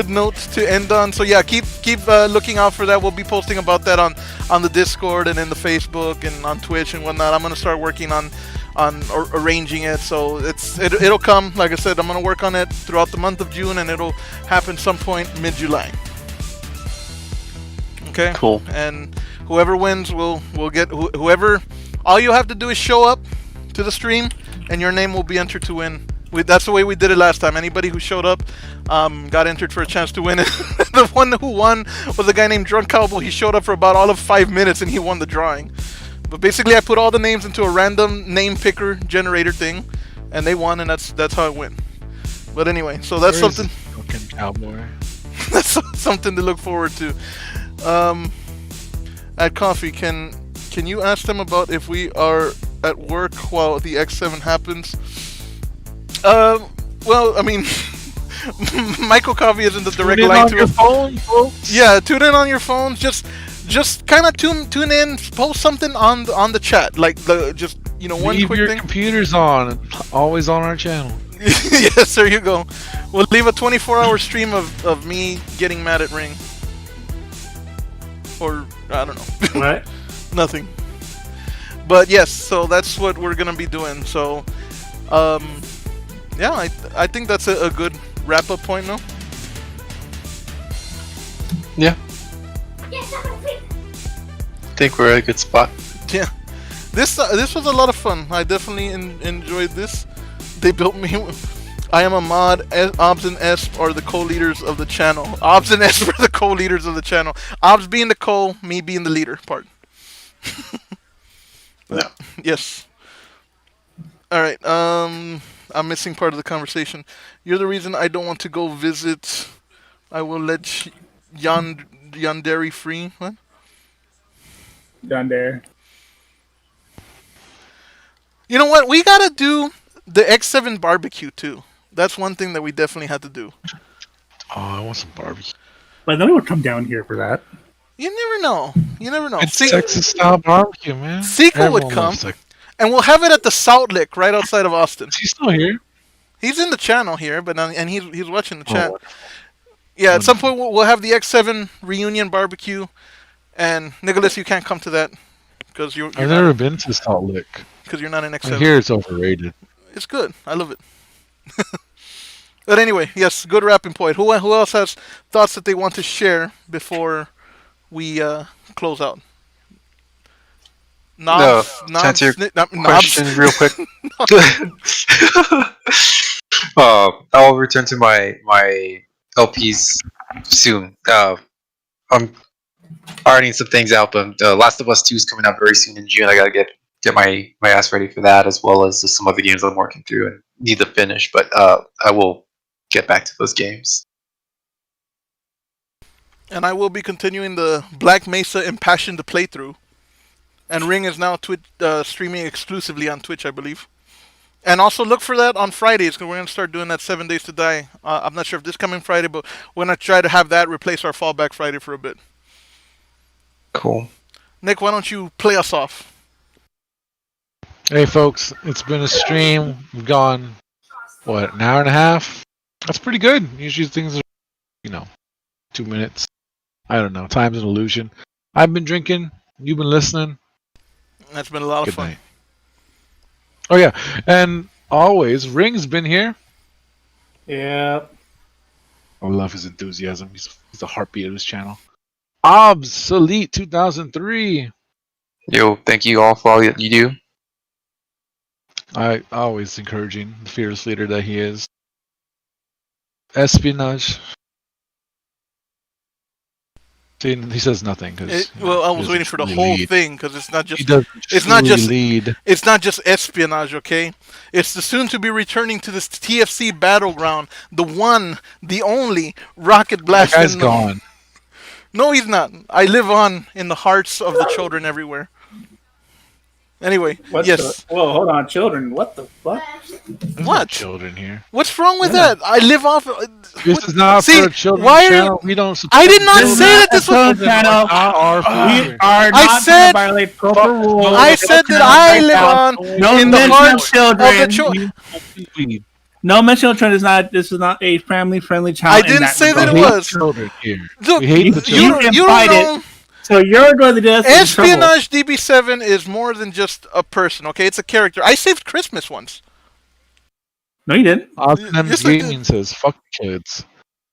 [SPEAKER 1] note to end on. So yeah, keep looking out for that. We'll be posting about that on the Discord and in the Facebook and on Twitch and whatnot. I'm gonna start working on arranging it, so it'll come. Like I said, I'm gonna work on it throughout the month of June, and it'll happen some point mid-July. Okay.
[SPEAKER 4] Cool.
[SPEAKER 1] And whoever wins will get whoever. All you have to do is show up to the stream, and your name will be entered to win. That's the way we did it last time. Anybody who showed up got entered for a chance to win it. The one who won was a guy named Drunk Cowboy. He showed up for about all of 5 minutes, and he won the drawing. But basically, I put all the names into a random name picker generator thing, and they won, and that's how it went. But anyway, so that's something.
[SPEAKER 3] Fucking cowboy.
[SPEAKER 1] That's something to look forward to. At Coffee, can you ask them about if we are at work while the X7 happens? Well, I mean, Michael Coffee is in the direct line to
[SPEAKER 3] your phone, folks.
[SPEAKER 1] Yeah, tune in on your phones. Just kind of tune in. Post something on the chat, like one
[SPEAKER 3] Leave
[SPEAKER 1] quick
[SPEAKER 3] your
[SPEAKER 1] thing.
[SPEAKER 3] computers on. Always on our channel.
[SPEAKER 1] Yes, there you go. We'll leave a 24-hour stream of me getting mad at Ring. Or I don't know.
[SPEAKER 2] What?
[SPEAKER 1] Nothing. But yes, so that's what we're gonna be doing. So, yeah, I think that's a good wrap-up point now.
[SPEAKER 4] Yeah. I think we're at a good spot.
[SPEAKER 1] Yeah, this was a lot of fun. I definitely enjoyed this. They built me. I am a mod. Obs and Esp are the co-leaders of the channel. Obs and Esp are the co-leaders of the channel. Obs being the co, me being the leader part.
[SPEAKER 4] Yeah.
[SPEAKER 1] Yes. All right. I'm missing part of the conversation. You're the reason I don't want to go visit. I will let Yandere free. What?
[SPEAKER 2] Down there.
[SPEAKER 1] You know what? We gotta do the X7 barbecue too. That's one thing that we definitely had to do.
[SPEAKER 3] Oh, I want some barbecue.
[SPEAKER 2] But nobody would come down here for that.
[SPEAKER 1] You never know. You never know.
[SPEAKER 3] It's Texas style barbecue, man.
[SPEAKER 1] Sequel would
[SPEAKER 3] Everyone
[SPEAKER 1] come,
[SPEAKER 3] loves Texas.
[SPEAKER 1] and we'll have it at the Salt Lick right outside of Austin.
[SPEAKER 3] Is he still here?
[SPEAKER 1] He's in the channel here, but and he's watching the chat.
[SPEAKER 3] Oh,
[SPEAKER 1] Yeah, at some point we'll have the X7 reunion barbecue, and Nicholas, you can't come to that because you're
[SPEAKER 3] I've never been to Salt Lick.
[SPEAKER 1] because you're not in
[SPEAKER 3] I
[SPEAKER 1] X7.
[SPEAKER 3] hear it's overrated.
[SPEAKER 1] It's good. I love it. But anyway, yes, good wrapping point. Who else has thoughts that they want to share before we close out?
[SPEAKER 4] To answer your question real quick. I'll return to my LPs soon. I'm ironing some things out, but Last of Us 2 is coming out very soon in June. I gotta get my ass ready for that, as well as some other games I'm working through and need to finish. But I will get back to those games.
[SPEAKER 1] And I will be continuing the Black Mesa Impassioned playthrough. And Ring is now streaming exclusively on Twitch, I believe. And also look for that on Fridays, because we're going to start doing that 7 Days to Die. I'm not sure if this coming Friday, but we're going to try to have that replace our Fallback Friday for a bit.
[SPEAKER 4] Cool.
[SPEAKER 1] Nick, why don't you play us off?
[SPEAKER 3] Hey, folks, it's been a stream. We've gone, what, an hour and a half? That's pretty good. Usually things are, 2 minutes. I don't know. Time's an illusion. I've been drinking. You've been listening.
[SPEAKER 1] That's been a lot of
[SPEAKER 3] Good
[SPEAKER 1] fun.
[SPEAKER 3] night. Oh, yeah. And always, Ring's been here.
[SPEAKER 2] Yeah.
[SPEAKER 3] I love his enthusiasm. He's the heartbeat of this channel. Obsolete 2003.
[SPEAKER 4] Yo, thank you all for all that you do.
[SPEAKER 3] I always encouraging the fearless leader that he is. Espionage. See, he says nothing because.
[SPEAKER 1] Well, I was waiting for the whole thing because it's not
[SPEAKER 3] He
[SPEAKER 1] just
[SPEAKER 3] doesn't.
[SPEAKER 1] it's not just
[SPEAKER 3] lead.
[SPEAKER 1] it's not just espionage, okay? It's the soon to be returning to this TFC battleground, the one, the only rocket
[SPEAKER 3] That
[SPEAKER 1] blast.
[SPEAKER 3] guy's gone.
[SPEAKER 1] No, he's not. I live on in the hearts of the children everywhere. Anyway, yes.
[SPEAKER 2] Whoa, hold on, children. What the fuck?
[SPEAKER 3] There's no
[SPEAKER 1] What?
[SPEAKER 3] children here.
[SPEAKER 1] What's wrong with that? I live off.
[SPEAKER 3] This is not
[SPEAKER 1] See,
[SPEAKER 3] for a children's
[SPEAKER 1] why are
[SPEAKER 3] channel.
[SPEAKER 1] you?
[SPEAKER 3] We don't support
[SPEAKER 1] I did not
[SPEAKER 3] children.
[SPEAKER 1] say that this was.
[SPEAKER 2] Children's channel. We are not
[SPEAKER 1] I said-
[SPEAKER 2] going to violate proper rules.
[SPEAKER 1] I said that I live on
[SPEAKER 2] No
[SPEAKER 1] in the
[SPEAKER 2] mention of
[SPEAKER 1] hearts of
[SPEAKER 2] children.
[SPEAKER 1] the children.
[SPEAKER 2] No mention of children is not. This is not a family-friendly channel.
[SPEAKER 1] I didn't say that it
[SPEAKER 3] We hate
[SPEAKER 1] was.
[SPEAKER 3] children here.
[SPEAKER 1] Look,
[SPEAKER 3] We hate the
[SPEAKER 1] you
[SPEAKER 3] children.
[SPEAKER 1] don't know.
[SPEAKER 2] So you're going to do this.
[SPEAKER 1] Espionage DB7 is more than just a person, okay? It's a character. I saved Christmas once.
[SPEAKER 2] No, you didn't.
[SPEAKER 3] Austin M.
[SPEAKER 1] Yes, I did.
[SPEAKER 3] Gaming says, fuck the kids.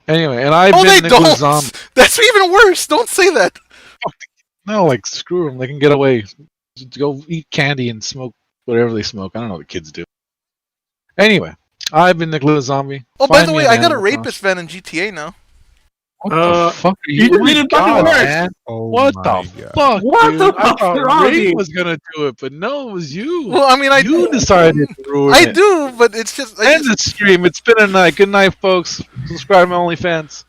[SPEAKER 3] Anyway, and I've
[SPEAKER 1] Oh, they
[SPEAKER 3] been Nicholas
[SPEAKER 1] don't.
[SPEAKER 3] Zombie.
[SPEAKER 1] That's even worse. Don't say that.
[SPEAKER 3] No, like, screw them. They can get away. Just go eat candy and smoke whatever they smoke. I don't know what the kids do. Anyway, I've been Nicholas Zombie.
[SPEAKER 1] Oh, by
[SPEAKER 3] Find
[SPEAKER 1] the
[SPEAKER 3] me
[SPEAKER 1] way,
[SPEAKER 3] an
[SPEAKER 1] I got a
[SPEAKER 3] Animal
[SPEAKER 1] rapist van in GTA now.
[SPEAKER 3] What the fuck are
[SPEAKER 2] you
[SPEAKER 3] you?
[SPEAKER 2] just
[SPEAKER 3] Oh my
[SPEAKER 2] made it fucking
[SPEAKER 3] God,
[SPEAKER 2] worse.
[SPEAKER 3] man.
[SPEAKER 5] Oh
[SPEAKER 3] What
[SPEAKER 5] my
[SPEAKER 3] the
[SPEAKER 5] God.
[SPEAKER 3] fuck?
[SPEAKER 2] What
[SPEAKER 3] dude?
[SPEAKER 2] the
[SPEAKER 3] I
[SPEAKER 2] fuck's
[SPEAKER 3] thought
[SPEAKER 2] wrong with
[SPEAKER 3] Ray
[SPEAKER 2] you?
[SPEAKER 3] was gonna do it, but no, it was you.
[SPEAKER 1] Well, I mean,
[SPEAKER 3] You decided to ruin
[SPEAKER 1] I
[SPEAKER 3] it.
[SPEAKER 1] do, but it's just.
[SPEAKER 3] End the stream. It's been a night. Good night, folks. Subscribe to my OnlyFans.